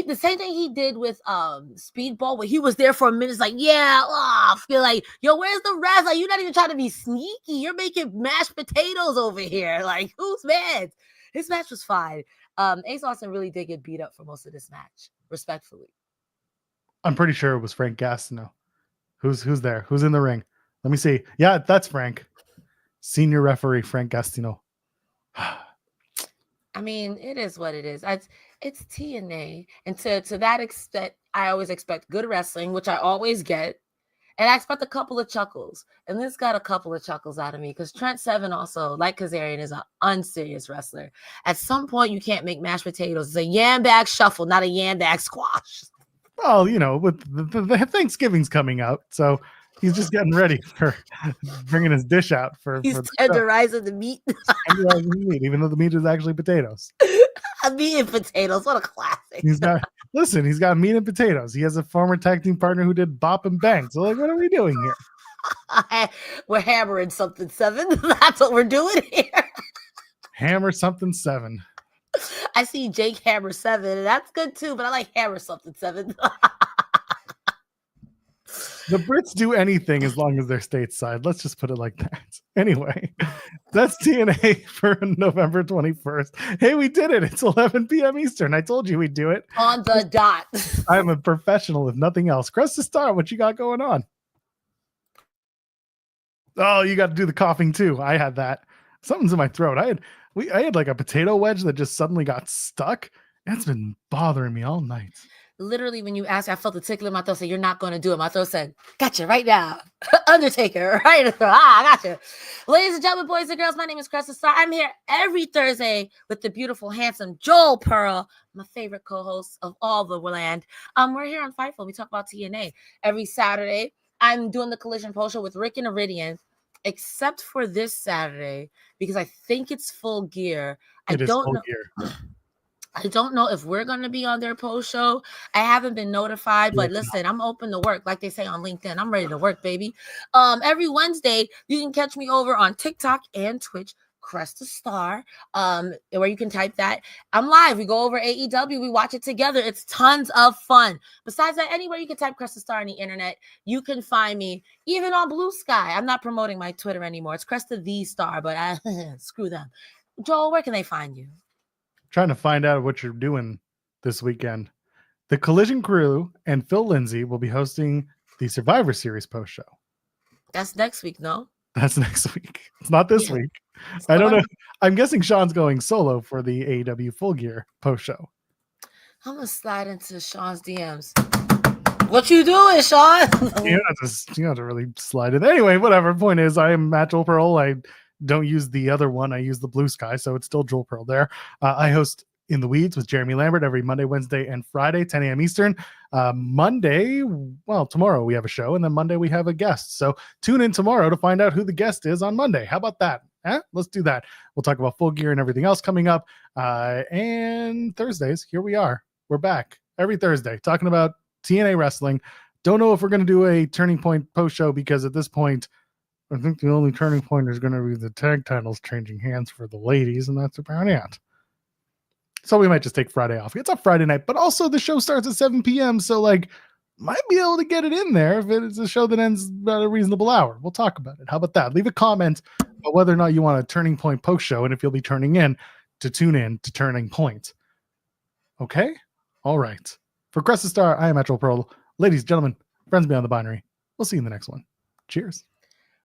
the same thing he did with Speedball, where he was there for a minute, like, yeah, I feel like, yo, where's the ref? Like, you're not even trying to be sneaky. You're making mashed potatoes over here. Like, who's mad? This match was fine. Ace Austin really did get beat up for most of this match, respectfully. I'm pretty sure it was Frank Gastineau. Who's there? Who's in the ring? Let me see. Yeah, that's Frank. Senior referee Frank Gastineau. I mean, it is what it is. It's TNA. And to that extent, I always expect good wrestling, which I always get. And I expect a couple of chuckles. And this got a couple of chuckles out of me because Trent Seven also, like Kazarian, is an unserious wrestler. At some point, you can't make mashed potatoes. It's a yam bag shuffle, not a yam bag squash. Well, you know, with the Thanksgiving's coming up, so he's just getting ready for bringing his dish out for. He's tenderizing the meat. Tenderizing the meat, even though the meat is actually potatoes. Meat and potatoes, what a classic! He's got meat and potatoes. He has a former tag team partner who did Bop and Bang. So, like, what are we doing here? We're hammering something 7. That's what we're doing here. Hammer something 7. I see Jake Hammer 7, and that's good too, but I like Hammer something 7. The Brits do anything as long as they're stateside. Let's just put it like that. Anyway, that's TNA for November 21st. Hey, we did it. It's 11 p.m. Eastern. I told you we'd do it. On the dot. I'm a professional, if nothing else. Cresta Star, what you got going on? Oh, you got to do the coughing too. I had that. Something's in my throat. I had like a potato wedge that just suddenly got stuck. It's been bothering me all night. Literally, when you asked, I felt the tickle in my throat. Say, you're not going to do it. My throat said, gotcha right now. Undertaker, right? I gotcha. Ladies and gentlemen, boys and girls, my name is Cresta Star. I'm here every Thursday with the beautiful, handsome Joel Pearl, my favorite co-host of all the land. We're here on Fightful. We talk about TNA. Every Saturday, I'm doing the Collision Post Show with Rick and Iridian, except for this Saturday, because I think it's Full Gear. I don't know if we're going to be on their post show. I haven't been notified, but listen, I'm open to work. Like they say on LinkedIn, I'm ready to work, baby. Every Wednesday, you can catch me over on TikTok and Twitch, Cresta Star, where you can type that. I'm live. We go over AEW. We watch it together. It's tons of fun. Besides that, anywhere you can type Cresta Star on the internet, you can find me, even on Blue Sky. I'm not promoting my Twitter anymore. It's Cresta the Star, but screw them. Joel, where can they find you? Trying to find out what you're doing this weekend. The Collision Crew and Phil Lindsay will be hosting the Survivor Series post show. That's next week, no? That's next week. It's not this Yeah. week. I don't know. I'm guessing Sean's going solo for the AEW Full Gear post show. I'm gonna slide into Sean's DMs. What you doing, Sean? You have to really slide it. Anyway, whatever. Point is, I am Matt Joel Pearl. I don't use the other one. I use the Blue Sky, so it's still Joel Pearl there. I host In the Weeds with Jeremy Lambert every Monday, Wednesday, and Friday, 10 a.m. Eastern. Monday, tomorrow we have a show, and then Monday we have a guest. So tune in tomorrow to find out who the guest is on Monday. How about that? Let's do that. We'll talk about Full Gear and everything else coming up. And Thursdays, here we are. We're back every Thursday talking about TNA wrestling. Don't know if we're going to do a Turning Point post show because at this point, I think the only turning point is going to be the tag titles changing hands for the ladies, and that's about it. So we might just take Friday off. It's a Friday night, but also the show starts at 7 p.m. So might be able to get it in there if it's a show that ends at a reasonable hour. We'll talk about it. How about that? Leave a comment about whether or not you want a Turning Point post show and if you'll be turning in to tune in to Turning Point. Okay? All right. For Cresta Star, I am Metro Pearl. Ladies, gentlemen, friends beyond the binary. We'll see you in the next one. Cheers.